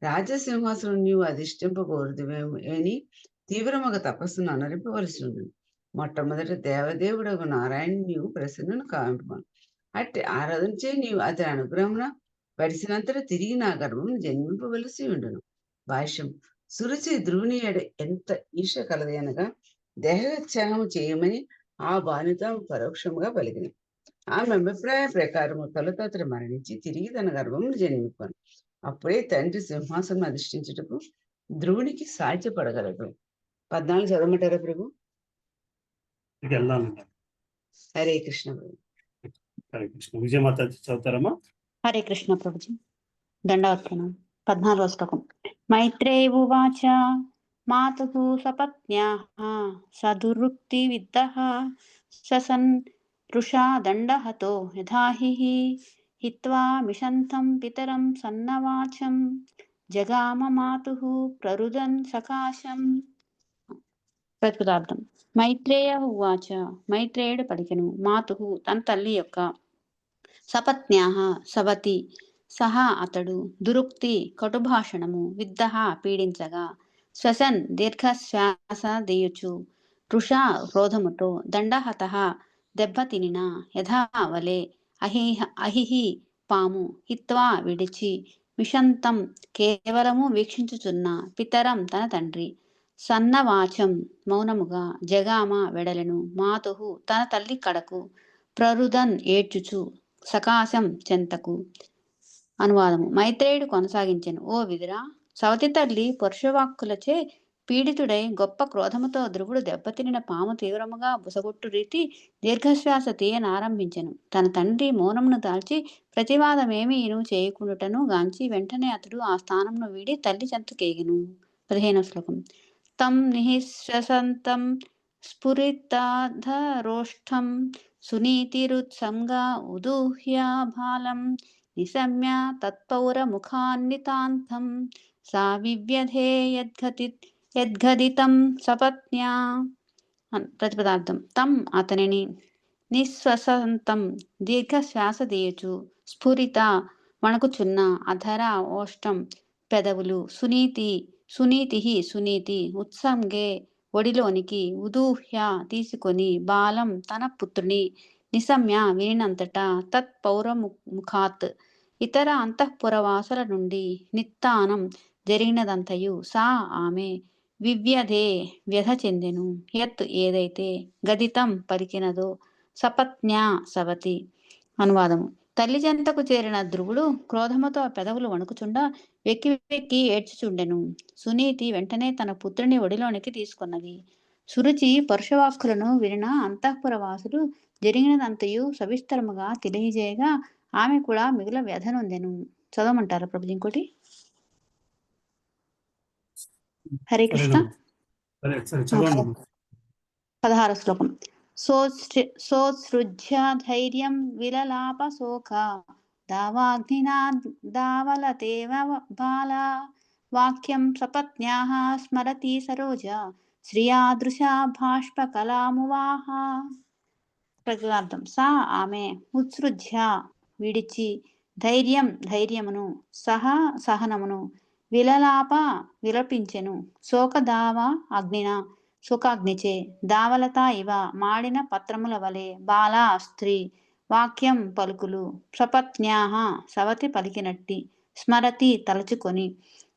రాజసింహాసనం నీవు అధిష్ఠింపకూడదువేమో అని తీవ్రముగ తపస్సును అనరింపవలసి ఉంటుంది. మొట్టమొదట దేవదేవుడగు నారాయణ నీవు ప్రసన్నును కావింపను. అట్టి ఆరాధించే నీవు అతని అనుగ్రహమున పరిసినంతట తిరిగి నా గర్భమును జన్మింపవలసి ఉండును. భాష్యం. సురుచి ధ్రువుని ఎడ ఎంత ఈర్ష కలది అనగా దేహత్యాగము చేయమని ఆ బాలిత పరోక్షముగా పలికిన. ఆమె అభిప్రాయ ప్రకారము తొలత అతడు మరణించి తిరిగి తన గర్భమును జన్మింపాను. అప్పుడే తండ్రి సింహాసనం అధిష్ఠించుటకు ధ్రువునికి సాధ్యపడగలడు. 14 చదవమంటారా ప్రభు? హరే కృష్ణ ప్రభు. హరే కృష్ణ. విజయమాత చదువుతారమ్మా? హరే కృష్ణ ప్రభుజీ. దండవత్నం. 14వ శ్లోకం. మైత్రేయ ఉవాచ మాతుః సపత్న్యాః సదురుక్తి విద్దః ససన్ వృషా దండహతో యథాహి హిత్వా మిషంతం పితరం సన్నవాచం జగామ మాతుః ప్రరుదన్ సకాశం. ప్రతిపదార్థం. మైత్రేయ ఉవాచ, మైత్రేయుడు పలికెను, మాతుః తన తల్లి యొక్క, సపత్న్యాః సవతి సహా అతడు, దురుక్తి కటుభాషణము, విద్దః పీడించగా, శ్వసన్ దీర్ఘశ్వాస దేయుచు, వృషా క్రోధముతో, దండహతః దెబ్బతినిన, యథా వలె, అహిహి పాము, హిత్వా విడిచి, మిషంతం కేవలము వీక్షించుచున్న, పితరం తన తండ్రి, సన్నవాచం మౌనముగా, జగామ వెడలెను, మాతుః తన తల్లి కడకు, ప్రరుదన్ ఏడ్చుచు, సకాశం చెంతకు. అనువాదము. మైత్రేయుడు కొనసాగించెను, ఓ విదురా, సవతి తల్లి పరుషవాక్కులచే పీడితుడై గొప్ప క్రోధముతో ధ్రువుడు దెబ్బతినిన పాము తీవ్రముగా బుసగొట్టు రీతి దీర్ఘశ్వాస తీయనారంభించెను. తన తండ్రి మౌనమును దాల్చి ప్రతివాదమేమీను చేయకుండుటను గాంచి వెంటనే అతడు ఆ స్థానమును వీడి తల్లి చెంతకేగెను. 15వ శ్లోకం. తం నిశ్వసంతం స్ఫురితాధరోష్ఠం సునీతిరుత్సంగా ఉదూహ్య బాలం నిశమ్య తత్పౌరముఖాన్నితాంతం సా వివ్యధే యద్గదితం సపత్న్యా. ప్రతిపదార్థం. తం అతనిని, నిశ్వసంతం దీర్ఘశ్వాస దీయచు, స్ఫురిత వణకుచున్న, అధర ఓష్టం పెదవులు, సునీతి ఉత్సంగే ఒడిలోనికి, ఉదూహ్య తీసుకొని, బాలం తన పుత్రుని, నిశమ్య వినినంతటా, తత్ పౌరముఖాత్ ఇతర అంతఃపురవాసుల నుండి, నిత్తానం జరిగినదంతయు, సా ఆమె, వివ్యధే వ్యధ చెందెను, యత్ ఏదైతే, గదితం పలికినదో, సపత్న్యా సవతి. అనువాదము. తల్లి చెంతకు చేరిన ధ్రువుడు క్రోధముతో పెదవులు వణుకుచుండా వెక్కి వెక్కి ఏడ్చుచుండెను. సునీతి వెంటనే తన పుత్రుని ఒడిలోనికి తీసుకున్నది. సురుచి పరుషవాక్కులను వినిన అంతఃపుర వాసులు జరిగినదంతయు సవిస్తరముగా తెలియజేయగా ఆమె కూడా మిగుల వ్యధ నొందెను. చదవమంటారా ప్రభుజీ ఇంకోటి? హరే కృష్ణ. 16వ శ్లోకం. సోత్సృజ్య ధైర్యం విలలాప శోక దావాగ్నినా దావలతేవ బాల వాక్యం సపత్న్యాః స్మరతి సరోజ శ్రియాదృశా బాష్పకలామువాహ. ప్రతిపదార్థం. సా ఆమె, ఉత్సృజ్య విడిచి, ధైర్యమును, సహనమును, విలలాప విలపించెను, శోకదావ అగ్నిన శోకాగ్నిచే, దావలత ఇవ మాడిన పత్రముల వలె, బాల స్త్రీ, వాక్యం పలుకులు, సపత్న్యాః సవతి పలికినట్టి, స్మరతి తలచుకొని,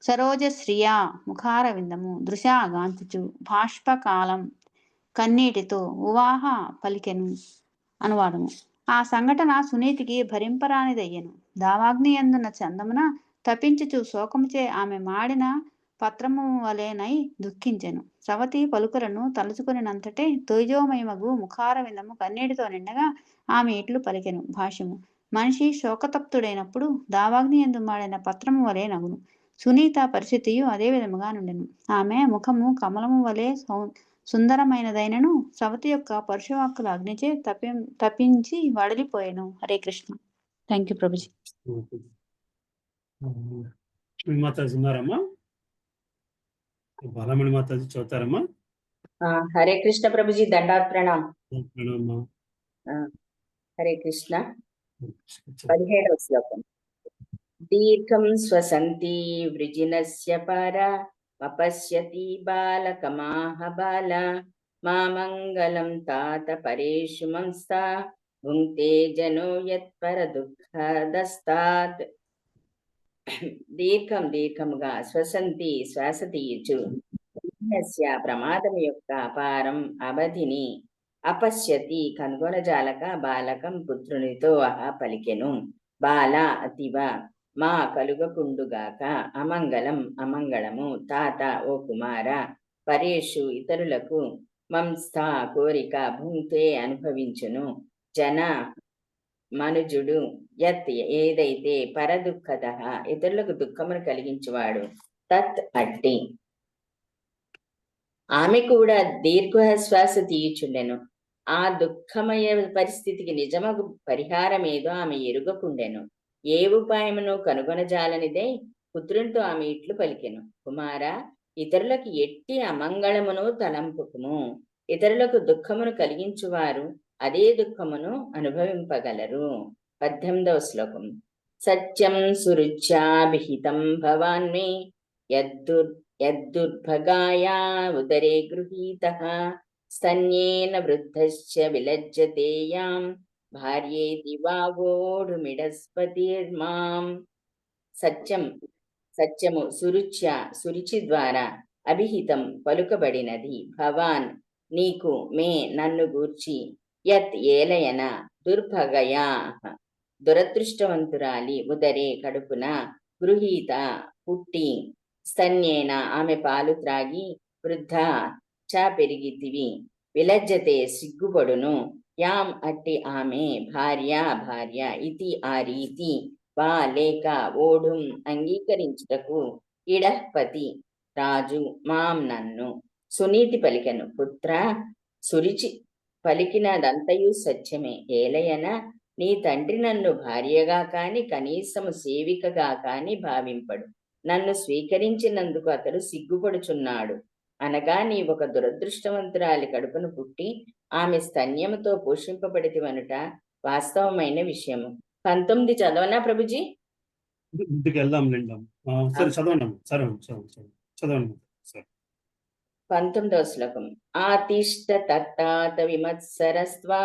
సరోజశ్రియా ముఖార విందము, దృశా గాంచుచు, బాష్పకాలం కన్నీటితో, ఉవాహ పలికెను. అనువాదము. ఆ సంఘటన సునీతికి భరింపరానిదయ్యెను. దావాగ్ని యందున చందమున తపించుచు శోకముచే ఆమె మాడిన పత్రము వలెనై దుఃఖించెను. సవతి పలుకులను తలుచుకునినంతటే తేజోమయమగు ముఖార విందము కన్నీటితో నిండగా ఆమె ఇట్లు పలికెను. భాష్యము. మనిషి శోకతప్తుడైనప్పుడు దావాగ్ని యందు మాడిన పత్రము వలె నగును. సునీత పరిస్థితియు అదే విధముగా నుండెను. ఆమె ముఖము కమలము వలె సుందరమైనదైనను సవతి యొక్క పరుషవాక్కుల అగ్నిచే తపించి వడలిపోయాను. హరే కృష్ణ. Thank you Prabhuji. మాతాజీ ఉన్నారమ్మా? బాలమణి మాతాజీ చదువుతారమ్మా? హరే కృష్ణ ప్రభుజీ, దండాత్ ప్రణాం. హరే కృష్ణ. 17వ శ్లోకం. దీర్ఘం స్వసంతి వృజినస్య పార అపశ్యతి బాలకమాహ బాల మామంగళం తాత పరేషు మంస్తా భుంక్తే జనో యత్పర దుఃఖదస్తాత్. దీర్ఘముగా స్వసంతి శ్వాస తీయుచు, ప్రమాదం యొక్క అపారం అవధిని, అపశ్యతి కనుగొనజాలక, బాలకం పుత్రునితో పలికెను, బాల అతివ మా కలుగకుండుగాక, అమంగళం అమంగళము, తాత ఓ కుమార, పరేషు ఇతరులకు, మంస్థా కోరిక, భుంక్తే అనుభవించును, జన మనుజుడు, యత్ ఏదైతే, పరదుఃఖద ఇతరులకు దుఃఖమును కలిగించువాడు, తత్ అట్టి. ఆమె కూడా దీర్ఘశ్వాస తీయుచుండెను. ఆ దుఃఖమయ పరిస్థితికి నిజమగు పరిహారమేదో ఆమె ఎరుగకుండెను. ఏ ఉపాయమును కనుగొనజాలనిదే పుత్రునితో ఆమె ఇట్లు పలికెను. కుమారా, ఇతరులకు ఎట్టి అమంగళమును తలంపుకుము. ఇతరులకు దుఃఖమును కలిగించువారు అదే దుఃఖమును అనుభవింపగలరు. 18వ శ్లోకం. సత్యం సురుచ్యాభిహితం భవాన్మే యద్దుర్భగాయా ఉదరే గృహీతః స్తన్యేన వృద్ధశ్చ విలజ్జతే యాం భార్యేతి వాగోఢుమిడస్పతిర్మాం. సత్యము సురుచి ద్వారా అభిహితం పలుకబడినది. భవాన్ నీకు, మే నన్ను గూర్చి, యత్ ఏలయన దుర్భగయా దురదృష్టవంతురాలి ఉదరే కడుపున, గృహీత పుట్టి, స్తన్యేన ఆమె పాలు త్రాగి, వృద్ధ చ పెరిగితివి, విలజ్జతే సిగ్గుపడును, యాం అట్టి ఆమె, భార్య ఇది ఆ రీతి, వా లేక ఓఢుం అంగీకరించుటకు, ఇడఃపతి రాజు, మాం నన్ను. సునీతి పలికెను. పుత్ర, సురుచి పలికినదంతయు సత్యమే. ఏలయన నీ తండ్రి నన్ను భార్యగా కాని కనీసము సేవికగా కాని భావింపడు. నన్ను స్వీకరించినందుకు అతడు సిగ్గుపడుచున్నాడు. అనగా నీ ఒక దురదృష్టవంతురాలి కడుపును పుట్టి ఆమె స్తన్యముతో పోషింపబడితివనుట వాస్తవమైన విషయము. 19 చదవనా ప్రభుజీ? ఇంటికి వెళ్దాం లేండి. సరే చదవండి. సరే చదవండి. సరే 19వ శ్లోకం. ఆతిష్ట తత్తాత విమత్సరస్త్వా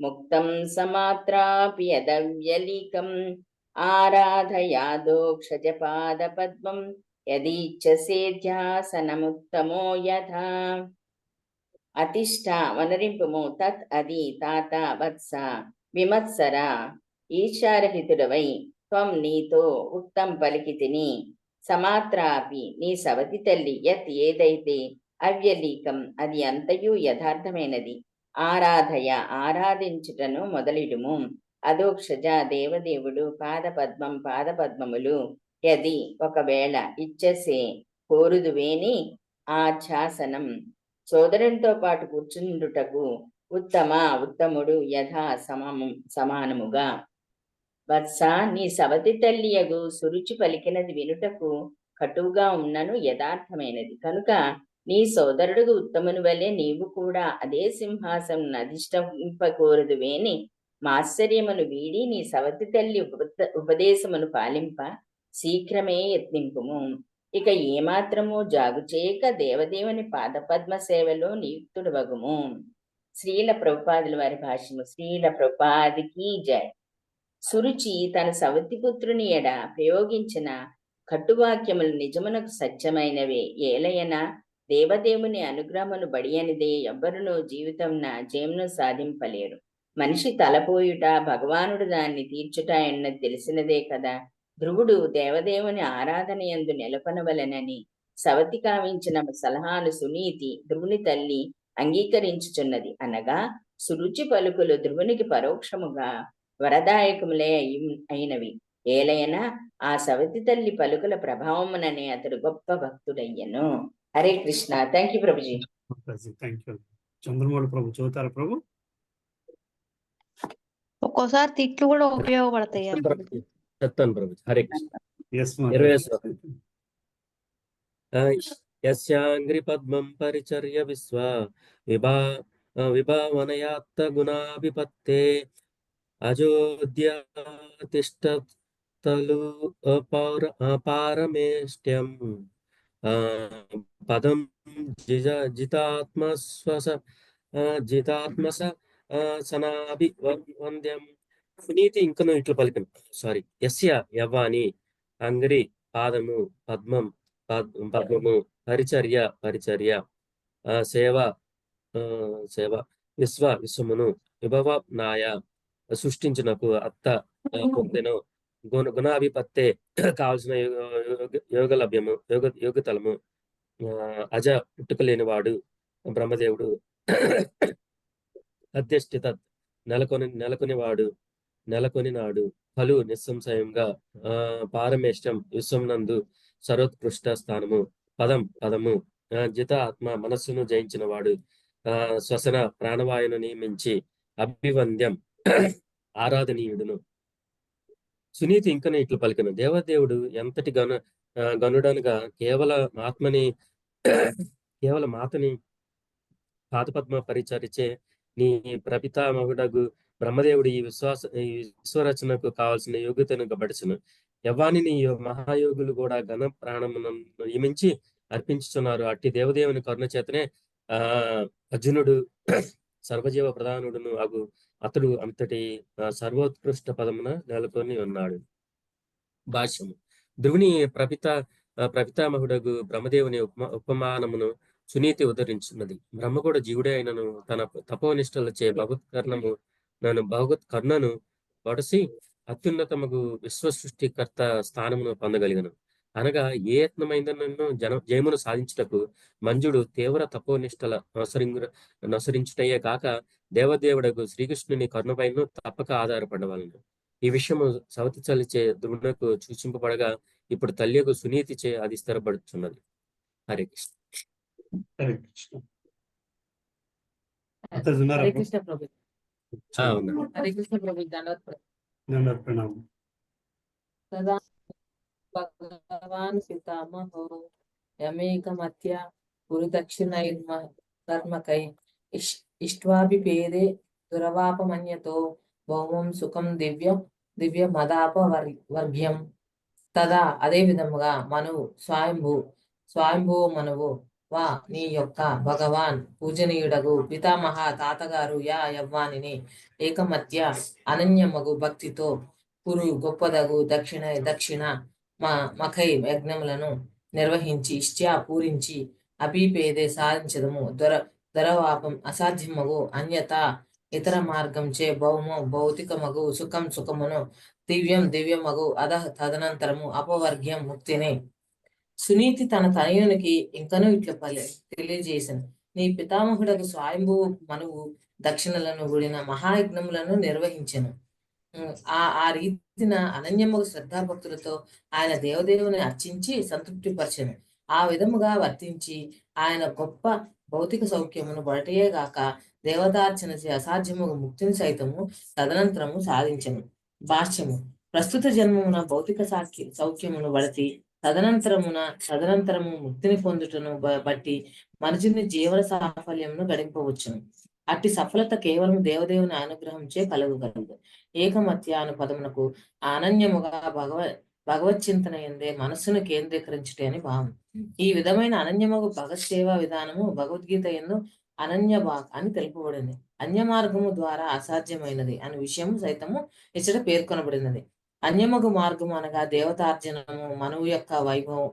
ముక్తం సమాత్రాపి యదవ్యలీకం ఆరాధయాదోక్షజపాద పద్మం యదీచ్ఛసేధ్యాసనముత్తమో యథా. అతిష్ట వనరింపుము, తత్ అది, తాత వత్స, విమత్సర ఈశారహితుడవై, త్వం నీతో, ఉక్తం పలికితిని, సమాత్రాపి నీ సవతి తల్లి, యత్ ఏదైతే, అవ్యలీకం అది అంతయు యథార్థమైనది, ఆరాధయ ఆరాధించుటను మొదలిడుము, అదోక్షజ దేవదేవుడు, పాదపద్మములు, యది ఒకవేళ, ఇచ్చసే కోరుదువేని, ఆఛాసనం సోదరునితో పాటు కూర్చుండుటకు, ఉత్తముడు, యథా సమానముగా. వత్స నీ సవతి తల్లియగు సురుచి పలికినది వినుటకు కటువుగా ఉన్నను యథార్థమైనది కనుక నీ సోదరుడు ఉత్తముని వలె నీవు కూడా అదే సింహాసనం అధిష్ఠింపకూరదువేని మాశ్చర్యమును వీడి నీ సవతి తల్లి ఉపదేశమును పాలింప శీఘ్రమే యత్నింపుము. ఇక ఏమాత్రము జాగు చేయక దేవదేవుని పాదపద్మ సేవలో నియుక్తుడవగుము. శ్రీల ప్రభుపాదుల వారి భాష్యము. శ్రీల ప్రభుపాదికి జయ. సురుచి తన సవతి పుత్రుని ఎడ ప్రయోగించిన కట్టువాక్యములు నిజమునకు సత్యమైనవే. ఏలయన దేవదేవుని అనుగ్రహమును బడియనిదే ఎవ్వరునూ జీవితంన జయమును సాధింపలేరు. మనిషి తలపోయుట భగవానుడు దాన్ని తీర్చుట అన్నది తెలిసినదే కదా. ధ్రువుడు దేవదేవుని ఆరాధన యందు నెలకొనవలెనని సవతి కావించిన సలహాను సునీతి ధ్రువుని తల్లి అంగీకరించుచున్నది. అనగా సురుచి పలుకులు ధ్రువునికి పరోక్షముగా వరదాయకములే అయినవి. ఏలైనా ఆ సవతి తల్లి పలుకుల ప్రభావముననే అతడు గొప్ప భక్తుడయ్యను. హరే కృష్ణ. థ్యాంక్ యూ ప్రభుజీ. Thank you. చంద్రమౌళి ప్రభు చదువుతారా ప్రభు? ఒక్కోసారి తిట్లు కూడా ఉపయోగపడతాయి. చెప్తాను ప్రభు. హరే కృష్ణ. 20వ శ్లోకం. యస్యాంగ్రి పద్మం పరిచర్య విశ్వ విభావనయాత్త గుణాభిపత్తే అజోద్య తిష్టతలు పారమేష్ట్యం పదం జితాత్మస సనాభివంద్యం. సునీతి ఇంకను ఇట్లు పలికను. యస్య యవ్వాని అంగ్రి పాదము పద్మము పరిచర్య సేవ విశ్వమును విభవనాయ సృష్టించునకు అత్త పొందెను గుణాభిపత్తే కావలసిన యోగతలము అజ పుట్టుకలేనివాడు బ్రహ్మదేవుడు అధ్యష్టిత నెలకొనినాడు ఫలు నిస్సంశయంగా పారమేష్టం విశ్వమునందు సర్వోత్కృష్ట స్థానము పదము జిత ఆత్మ మనస్సును జయించిన వాడు శ్వసన ప్రాణవాయువును నియమించి అభివంద్యం ఆరాధనీయుడును. సునీతి ఇంకనే ఇట్లు పలికెను, దేవదేవుడు ఎంతటి గనుడనగా కేవల మాతని పాదపద్మ పరిచరిచే నీ ప్రపితామహుడగు బ్రహ్మదేవుడు ఈ విశ్వరచనకు కావాల్సిన యోగ్యతను గబడుచును. యవ్వాని మహాయోగులు కూడా ఘన ప్రాణమును నియమించి అర్పించుచున్నారు. అట్టి దేవదేవుని కరుణ చేతనే అర్జునుడు సర్వజీవ ప్రధానుడును అతడు అంతటి సర్వోత్కృష్ట పదమున నెలకొని ఉన్నాడు. భాష్యము. ధ్రువుని ప్రపితామహుడగు బ్రహ్మదేవుని ఉపమానమును సునీతి ఉదరించున్నది. బ్రహ్మ కూడా జీవుడే అయినను తన తపోనిష్టలచే భగవత్ కర్ణను వడసి అత్యున్నతమగు విశ్వ సృష్టికర్త స్థానమును పొందగలిగను. అనగా ఏ యత్నమైందనను జయమును సాధించుటకు మంజుడు తీవ్ర తపోనిష్టల నొసరించుటయే కాక దేవదేవుడకు శ్రీకృష్ణుని కర్ణపైన తప్పక ఆధారపడవలను. ఈ విషయము సవతి చలిచే ధ్రువునకు సూచింపబడగా ఇప్పుడు తల్లియకు సునీతిచే అది స్థిరపడుతున్నది. హరే కృష్ణ. హరే కృష్ణ. హరే కృష్ణ ప్రభు. అవునా. హరే కృష్ణ ప్రభు. దండవత్ ప్రణామం. సదా భగవాన్ పితామహో యమేకమత్య గురుదక్షిణైర్మకర్మకై ఇష్ట్వాభిపేదే దురవాపమన్యతో భౌమం సుఖం దివ్య మదాపవర్గ్యం. తదా అదే విధముగా మనువు స్వయంభూ మనువు వా నీ యొక్క భగవాన్ పూజనీయుడగు పితామహ తాతగారు యవ్వానిని ఏకమత్య అనన్యమగు భక్తితో పురు గొప్పదగు దక్షిణ మఖై యజ్ఞములను నిర్వహించి ఇష్ట్యా పూరించి అభిపేదే సాధించదము. దొరవాపం అసాధ్యమగు అన్యత ఇతర మార్గం చే భౌతికమగు సుఖమును దివ్యమగు తదనంతరము అపవర్గ్యం ముక్తిని. సునీతి తన తనయునికి ఇంకనూ ఇట్లా తెలియజేసింది. నీ పితామహుడకు స్వయంభూ మనువు దక్షిణలను కూడిన మహాయజ్ఞములను నిర్వహించెను. ఆ రీతిన అనన్యముగు శ్రద్ధాభక్తులతో ఆయన దేవదేవుని అర్చించి సంతృప్తిపరచెను. ఆ విధముగా వర్తించి ఆయన గొప్ప భౌతిక సౌఖ్యమును బడటయే గాక దేవతార్చన అసాధ్యముగు ముక్తిని సైతము తదనంతరము సాధించెను. భాష్యము. ప్రస్తుత జన్మమున భౌతిక సౌఖ్యమును బడతి తదనంతరము ముక్తిని పొందుటను బట్టి మనుషుని జీవన సాఫల్యమును గడింపవచ్చును. అట్టి సఫలత కేవలం దేవదేవుని అనుగ్రహంచే కలుగగలదు. ఏకమత్య అను పదమునకు అనన్యముగా భగవచ్చింతన ఎందే మనస్సును కేంద్రీకరించుటే అని భావం. ఈ విధమైన అనన్యముగు భగవత్ సేవా విధానము భగవద్గీత యందు అనన్యభాగ్ అని తెలుపబడింది. అన్య మార్గము ద్వారా అసాధ్యమైనది అనే విషయం సైతము ఇచ్చట పేర్కొనబడినది. అన్యమగు మార్గము అనగా దేవతార్జనము మనువు యొక్క వైభవం.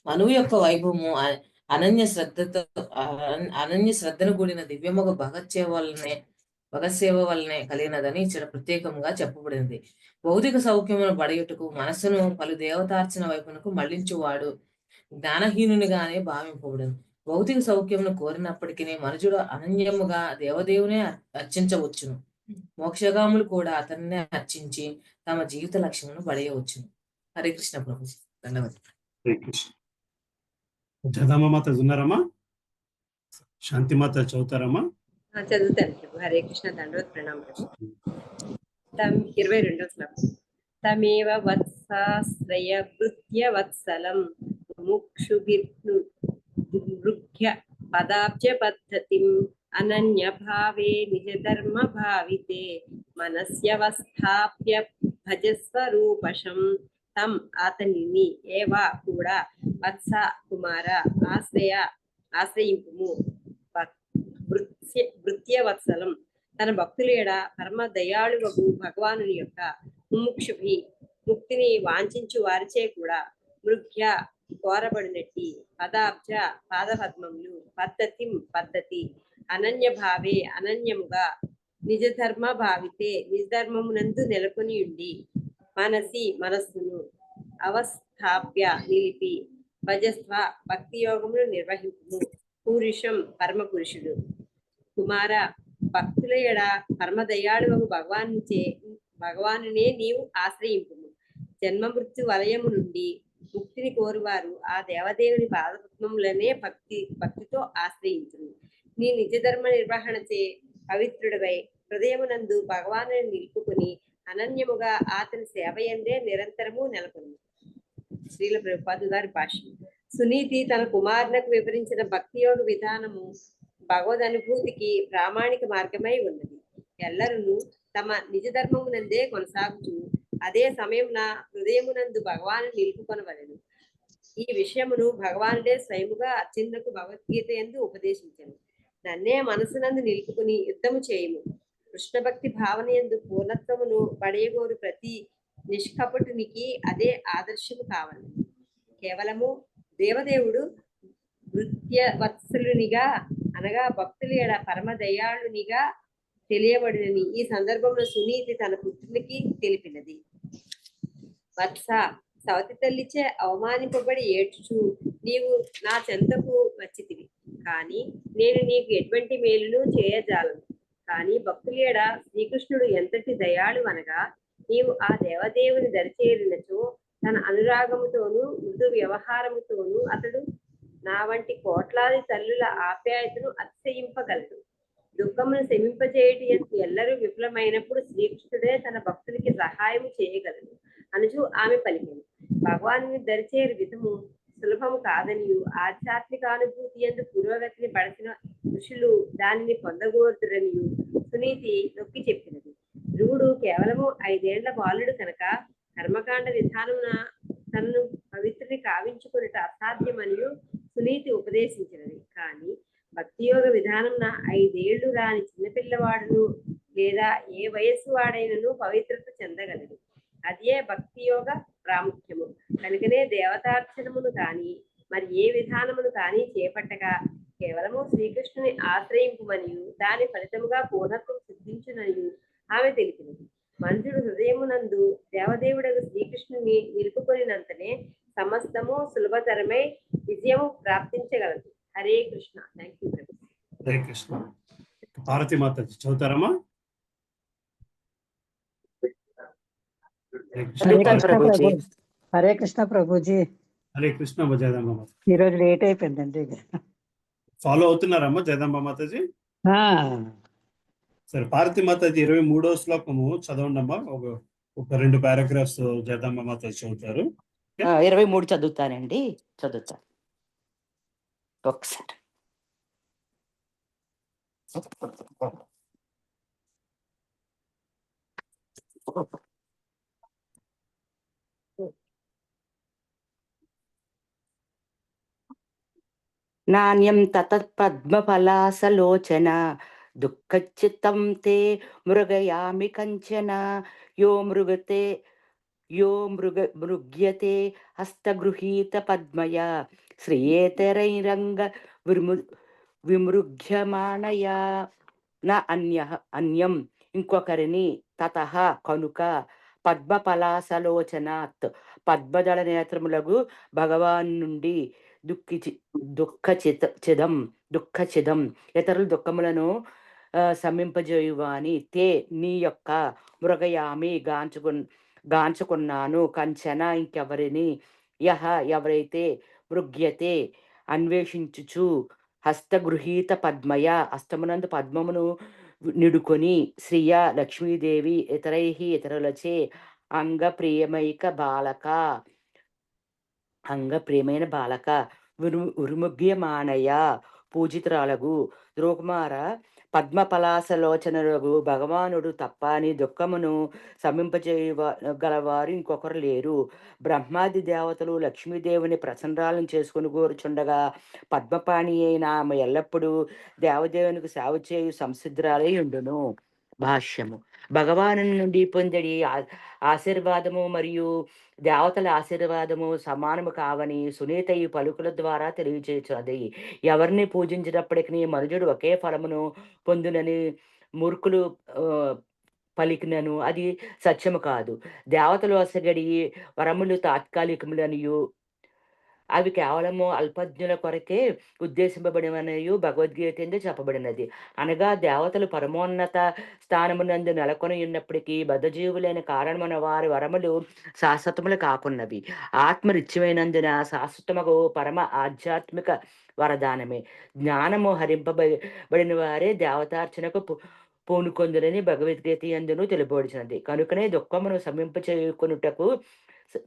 మనువు యొక్క వైభవము అనన్య శ్రద్ధను కూడిన దివ్యమగు భగత్ సేవ వల్లనే కలిగినదని ఇక్కడ ప్రత్యేకంగా చెప్పబడింది. భౌతిక సౌఖ్యమును బడయుటకు మనస్సును పలు దేవతార్చన వైపునకు మళ్లించువాడు జ్ఞానహీనునిగానే భావింపబడింది. భౌతిక సౌఖ్యమును కోరినప్పటికీ మనుజుడు అనన్యముగా దేవదేవునే అర్చించవచ్చును. మోక్షగాములు కూడా అతన్నే అర్చించి తమ జీవిత లక్ష్యమును పడేయవచ్చును. హరే కృష్ణ ప్రభు. ధన్యవాదాలు. హరే కృష్ణ. జగదమ్మమాత ఉన్నారమ్మా? శాంతిమాత చదువుతారమ్మా? చదువుతాను ప్రభు. హరే కృష్ణ. దండవత్ ప్రణామం ప్రభు. 22వ శ్లోకం. తమేవ వత్సాశ్రయ భృత్య వత్సలం ముక్షుభిర్నృభ్య పదాబ్జ పద్ధతిం అనన్య భావే నిజ ధర్మ భావితే మనస్యవస్థాప్య భజస్వరూపశం తం అతనిని ఏవా కూడా వత్స కుమార ఆశ్రయింపుము. భృత్యవత్సలం తన భక్తులేడ పరమ దయాళువగు భగవానుని యొక్క ముముక్షుభి ముక్తిని వాంఛించు వారిచే కూడా మృగ్య కోరబడినట్టి పదాబ్జ పాదపద్మములు పద్ధతి అనన్య భావే అనన్యముగా నిజ ధర్మ భావితే నిజధర్మమునందు నెలకొని ఉండి మనస్సును అవస్థాప్య నిలిపి భజస్వ భక్తి యోగమును నిర్వహించుము. పూరుషం పరమ పురుషుడు. కుమార భక్తుల ఎడ పరమదయాళువు భగవానునే నీవు ఆశ్రయింపుము. జన్మ మృత్యు వలయము నుండి ముక్తిని కోరువారు ఆ దేవదేవుని పాదపద్మములనే భక్తితో ఆశ్రయించును. నీ నిజ ధర్మ నిర్వహణచే పవిత్రుడివై హృదయమునందు భగవాను నిలుపుకుని అనన్యముగా అతని సేవయందే నిరంతరము నెలకొను. శ్రీల ప్రభుపాదు గారి భాష్యం. సునీతి తన కుమారునకు వివరించిన భక్తి యోగ విధానము భగవద్ అనుభూతికి ప్రామాణిక మార్గమై ఉన్నది. ఎల్లరూ తమ నిజ ధర్మమునందే కొనసాగుచు అదే సమయమున హృదయమునందు భగవాను నిలుపుకొనవలెను. ఈ విషయమును భగవానుడే స్వయముగా అర్జునులకు భగవద్గీత యందు ఉపదేశించెను. నన్నే మనసునందు నిలుపుకుని యుద్ధము చేయుము. కృష్ణ భక్తి భావన యందు పూర్ణత్వమును పడేగోరు ప్రతి నిష్కపటునికి అదే ఆదర్శము కావాలి. కేవలము దేవదేవుడు వత్సలునిగా అనగా భక్తుల ఎడ పరమ దయాళునిగా తెలియబడినని ఈ సందర్భంలో సునీతి తన పుత్రునికి తెలిపినది. వత్స, సవతి తల్లిచే అవమానింపబడి ఏడ్చుచు నీవు నా చెంతకు వచ్చితివి, కానీ నేను నీకు ఎటువంటి మేలును చేయజాలను. కానీ భక్తులేడ శ్రీకృష్ణుడు ఎంతటి దయాళు అనగా నీవు ఆ దేవదేవుని దరిచేరినచో తన అనురాగముతోనూ మృదు వ్యవహారముతోనూ అతడు నా వంటి కోట్లాది తల్లుల ఆప్యాయతను అతిశయింపగలడు. దుఃఖమును శమింపజేయటి ఎల్లరూ విఫలమైనప్పుడు శ్రీకృష్ణుడే తన భక్తునికి సహాయం చేయగలడు అనుచు ఆమె పలికింది. భగవాను దరిచేరు విధము సులభము కాదనియు ఆధ్యాత్మిక అనుభూతి ఎందు పురోగతిని పడిచిన ఋషులు దానిని పొందగోరుతురనియు సునీతి నొక్కి చెప్పినది. ధ్రువుడు కేవలము 5 ఏళ్ల బాలుడు కనుక కర్మకాండ విధానమున తనను పవిత్రుని కావించుకున్నట అసాధ్యమనియు సునీతి ఉపదేశించినది. కానీ భక్తియోగ విధానమున 5 ఏళ్లు రాని చిన్నపిల్లవాడును లేదా ఏ వయస్సు వాడైనను పవిత్రత చెందగలడు. అదే భక్తి యోగ ప్రాముఖ్యము. కనుకనే దేవతార్చనమును కాని మరి ఏ విధానమును కాని చేపట్టగా కేవలము శ్రీకృష్ణుని ఆశ్రయింపుమనియు దాని ఫలితముగా పూర్ణత్వం సిద్ధించుననియు ఆమె తెలిపినది. మనుషుడు హృదయమునందు దేవదేవుడకు శ్రీకృష్ణుని నిలుపుకొనినంతనే సమస్తము సులభతరమై విజయము ప్రాప్తించగలదు. హరే కృష్ణ. Thank you. హరే కృష్ణ. భారతి మాత చదువుతారమ్మా? హరే కృష్ణ ప్రభుజీ. హరే కృష్ణ జయదాంబ మాత. ఈ రోజు లేట్ అయిపోయిందండి. ఫాలో అవుతున్నారమ్మా జయదాంబ మాతాజీ? సరే, భారతి మాతాజీ 23వ శ్లోకము చదవండి అమ్మా. ఒక 2 పారాగ్రాఫ్స్ జయదాంబ మాతాజీ చదువుతారు. 23 చదువుతానండి. చదువుతాను ఒకసారి. నాణ్యం తతత్ పద్మపలాసలోచన దుఃఖచిత్తం తే మృగయామి కంచన యో మృగ్యతే హస్తగృహీత పద్మయ శ్రియేతరైరంగ విమృగ్యమాణయా. నా అన్యం ఇంకొకరిని తతః కనుక పద్మపలాసలోచనాత్ పద్మదళ నేత్రములకు భగవాన్ నుండి దుఃఖచిదం ఇతరుల దుఃఖములను శమింపజేయువాని తే నీ యొక్క మృగయామి గాంచుకున్నాను కంచన ఇంకెవరిని ఎవరైతే మృగ్యతే అన్వేషించుచు హస్తగృహీత పద్మయ హస్తమునందు పద్మమును నిడుకొని శ్రియ లక్ష్మీదేవి ఇతరులచే అంగప్రియమైన బాలక ఉరుముగ్యమానయ పూజితురాలగు ద్రోకుమార పద్మపలాసలోచనలకు భగవానుడు తప్ప నీ దుఃఖమును శమింపజేయగలవారు ఇంకొకరు లేరు. బ్రహ్మాది దేవతలు లక్ష్మీదేవిని ప్రసన్రాలను చేసుకుని కోరుచుండగా పద్మపాణి అయిన ఆమె ఎల్లప్పుడూ దేవదేవునికి సేవ చేయు సంసిద్ధురాలై ఉండును. భాష్యము. భగవాను నుండి పొందడి ఆశీర్వాదము మరియు దేవతల ఆశీర్వాదము సమానము కావని సునీత ఈ పలుకుల ద్వారా తెలియజేయుచున్నది. ఎవరిని పూజించినప్పటికీ మనుజుడు ఒకే ఫలమును పొందునని మూర్ఖులు పలికినను అది సత్యము కాదు. దేవతలు అసగడి వరములు తాత్కాలికములనియు అవి కేవలము అల్పజ్ఞుల కొరకే ఉద్దేశింపబడినయు భగవద్గీత ఎందు చెప్పబడినది. అనగా దేవతలు పరమోన్నత స్థానమునందు నెలకొని ఉన్నప్పటికీ బద్ధజీవులైన కారణమున వారి వరములు శాశ్వతములు కాకున్నవి. ఆత్మ రిత్యమైనందున శాశ్వతముగు పరమ ఆధ్యాత్మిక వరదానమే. జ్ఞానము హరింపబడిన వారే దేవతార్చనకు పూనుకొందురని భగవద్గీత యందును తెలుపబడినది. కనుకనే దుఃఖమును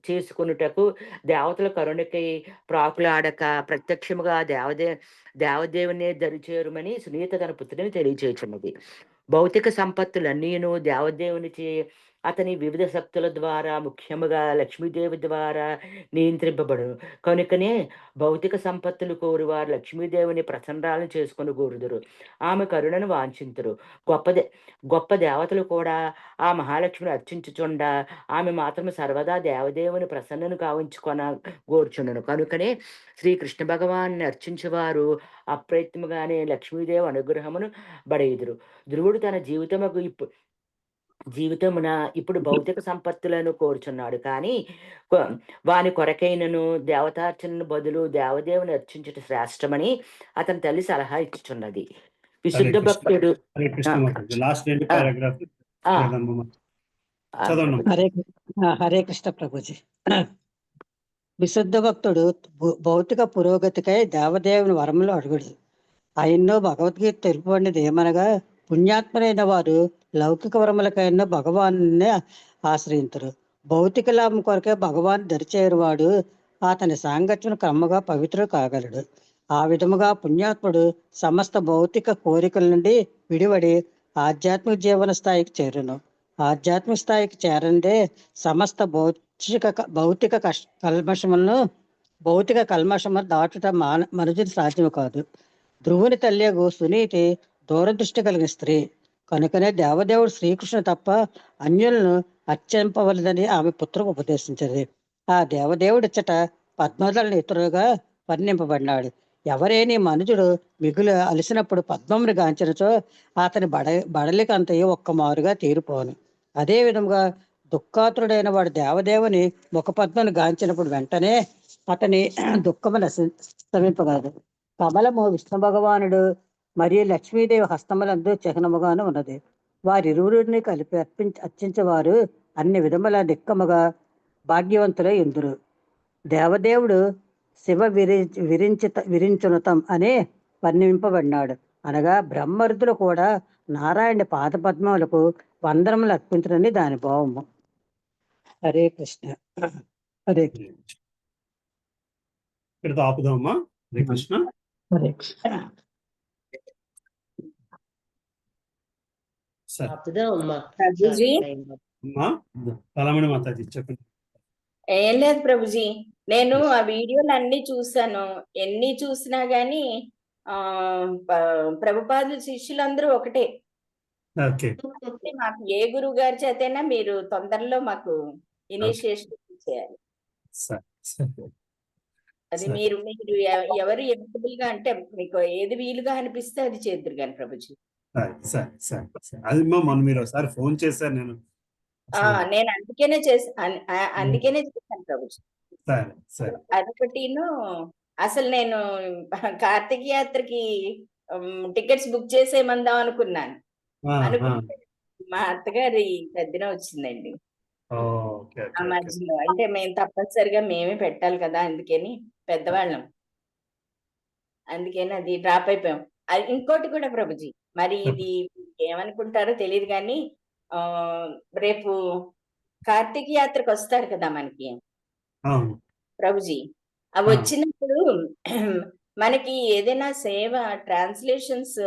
చేసుకొనుటకు దేవతల కరుణకై ప్రాకులాడక ప్రత్యక్షముగా దేవదేవునే దరిచేరుమని సునీత తన పుత్రుని తెలియచేయుచున్నది. భౌతిక సంపత్తులన్నీను దేవదేవునిచే అతని వివిధ శక్తుల ద్వారా, ముఖ్యముగా లక్ష్మీదేవి ద్వారా నియంత్రింపబడును. కనుకనే భౌతిక సంపత్తులు కోరువారు లక్ష్మీదేవిని ప్రసన్నాలను చేసుకుని కోరుదురు, ఆమె కరుణను వాంఛింతురు. గొప్ప దేవతలు కూడా ఆ మహాలక్ష్మిని అర్చించుచుండ ఆమె మాత్రం సర్వదా దేవదేవుని ప్రసన్నను కావించుకొన కోరుచుండును. కనుకనే శ్రీకృష్ణ భగవాన్ని అర్చించువారు అప్రయత్నముగానే లక్ష్మీదేవి అనుగ్రహమును బడయుదురు. ధ్రువుడు తన జీవితమున ఇప్పుడు భౌతిక సంపత్తులను కోరుచున్నాడు, కానీ వాని కొరకైనను దేవతార్చనను బదులు దేవదేవుని అర్చించుట శ్రేష్టమని అతని తల్లి సలహా ఇచ్చుచున్నది. విశుద్ధ భక్తుడు హరే కృష్ణ ప్రభుజీ. విశుద్ధ భక్తుడు భౌతిక పురోగతికై దేవదేవుని వరములు అడుగుడు. ఆయన్నో భగవద్గీత తెలుపబడినది ఏమనగా, పుణ్యాత్ములైన వారు లౌకిక వరములకైనా భగవాన్ని ఆశ్రయించరు. భౌతిక లాభం కొరకే భగవాన్ దరిచేరువాడు అతని సాంగత్యం క్రమగా పవిత్రుడు కాగలడు. ఆ విధముగా పుణ్యాత్ముడు సమస్త భౌతిక కోరికల నుండి విడివడి ఆధ్యాత్మిక జీవన స్థాయికి చేరును. ఆధ్యాత్మిక స్థాయికి చేరందే సమస్త భౌతిక కల్మషములను దాటుట మనుజుని సాధ్యము కాదు. ధ్రువుని తల్లియగు సునీతి దూరదృష్టి కలిగిన స్త్రీ కనుకనే దేవదేవుడు శ్రీకృష్ణుడు తప్ప అన్యులను అర్చింపవలదని ఆమె పుత్రకు ఉపదేశించింది. ఆ దేవదేవుడిచ్చట పద్మదళని ఇతరుగా వర్ణింపబడినాడు. ఎవరేని మనుజుడు మిగులు అలసినప్పుడు పద్మముని గాంచినచో అతని బడలికంతయు ఒక్క మారుగా తీరిపోను. అదే విధముగా దుఃఖాతుడైన వాడు దేవదేవుని ముఖపద్మను గాంచినప్పుడు వెంటనే అతని దుఃఖము సమీపగలదు. కమలము విష్ణు భగవానుడు మరియు లక్ష్మీదేవి హస్తములందు చిహ్నముగాను ఉన్నది. వారిరువురిని కలిపి అర్చించేవారు అన్ని విధముల నిక్కముగా భాగ్యవంతులై ఇందురు. దేవదేవుడు శివ విరించునతం అని వర్ణింపబడినాడు. అనగా బ్రహ్మరుదులు కూడా నారాయణ పాద పద్మములకు వందనములు అర్పించడని దాని భావము. హరే కృష్ణ. హరే కృష్ణ. ఆపుదామా? హరే కృష్ణ. హరే కృష్ణ. కళామణి మాతాజీ చెప్పండి. ఏం లేదు ప్రభుజీ, నేను ఆ వీడియోలు అన్ని చూసాను. ఎన్ని చూసినా గానీ ప్రభుపాదుల శిష్యులందరూ ఒకటే. మాకు ఏ గురువు గారి చేతైనా మీరు తొందరలో మాకు ఇనిషియేషన్ చేయాలి. అది మీరు ఎవరు ఎలిజిబుల్ గా అంటే మీకు ఏది వీలుగా అనిపిస్తే అది చేద్దరు కానీ ప్రభుజీ. అది మనం మీరు ఒకసారి ఫోన్ చేశారు, నేను అందుకేనే చేశాను ప్రభుజీ. అదొకటిను. అసలు నేను కార్తీక యాత్రకి టికెట్స్ బుక్ చేసేయమందాం అనుకున్నాను. మా అత్తగారి పెద్దన వచ్చిందండి ఆ మధ్యలో. అంటే మేము తప్పనిసరిగా మేమే పెట్టాలి కదా, అందుకని పెద్దవాళ్ళం, అందుకని అది డ్రాప్ అయిపోయాం. ఇంకోటి కూడా ప్రభుజీ, మరి ఇది ఏమనుకుంటారో తెలియదు కానీ రేపు కార్తీక యాత్రకు వస్తారు కదా మనకి ప్రభుజీ. అవి వచ్చినప్పుడు మనకి ఏదైనా సేవ ట్రాన్స్లేషన్స్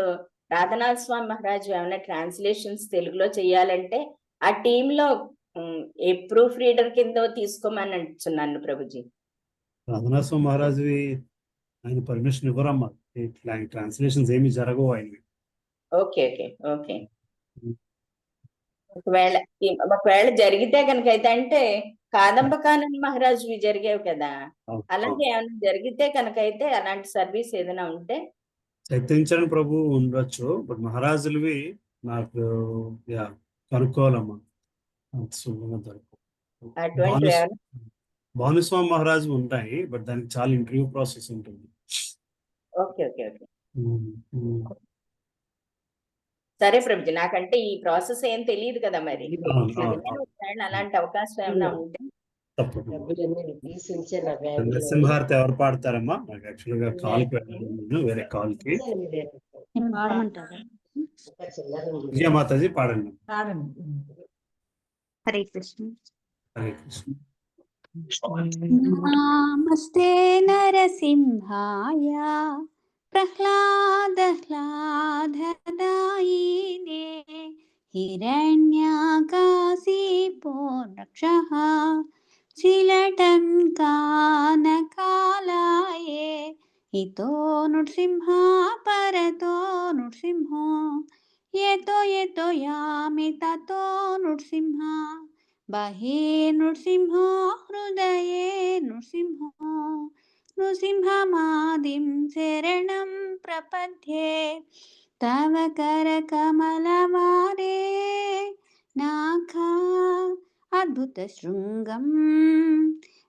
రాధనాథ్ స్వామి మహారాజు ఏమైనా ట్రాన్స్లేషన్స్ తెలుగులో చెయ్యాలంటే ఆ టీంలో ఏ ప్రూఫ్ రీడర్ కింద తీసుకోమని అంటున్నాను ప్రభుజీ. రాధనాథ్ స్వామి మహారాజు ఆయన పర్మిషన్ ఇవ్వరమ్మా, ట్రాన్స్లేషన్స్ ఏమి జరగవు ఆయనవి. Okay okay okay. ఒకవేళ జరిగితే కనుక అయితే, అంటే కాదంబకానంద మహారాజువి జరిగేవి కదా, అలాగే ఏమైనా జరిగితే కనుక అయితే అలాంటి సర్వీస్ ఏదైనా ఉంటే చైతన్య ప్రభు ఉండొచ్చు, బట్ మహారాజులవి నాకు కనుక్కోవాలమ్మా. భానుస్వామి మహారాజు ఉంటాయి, బట్ దానికి చాలా ఇంటర్వ్యూ ప్రాసెస్ ఉంటుంది. ఓకే ఓకే ఓకే సరే ప్రభుజీ, నాకంటే ఈ ప్రాసెస్ ఏం తెలియదు కదా, మరి అలాంటి అవకాశం ఏమైనా ఉంటే తప్పకుండా. డబ్బులన్నీ తీసి ఉంచే నా బ్యాగ్ లో. నరసింహారతి ఎవరు పాడతారమ్మా? నాకు యాక్చువల్ గా కాల్కి వెళ్ళాలి, నేను వేరే కాల్కి. పాడమంటారా? ఇంకా చిల్లర ఉంది. విజయమాతాజీ పాడండి. హరే కృష్ణ. హరే కృష్ణ. నమస్తే నరసింహాయ ప్రహ్లాదహ్లాదదాయినే హిరణ్యాకాశీపో రక్షః శిలటంకానకాలాయే ఇతో నృసింహ పరతో నృసింహో యతో యతో యామి తతో నృసింహ బహే నృసింహో హృదయే నృసింహో నృసింహమాదిం శరణం ప్రపద్యే తవ కరకమలవారే నాఖా అద్భుత శృంగం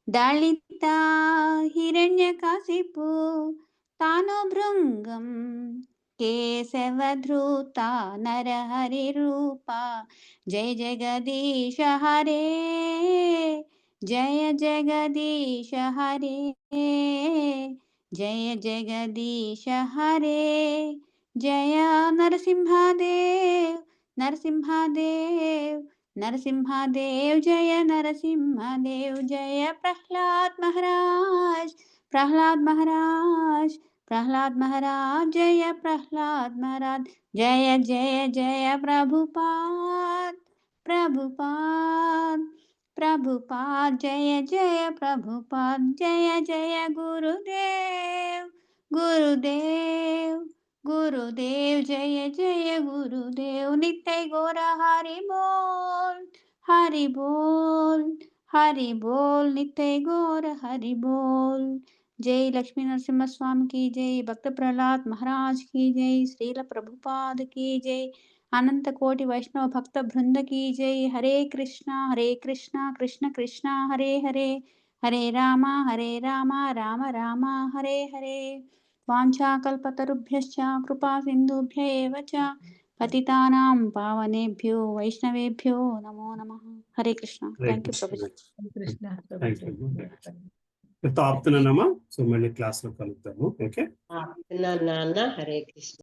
దళిత హిరణ్యకశిపు తాను భృంగం కేశవధృత నరహరి రూప జయ జగదీశ హరే జయ జగదీశ హరే జయ జగదీశ హరే జయ నరసింహదేవ్ నరసింహదేవ్ నరసింహదేవ్ జయ నరసింహదేవ్ జయ ప్రహ్లాద్ మహారాజ్ ప్రహ్లాద్ మహారాజ్ ప్రహ్లాద్ మహారాజ్ జయ ప్రహ్లాద్ మహారాజ్ జయ జయ జయ ప్రభుపాద్ ప్రభుపాద్ ప్రభుపాద్ జయ జయ ప్రభుపాద్ జయ జయ గురుదేవ్ గురుదేవ్ గురుదేవ్ జయ జయ గురుదేవ్ నిత్య గౌర హరి బోల్ హరి బోల్ హరి బోల్ నిత్య గౌర హరి బోల్ जय लक्ष्मी नरसिम्हा स्वामी की जय, भक्त प्रहलाद महाराज की जय, श्रील प्रभुपाद की जय, अनंत कोटि वैष्णव भक्त वृंद की जय। हरे कृष्णा कृष्ण कृष्णा हरे हरे, हरे राम राम राम हरे हरे। वाञ्छाकल्पतरुभ्यश्च कृपा सिन्धुभ्य एव च पतितानां पावनेभ्यो वैष्णवेभ्यो नमो नमः। हरे कृष्णा। थैंक यू प्रभु। ఆపుతున్నానమ్మా. సో మళ్ళీ క్లాస్ లో కలుద్దాము. ఓకే, ఆపుతున్నాను నాన్న. హరే కృష్ణ.